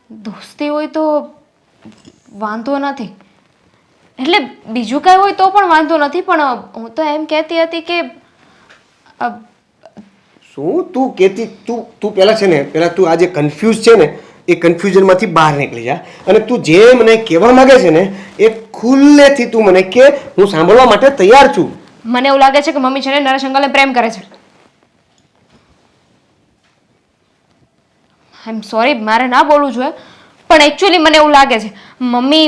દોસ્તી હોય તો વાંધો નથી, એટલે બીજું કાંઈ હોય તો પણ વાંધો નથી, પણ હું તો એમ કહેતી હતી કે શું તું કહેતી? તું પહેલાં છે ને પહેલાં તું આજે કન્ફ્યુઝ છે ને એ કન્ફ્યુઝનમાંથી બહાર નીકળી જા, અને તું જે મને કહેવા માંગે છે ને એ ખુલ્લેથી તું મને કે, હું સાંભળવા માટે તૈયાર છું. મને એવું લાગે છે કે મમ્મી છે ને નરેશ અંકલને પ્રેમ કરે છે. આઈ એમ સોરી, મારે ના બોલવું જોઈએ, પણ એકચ્યુઅલી મને એવું લાગે છે. મમ્મી,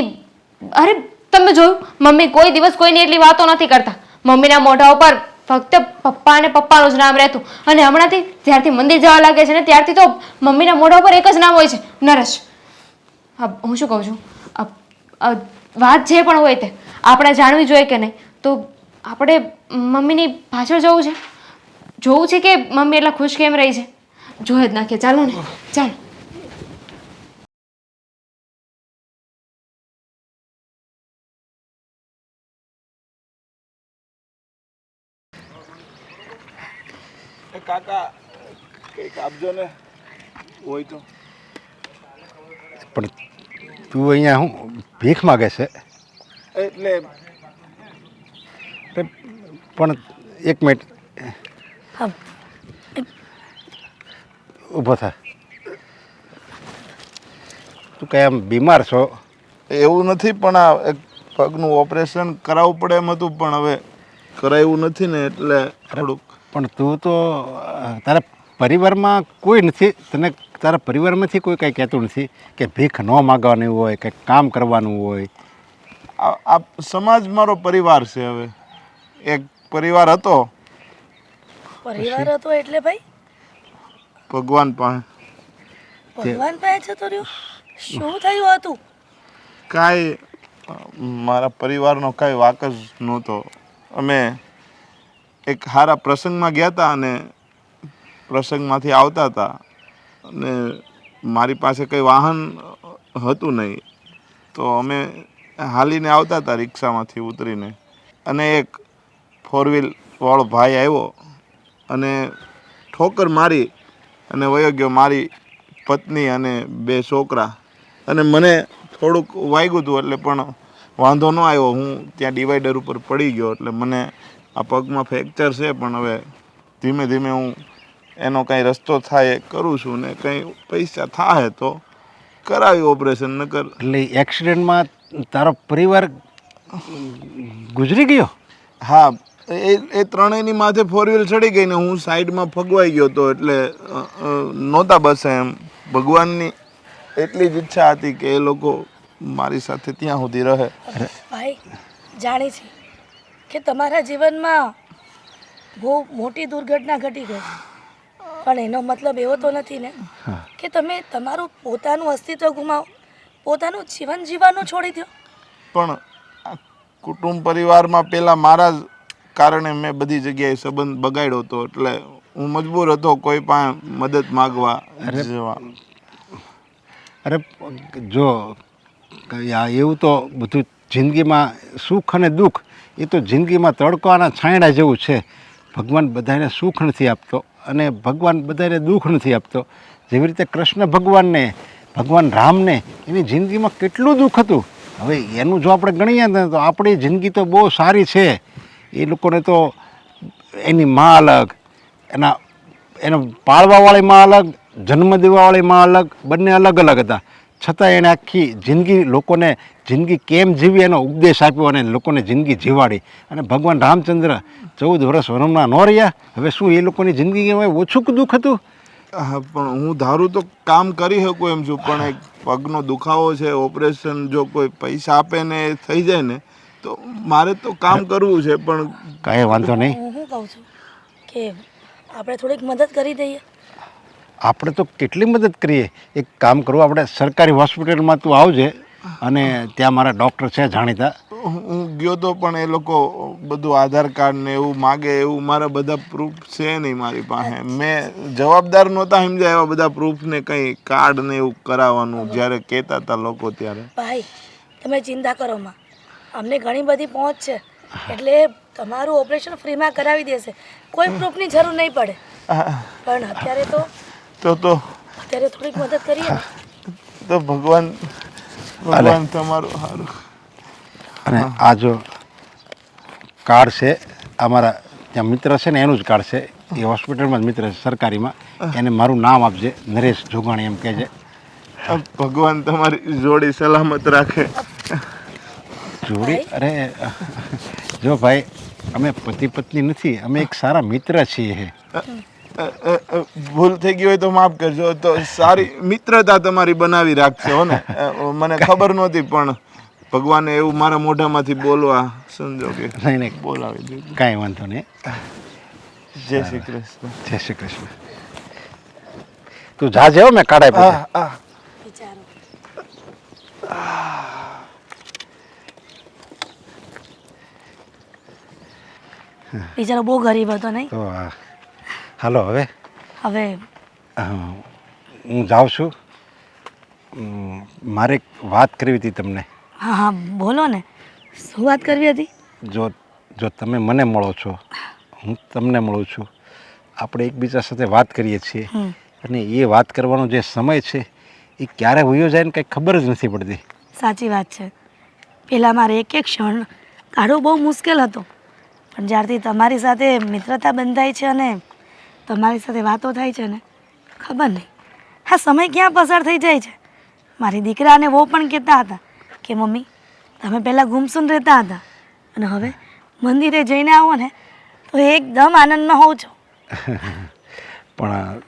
અરે તમે જોયું, મમ્મી કોઈ દિવસ કોઈની એટલી વાતો નથી કરતા. મમ્મીના મોઢા ઉપર ફક્ત પપ્પા અને પપ્પાનું જ નામ રહેતું, અને હમણાંથી જ્યારથી મંદિર જવા લાગે છે ને ત્યારથી તો મમ્મીના મોઢા ઉપર એક જ નામ હોય છે, નરેશ. હું શું કહું છું, વાત જે પણ હોય તે આપણે જાણવી જોઈએ કે નહીં? તો આપણે મમ્મીની પાછળ જવું છે, જોવું છે કે મમ્મી એટલા ખુશ કેમ રહી છે. જોઈ જ નાખીએ, ચાલો ને, ચાલ. કાકા કંઈક આપજો ને હોય તો. પણ તું અહીંયા હું ભીખ માગે છે? એટલે પણ એક મિનિટ હા, ઊભો થા. તું કંઈ આમ બીમાર છો? એવું નથી, પણ આ એક પગનું ઓપરેશન કરાવવું પડે એમ હતું, પણ હવે કરાવ્યું નથી ને એટલે થોડુંક. પણ તું તો તારા પરિવારમાં કોઈ નથી, તને તારા પરિવારમાંથી કોઈ કાંઈ કહેતું નથી કે ભીખ ન માગવાની હોય, કે કામ કરવાનું હોય? આ સમાજ મારો પરિવાર છે. હવે એક પરિવાર હતો, પરિવાર હતો એટલે ભાઈ ભગવાન પાસે. ભગવાન પાસે જતો રહ્યો? શું થયું હતું? કાંઈ મારા પરિવારનો કાંઈ વાક જ નહોતો. અમે એક સારા પ્રસંગમાં ગયા હતા અને પ્રસંગમાંથી આવતા હતા, અને મારી પાસે કંઈ વાહન હતું નહીં, તો અમે હાલીને આવતા હતા રિક્ષામાંથી ઉતરીને, અને એક 4 વ્હીલ વાળો ભાઈ આવ્યો અને ઠોકર મારી અને વયો ગયો. મારી પત્ની અને 2 છોકરા, અને મને થોડુંક વાગ્યું હતું એટલે પણ વાંધો ન આવ્યો. હું ત્યાં ડિવાઈડર ઉપર પડી ગયો એટલે મને આ પગમાં ફ્રેક્ચર છે, પણ હવે ધીમે ધીમે હું એનો કાંઈ રસ્તો થાય એ કરું છું, ને કંઈ પૈસા થાય તો કરાવી ઓપરેશન. નકર એટલે એક્સિડન્ટમાં તારો પરિવાર ગુજરી ગયો? હા, એ ત્રણેયની માથે ફોર વ્હીલ ચડી ગઈ ને હું સાઈડમાં ફગવાઈ ગયો હતો એટલે નહોતા બસે એમ. ભગવાનની એટલી જ ઈચ્છા હતી કે એ લોકો મારી સાથે ત્યાં સુધી રહે. ભાઈ જાણી છે કે તમારા જીવનમાં બહુ મોટી દુર્ઘટના ઘટી ગઈ, પણ એનો મતલબ એવો તો નથી ને કે તમે તમારું પોતાનું અસ્તિત્વ ગુમાવો, પોતાનું જીવન જીવવાનું છોડી દો. પણ આ કુટુંબ પરિવારમાં પહેલાં મારા જ કારણે મેં બધી જગ્યાએ સંબંધ બગાડ્યો હતો એટલે હું મજબૂર હતો કોઈ પાસે મદદ માગવા જવા. અરે જો એવું તો બધું જિંદગીમાં સુખ અને દુઃખ એ તો જિંદગીમાં તડકાના છાંયડા જેવું છે. ભગવાન બધાને સુખ નથી આપતો અને ભગવાન બધાને દુઃખ નથી આપતો. જેવી રીતે કૃષ્ણ ભગવાનને, ભગવાન રામને એની જિંદગીમાં કેટલું દુઃખ હતું. હવે એનું જો આપણે ગણીએ ને તો આપણી જિંદગી તો બહુ સારી છે. એ લોકોને તો એની માં અલગ, એને પાળવાવાળી માં અલગ, જન્મ દેવાવાળી માં અલગ, બંને અલગ અલગ હતા. છતાં એણે આખી જિંદગી લોકોને જિંદગી કેમ જીવી એનો ઉપદેશ આપ્યો અને લોકોને જિંદગી જીવાડી. અને ભગવાન રામચંદ્ર 14 વર્ષ વનમના ન રહ્યા. હવે શું એ લોકોની જિંદગીમાં ઓછું દુઃખ હતું? હા, પણ હું ધારું તો કામ કરી શકું એમ છું, પણ એક પગનો દુખાવો છે, ઓપરેશન જો કોઈ પૈસા આપે ને એ થઈ જાય ને તો મારે તો કામ કરવું છે. પણ કાંઈ વાંધો નહીં, હું શું કહું છું કે આપણે થોડીક મદદ કરી દઈએ. આપણે તો કેટલી મદદ કરીએ. એક કામ કરવું, આપણે સરકારી હોસ્પિટલમાં તું આવજે અને ત્યાં મારા ડૉક્ટર છે જાણીતા. હું ગયો તો પણ એ લોકો બધું આધાર કાર્ડ ને એવું માગે, એવું મારા બધા પ્રૂફ છે નહીં મારી પાસે. મેં જવાબદાર નહોતા સમજ્યા એવા બધા પ્રૂફ ને કંઈ કાર્ડ ને એવું કરાવવાનું જ્યારે કહેતા હતા લોકો ત્યારે. ભાઈ તમે ચિંતા કરો માં, અમને ઘણી બધી પહોંચ છે એટલે તમારું ઓપરેશન ફ્રીમાં કરાવી દેશે, કોઈ પ્રૂફની જરૂર નહીં પડે. પણ અત્યારે તો અત્યારે થોડીક મદદ કરીએ ને. તો ભગવાન તમારું સારું. અને આ જો કાર્ડ છે, અમારા ત્યાં મિત્ર છે ને એનું જ કાર્ડ છે. એ હોસ્પિટલમાં જ મિત્ર છે સરકારીમાં. એને મારું નામ આપજે, નરેશ જોગાણી એમ કહેજે. ભગવાન તમારી જોડી સલામત રાખે. જોડી? અરે જો ભાઈ, અમે પતિ પત્ની નથી, અમે એક સારા મિત્ર છીએ. ભૂલ થઈ ગઈ હોય તો માફ કરજો. તો સારી મિત્રતા તમારી બનાવી રાખશે હો ને. મને ખબર નહોતી પણ ભગવાને એવું મારા મોઢામાંથી બોલવા સંજોગે નહીં બોલાવી દીધું. કાંઈ વાંધો નહીં. જય શ્રી કૃષ્ણ. જય શ્રી કૃષ્ણ. તું જાજે હો, મેં કાઢાય પછી. બિચારો બહુ ગરીબ હતો નહીં? તો હાલો હવે હવે હું જાઉં છું. મારે એક વાત કરવી હતી તમને. હા હા બોલો ને, શું વાત કરવી હતી? જો તમે મને મળો છો, હું તમને મળું છું, આપણે એકબીજા સાથે વાત કરીએ છીએ અને એ વાત કરવાનો જે સમય છે એ ક્યારે વયો જાય ને કંઈ ખબર જ નથી પડતી. સાચી વાત છે. પહેલાં મારે એક એક ક્ષણ કાઢવો બહુ મુશ્કેલ હતો, પણ જ્યારથી તમારી સાથે મિત્રતા બંધાઈ છે અને તમારી સાથે વાતો થાય છે ને, ખબર નહીં હા સમય ક્યાં પસાર થઈ જાય છે. મારી દીકરા અને વહુ પણ કહેતા હતા કે મમ્મી તમે પહેલાં ગુમસુમ રહેતા હતા અને હવે મંદિરે જઈને આવો ને તો એકદમ આનંદમાં હોવ છો. પણ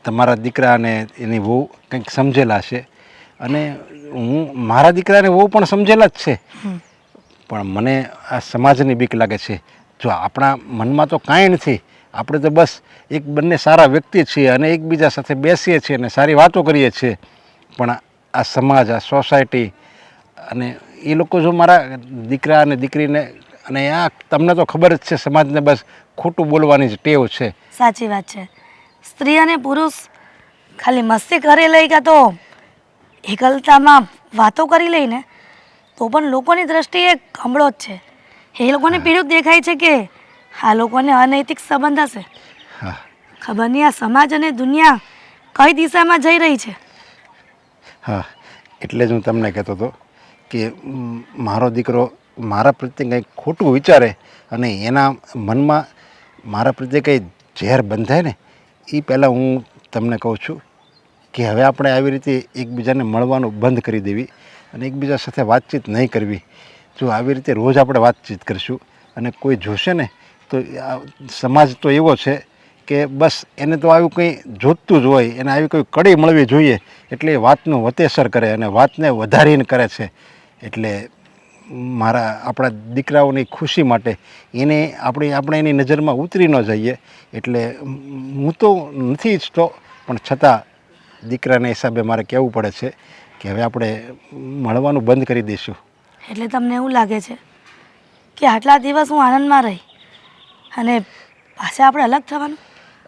તમારા દીકરા અને એની વહુ કંઈક સમજેલા છે અને હું મારા દીકરાને વહુ પણ સમજેલા જ છે. પણ મને આ સમાજની બીક લાગે છે. જો આપણા મનમાં તો કાંઈ નથી, આપણે તો બસ એક બંને સારા વ્યક્તિ છીએ અને એકબીજા સાથે બેસીએ છીએ અને સારી વાતો કરીએ છીએ. પણ આ સમાજ, આ સોસાયટી અને એ લોકો જો મારા દીકરા અને દીકરીને, અને આ તમને તો ખબર જ છે સમાજને બસ ખોટું બોલવાની જ ટેવ છે. સાચી વાત છે. સ્ત્રી અને પુરુષ ખાલી મસ્તી કરી લઈ કાં તો એકલતામાં વાતો કરી લઈને તો પણ લોકોની દ્રષ્ટિએ કમળો જ છે. એ લોકોને પીળું દેખાય છે કે આ લોકોને અનૈતિક સંબંધ હશે. ખબર નહીં આ સમાજ અને દુનિયા કઈ દિશામાં જઈ રહી છે. હા, એટલે જ હું તમને કહેતો હતો કે મારો દીકરો મારા પ્રત્યે કંઈક ખોટું વિચારે અને એના મનમાં મારા પ્રત્યે કંઈ ઝેર બંધાય ને એ પહેલાં હું તમને કહું છું કે હવે આપણે આવી રીતે એકબીજાને મળવાનું બંધ કરી દેવી અને એકબીજા સાથે વાતચીત નહીં કરવી. જો આવી રીતે રોજ આપણે વાતચીત કરીશું અને કોઈ જોશે ને તો આ સમાજ તો એવો છે કે બસ એને તો આવું કંઈ જોતતું જ હોય, એને આવી કોઈ કડી મળવી જોઈએ એટલે એ વાતનું વતેસર કરે અને વાતને વધારીને કરે છે. એટલે આપણા દીકરાઓની ખુશી માટે આપણે એની નજરમાં ઉતરી ન જઈએ. એટલે હું તો નથી ઈચ્છતો, પણ છતાં દીકરાના હિસાબે મારે કહેવું પડે છે કે હવે આપણે મળવાનું બંધ કરી દઈશું. એટલે તમને એવું લાગે છે કે આટલા દિવસ હું આનંદમાં રહી અને પાછા આપણે અલગ થવાનું?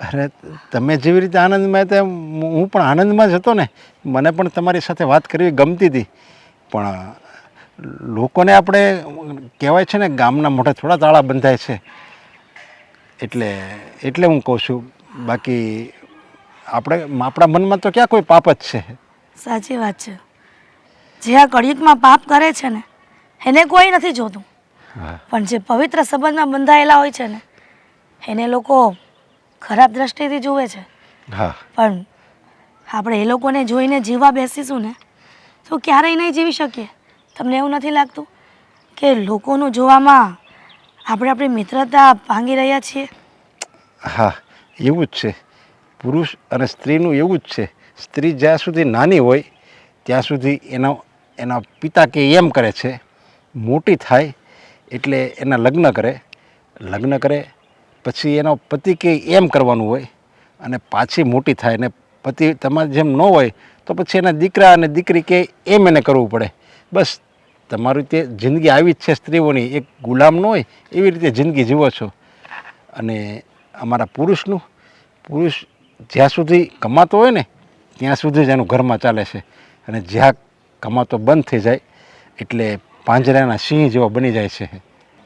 અરે તમે જેવી રીતે આનંદમાં હતા હું પણ આનંદમાં જ હતો ને. મને પણ તમારી સાથે વાત કરવી ગમતી હતી, પણ લોકોને આપણે કહેવાય છે ને ગામના મોઢે થોડા તાળા બંધાય છે. એટલે હું કહું છું, બાકી આપણા મનમાં તો ક્યાં કોઈ પાપ જ છે. સાચી વાત છે. જે આ કળિયુગમાં પાપ કરે છે ને એને કોઈ નથી જોતું, પણ જે પવિત્ર સંબંધમાં બંધાયેલા હોય છે ને એને લોકો ખરાબ દ્રષ્ટિથી જુએ છે. હા, પણ આપણે એ લોકોને જોઈને જીવવા બેસીશું ને તો ક્યારેય નહીં જીવી શકીએ. તમને એવું નથી લાગતું કે લોકોનું જોવામાં આપણે આપણી મિત્રતા ભાંગી રહ્યા છીએ? હા, એવું જ છે. પુરુષ અને સ્ત્રીનું એવું જ છે. સ્ત્રી જ્યાં સુધી નાની હોય ત્યાં સુધી એના પિતા કે એમ કરે છે, મોટી થાય એટલે એના લગ્ન કરે પછી એનો પતિ કે એમ કરવાનું હોય, અને પાછી મોટી થાય ને પતિ તમારે જેમ ન હોય તો પછી એના દીકરા અને દીકરી કે એમ એને કરવું પડે. બસ તમારી તે જિંદગી આવી જ છે સ્ત્રીઓની, એક ગુલામ ન હોય એવી રીતે જિંદગી જીવો છો. અને અમારા પુરુષ જ્યાં સુધી કમાતો હોય ને ત્યાં સુધી જ એનું ઘરમાં ચાલે છે, અને જ્યાં કમાતો બંધ થઈ જાય એટલે પાંજરાના સિંહ જેવો બની જાય છે.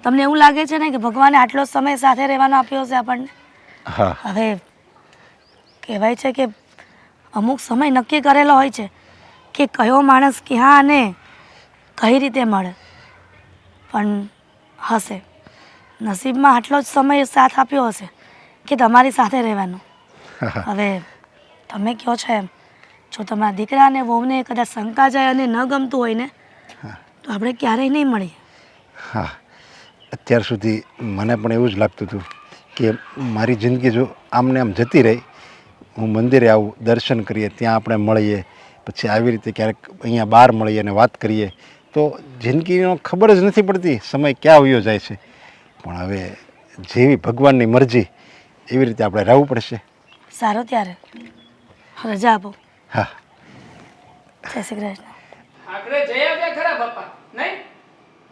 તમને એવું લાગે છે ને કે ભગવાને આટલો સમય સાથે રહેવાનો આપ્યો છે આપણને? હા, હવે કહેવાય છે કે અમુક સમય નક્કી કરેલો હોય છે કે કયો માણસ ક્યાં અને કઈ રીતે મળે, પણ હશે નસીબમાં આટલો જ સમય સાથ આપ્યો હશે કે તમારી સાથે રહેવાનો. હવે તમે કહો છો એમ, જો તમારા દીકરા અને વહુને કદાચ શંકા જાય અને ન ગમતું હોય ને તો આપણે ક્યારેય નહીં મળીએ. હા, અત્યાર સુધી મને પણ એવું જ લાગતું હતું કે મારી જિંદગી જો આમને આમ જતી રહી, હું મંદિરે આવું, દર્શન કરીએ, ત્યાં આપણે મળીએ, પછી આવી રીતે ક્યારેક અહીંયા બહાર મળીએ અને વાત કરીએ તો જિંદગીનો ખબર જ નથી પડતી સમય ક્યાં વયો જાય છે. પણ હવે જેવી ભગવાનની મરજી એવી રીતે આપણે રહેવું પડશે. સારું, ત્યારે રજા આપો. હા, જય શ્રી કૃષ્ણ. આગળ જઈ આવ્યા ખરા પપ્પા? નહીં?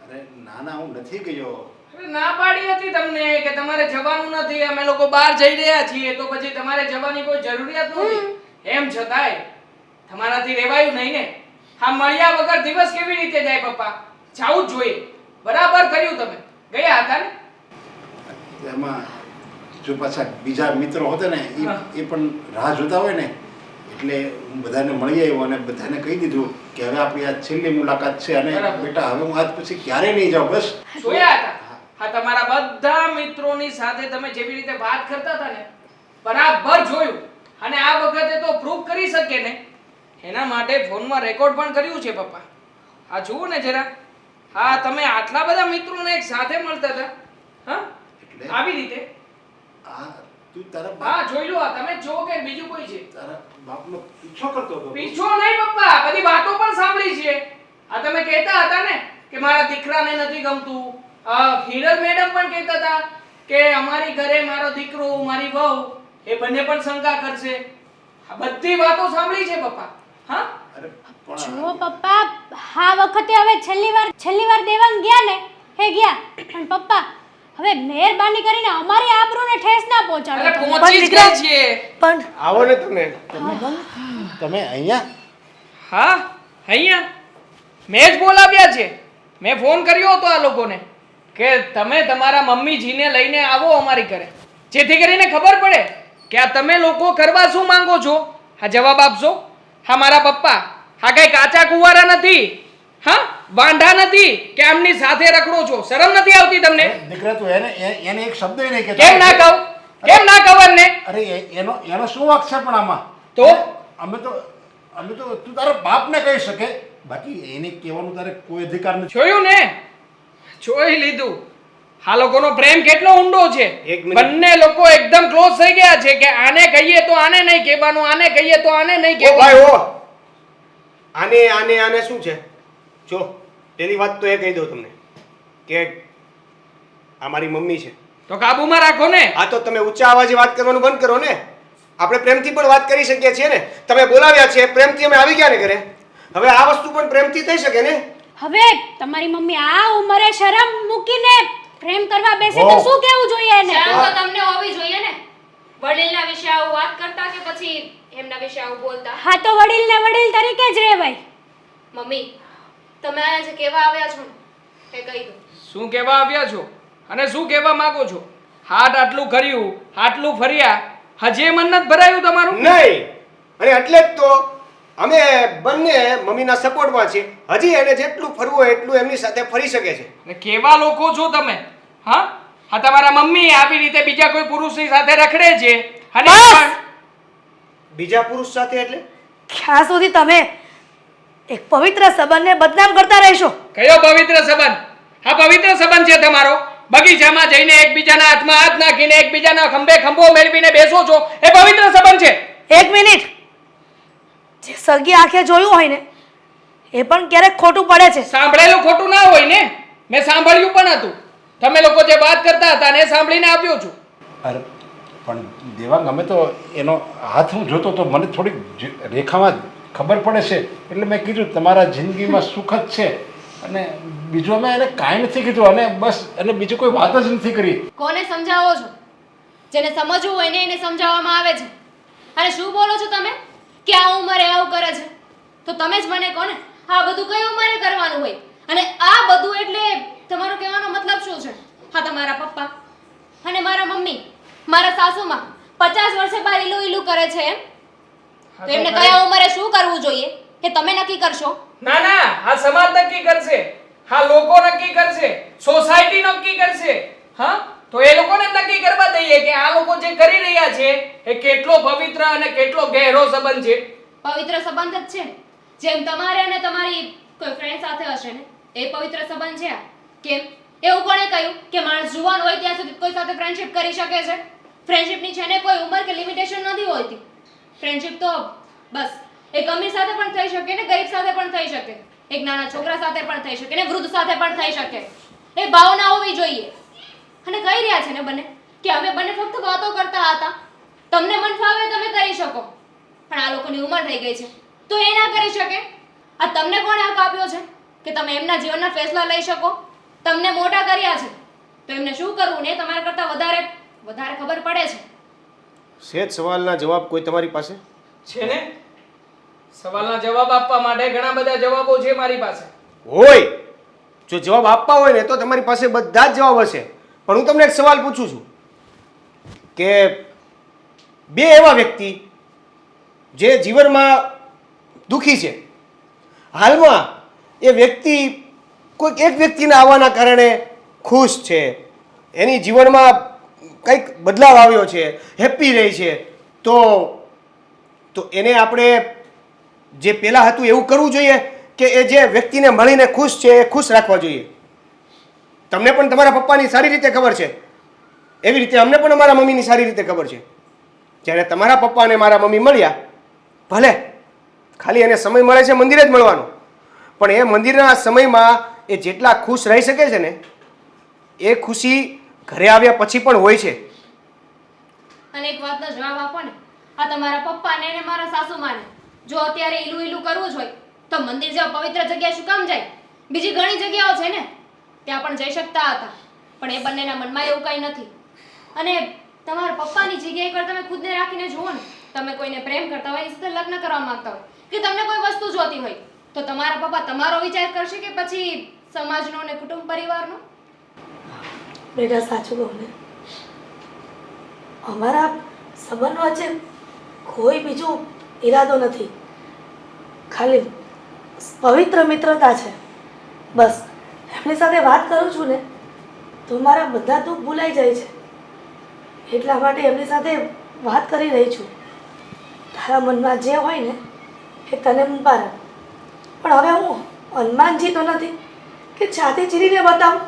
અરે નાના, હું નથી ગયો. અરે ના પાડી હતી તમને કે તમારે જવાનું નથી, અમે લોકો બહાર જઈ રહ્યા છીએ તો પછી તમારે જવાની કોઈ જરૂરિયાત નથી. એમ છતાંય તમારાથી રહેવાયું નહીં ને. હા, મળ્યા વગર દિવસ કેવી રીતે જાય પપ્પા? જાવું જ જોઈએ. બરાબર કર્યું તમે, ગયા હતા ને. એમાં જો પાછા બીજા મિત્રો હોતે ને એ પણ રાહ જોતા હોય ને, એટલે હું બધાને મળી આવ્યો અને બધાને કહી દીધું કે હવે આપણી આ છેલ્લી મુલાકાત છે અને બેટા હવે હું આજ પછી ક્યારેય નહીં જાઉં. બસ જોયા હતા. હા, તમારા બધા મિત્રોની સાથે તમે જેવી રીતે વાત કરતા હતા ને બરાબર જોયું. અને આ વખતે તો પ્રૂફ કરી શકે ને એના માટે ફોનમાં રેકોર્ડ પણ કર્યું છે પપ્પા. આ જુઓ ને જરા. હા, તમે આટલા બધા મિત્રોને એક સાથે મળતા હતા. હા, આવી રીતે. આ તું તારા હા, જોઈ લો. તમે જો કે બીજું કોઈ છે? તારા બાપનો પીછો કરતો હતો. પીછો નહીં પપ્પા, બધી વાતો પણ સાંભળી છે. આ તમે કહેતા હતા ને કે મારા દીકરાને નથી ગમતું. હિરલ મેડમ પણ કહેતા હતા કે અમારી ઘરે મારો દીકરો, મારી વહુ એ બંને પણ શંકા કરશે. આ બધી વાતો સાંભળી છે પપ્પા. હા, અરે જુઓ પપ્પા, આ વખતે હવે છેલ્લી વાર દેવાંગ ગયા ને હે ગયા, પણ પપ્પા હવે મહેરબાની કરીને અમારી આબરૂને ઠેસ ના પહોંચાડો. અરે પહોંચી જ ગઈ છે. પણ આવો ને તમે. તમે અહીંયા? હા, અહીંયા મેં જ બોલાવ્યા છે. મેં ફોન કર્યો હતો આ લોકોને કે તમે તમારા મમ્મીજીને લઈને આવો અમારી ઘરે, જેથી કરીને ખબર પડે કે આ તમે લોકો કરવા શું માંગો છો. હા, જવાબ આપશો. હા, મારા પપ્પા હા કઈ કાચા કુંવારા નથી. હા, વાંઢા નથી કે આમની સાથે રખડો છો. શરમ નથી આવતી તમને? દીકરા તું એને એક શબ્દ નહીં કે કેમ ના કહું? કેમ ના કહું ને? અરે એનો શું વાંક છે પણ આમાં? તો અમે તો તું તારા બાપને કહી શકે, બાકી એને કહેવાનું તારે કોઈ અધિકાર નથી. જોયું ને, જોઈ લીધું. આ લોકોનો પ્રેમ કેટલો ઊંડો છે. એક મિનિટ. બંને લોકો એકદમ ક્લોઝ થઈ ગયા છે કે આને કહીએ તો આને નહીં કહેવાનું, આને કહીએ તો આને નહીં ઓ કહેવાનું. ભાઈ ઓ આને આને આને શું છે? જો પેલી વાત તો એ કહી દઉં તમને કે આ મારી મમ્મી છે. તો કાબુમાં રાખો ને. આ તો તમે ઊંચા અવાજે વાત કરવાનું બંધ કરો ને. આપણે પ્રેમથી પણ વાત કરી શકીએ છીએ ને. તમે બોલાવ્યા છે પ્રેમથી, અમે આવી ગયા ને ઘરે. હવે આ વસ્તુ પણ પ્રેમથી થઈ શકે ને. હવે તમારી મમ્મી આ ઉંમરે શરમ મૂકીને પ્રેમ કરવા બેસે તો હો. શું કહેવું જોઈએ એને? શરમ તો તમને હોવી જોઈએ ને. વડીલના વિશે આવું વાત કરતા કે પછી એમના વિશે આવું બોલતા. હા તો વડીલ ને વડીલ તરીકે જ રહેવાય. મમ્મી તમે અહીંયા જે કહેવા આવ્યા છો ને એ કહી દો. શું કહેવા આવ્યા છો અને શું કહેવા માંગો છો? હાટ આટલું કર્યું, આટલું ફર્યા, હજી મન નથી ભરાયું તમારું? નહીં. અને એટલે જ તો અમે બંને મમ્મીના સપોર્ટમાં છીએ. હજી એને જેટલું ફરવું હોય એટલું એમની સાથે ફરી શકે છે. ને કેવા લોકો છો તમે? હા, આ તમારા મમ્મી આવી રીતે બીજા કોઈ પુરુષની સાથે રખડે છે અને એ પણ બીજા પુરુષ સાથે એટલે ક્યાં સુધી તમે એક પવિત્ર સંબંધને બદનામ કરતા રહેશો? કયો પવિત્ર સંબંધ? આ પવિત્ર સંબંધ છે તમારો? બગીચામાં જઈને એકબીજાના હાથમાં હાથ નાખીને એકબીજાના ખંભે ખંભો મેળવીને બેસો છો, એ પવિત્ર સંબંધ છે? એક મિનિટ. જે સગી આંખે જોયું હોય ને એ પણ ક્યારેક ખોટું પડે છે. સાંભળેલું ખોટું ના હોય ને. મેં સાંભળ્યું પણ હતું. તમે લોકો જે વાત કરતા હતા ને એ સાંભળીને આવ્યો છું. અરે પણ દેવાંગ, અમે તો એનો હાથ હું જોતો તો મને થોડીક રેખામાં ખબર પડે છે એટલે મેં કીધું તમારા જિંદગીમાં સુખ જ છે. અને બીજું અમે એને કાંઈ નથી કીધું અને બસ એને બીજું કોઈ વાત જ નથી કરી. કોને સમજાવો છો? જેને સમજવું હોય ને એને સમજાવવામાં આવે છે. અને શું બોલો છો તમે કે આ ઉંમરે આવું કરે છે? તો તમે જ મને કહો ને, આ બધું કઈ ઉંમરે કરવાનું હોય? અને આ બધું એટલે તમારો કહેવાનો મતલબ શું છે? હા, તમારા પપ્પા અને મારા મમ્મી, મારા સાસુમાં 50 વર્ષે બહાર ઈલું ઈલું કરે છે એમ? તો એમને કયા ઉંમરે શું કરવું જોઈએ એ તમે નક્કી કરશો? ના ના, આ સમાજ નક્કી કરશે, આ લોકો નક્કી કરશે, સોસાયટી નક્કી કરશે. હા, તો એ લોકોને નક્કી કરવા દઈએ કે આ લોકો જે કરી રહ્યા છે એ કેટલો પવિત્ર અને કેટલો ગહેરો સંબંધ છે. પવિત્ર સંબંધ જ છે. જેમ તમારે અને તમારી કોઈ ફ્રેન્ડ સાથે હશે ને એ પવિત્ર સંબંધ છે આ. કેમ? એવું કોણે કહ્યું કે માણસ જુવાન હોય ત્યાં સુધી કોઈ સાથે ફ્રેન્ડશિપ કરી શકે છે? ફ્રેન્ડશિપની છે ને કોઈ ઉંમર કે લિમિટેશન નથી હોતી. ફ્રેન્ડશિપ તો બસ એક અમીર સાથે પણ થઈ શકે ને ગરીબ સાથે પણ થઈ શકે, એક નાના છોકરા સાથે પણ થઈ શકે ને વૃદ્ધ સાથે પણ થઈ શકે. એ ભાવના હોવી જોઈએ. અને કહી રહ્યા છે ને બંને કે અમે બંને ફક્ત વાતો કરતા હતા, તમને મન ફાવે તમે કરી શકો. પણ આ લોકોની ઉંમર થઈ ગઈ છે તો એ ના કરી શકે? આ તમને કોણે હક આપ્યો છે કે તમે એમના જીવનના ફેસલા લઈ શકો? તમને મોટા કર્યા છે તો એમને શું કરવું ને તમારા કરતાં વધારે ખબર પડે છે. સેજ સવાલના જવાબ કોઈ તમારી પાસે છે ને? સવાલના જવાબ આપવા માટે ઘણા બધા જવાબો છે મારી પાસે. હોય? જો જવાબ આપવા હોય ને તો તમારી પાસે બધા જ જવાબ હશે. પણ હું તમને એક સવાલ પૂછું છું કે બે એવા વ્યક્તિ જે જીવનમાં દુઃખી છે, હાલમાં એ વ્યક્તિ કોઈક એક વ્યક્તિના આવવાના કારણે ખુશ છે, એની જીવનમાં કંઈક બદલાવ આવ્યો છે, હેપી રહી છે, તો એને આપણે જે પહેલાં હતું એવું કરવું જોઈએ કે એ જે વ્યક્તિને મળીને ખુશ છે એ ખુશ રાખવા જોઈએ? તમને પણ તમારા પપ્પાની સારી રીતે ખબર છે, એવી રીતે અમને પણ અમારા મમ્મીની સારી રીતે ખબર છે. જ્યારે તમારા પપ્પા અને મારા મમ્મી મળ્યા, ભલે ખાલી એને સમય મળે છે મંદિરે જ મળવાનો, પણ એ મંદિરના સમયમાં એ જેટલા ખુશ રહી શકે છે ને એ ખુશી ઘરે આવ્યા પછી પણ હોય છે. અને એક વાતનો જવાબ આપો ને, આ તમારા પપ્પાને અને મારા સાસુમાને જો અત્યારે ઈલું ઈલું કરવું જ હોય તો મંદિર જેવા પવિત્ર જગ્યા શું કામ જાય? બીજી ઘણી જગ્યાઓ છે ને, ત્યાં પણ જઈ શકતા હતા. પણ એ બંનેના મનમાં એવું કંઈ નથી. અને તમારા પપ્પાની જગ્યાએ પર તમે ખુદને રાખીને જુઓ ને, તમે કોઈને પ્રેમ કરતા હોય એની સાથે લગ્ન કરવા માંગતા હોય કે તમને કોઈ વસ્તુ જોતી હોય તો તમારા પપ્પા તમારો વિચાર કરશે કે પછી સમાજનો અને કુટુંબ પરિવારનો? બેટા સાચું કહું ને, અમારા સંબંધ વચ્ચે કોઈ બીજું ઈરાદો નથી, ખાલી પવિત્ર મિત્રતા છે બસ. એમની સાથે વાત કરું છું ને તો મારા બધા દુઃખ ભૂલાઈ જાય છે, એટલા માટે એમની સાથે વાત કરી રહી છું. તારા મનમાં જે હોય ને એ તને મુબારક, પણ હવે હું હનુમાનજી તો નથી કે છાતી ચીરીને બતાવું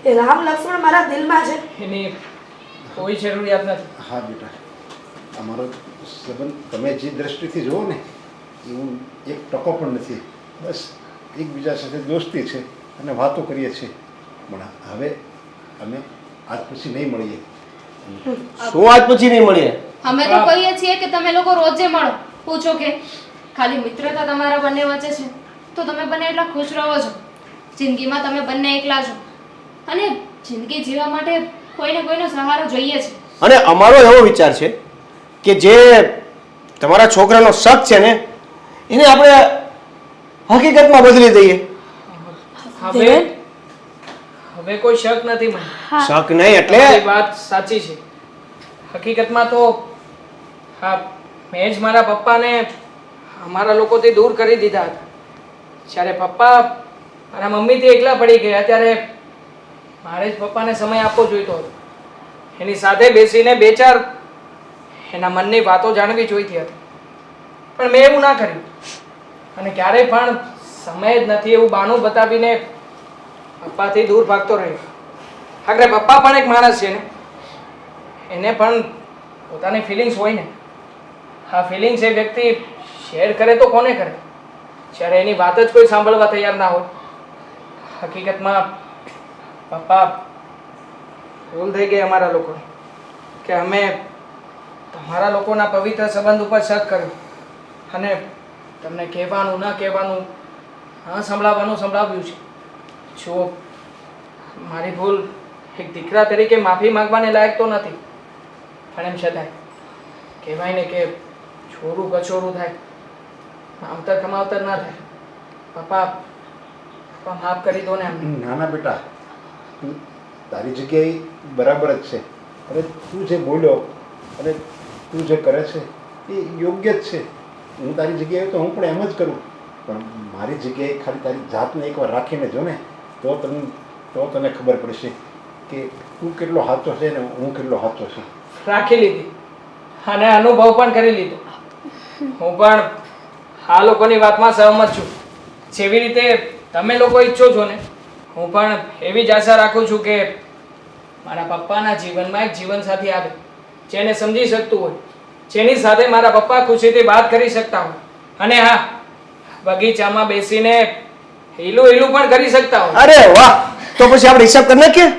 એ રામ લક્ષ્મણ મારા દિલમાં છે. એની કોઈ જરૂરિયાત નથી. હા બેટા, અમારો સંબંધ તમે જે દ્રષ્ટિથી જુઓ ને એવું એક ટકો પણ નથી. બસ એકબીજા સાથે દોસ્તી છે અને વાતો કરીએ છીએ. પણ હવે અમે આજ પછી નહીં મળીએ. શું આજ પછી નહીં મળીએ? અમે તો કહીએ છીએ કે તમે લોકો રોજે મળો. પૂછો કે ખાલી મિત્રતા તમારા બંને વચ્ચે છે તો તમે બંને એટલા ખુશ રહો છો. જિંદગીમાં તમે બંને એકલા છો અને જિંદગી જીવવા માટે કોઈને કોઈનો સહારો જોઈએ છે. અને અમારો એવો વિચાર છે કે જે તમારા છોકરાનો શક છે ને એને આપણે હકીકતમાં બદલી દઈએ. હવે હવે કોઈ શક નથી મને. શક નહીં એટલે તમારી વાત સાચી છે. હકીકતમાં તો હા, મેં જ મારા પપ્પાને અમારા લોકોથી દૂર કરી દીધા હતા. જ્યારે પપ્પા મારા મમ્મીથી એકલા પડી ગયા ત્યારે મારે જ પપ્પાને સમય આપવો જોઈતો હતો. એની સાથે બેસીને બે ચાર એના મનની વાતો જાણવી જોઈતી હતી. પણ મેં એવું ના કર્યું અને ક્યારેય પણ સમય જ નથી એવું બહાનું બતાવીને પપ્પાથી દૂર ભાગતો રહ્યો. આખરે પપ્પા પણ એક માણસ છે ને, એને પણ પોતાની ફિલિંગ્સ હોય ને. આ ફિલિંગ્સ એ વ્યક્તિ શેર કરે તો કોને કરે જ્યારે એની વાત જ કોઈ સાંભળવા તૈયાર ના હોય. હકીકતમાં પપ્પા ભૂલ થઈ ગઈ અમારા લોકોને કે અમે તમારા લોકોના પવિત્ર સંબંધ ઉપર શક કર્યો અને તમને કહેવાનું ન કહેવાનું ન સંભળાવવાનું સંભળાવ્યું છે. જો મારી ભૂલ એક દીકરા તરીકે માફી માંગવાને લાયક તો નથી, પણ એમ છતાંય કહેવાય ને કે છોરું કછોરું થાય, માવતર કમાવતર ના થાય. પપ્પા પપ્પા માફ કરી દો ને અમને. ના ના બેટા, તું તારી જગ્યાએ બરાબર જ છે. અને તું જે બોલ્યો અને તું જે કરે છે એ યોગ્ય જ છે. હું તારી જગ્યાએ તો હું પણ એમ જ કરું. પણ મારી જગ્યાએ ખાલી તારી જાતને એકવાર રાખીને જો ને તો તને ખબર પડશે કે તું કેટલો સાચો છે ને હું કેટલો સાચો છું. રાખી લીધી અને અનુભવ પણ કરી લીધો. હું પણ આ લોકોની વાતમાં સહમત છું. જેવી રીતે તમે લોકો ઈચ્છો છો ને, હું પણ એવી જ આશા રાખું છું કે મારા પપ્પાના જીવનમાં એક જીવનસાથી આવે જેને સમજી શકતું હોય, જેની સાથે મારા પપ્પા ખુશીથી વાત કરી શકતા હોય અને હા, બગીચામાં બેસીને હીલું હીલું પણ કરી શકતા હોય. અરે વાહ! તો પછી આપણે હિસાબ કરી નાખીએ.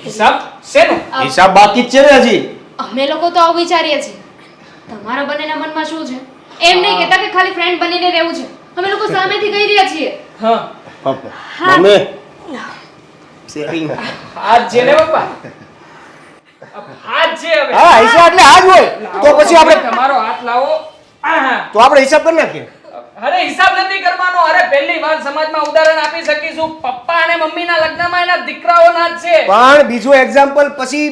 હિસાબ શેનો? હિસાબ બાકી જ છે ને હજી. અમે લોકો તો આવું વિચારીએ છીએ. તમારા બંનેના મનમાં શું છે એમ નહીં કહેતા કે ખાલી ફ્રેન્ડ બનીને રહેવું છે. અમે લોકો સામેથી કહી રહ્યા છીએ. હા, મમ્મી સેટિંગ. હાથ છે ને પપ્પા, હાથ છે હવે. હા, હિસાબ એટલે આ જ હોય. તો પછી આપણે તમારો હાથ લાવો. આહા. તો આપણે હિસાબ કરી નાખીએ. અરે હિસાબ નથી કરવાનો. અરે પહેલી વાર સમાજમાં ઉદાહરણ આપી શકીશું. પપ્પા અને મમ્મીના લગ્નમાં એના દીકરાઓના જ છે. પણ બીજું એક્ઝામ્પલ પછી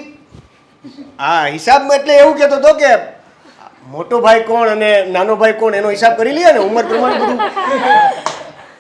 હા, હિસાબમાં એટલે એવું કહેતો હતો કે મોટો ભાઈ કોણ અને નાનો ભાઈ કોણ એનો હિસાબ કરી લઈએ ને ઉંમર પ્રમાણે બધું.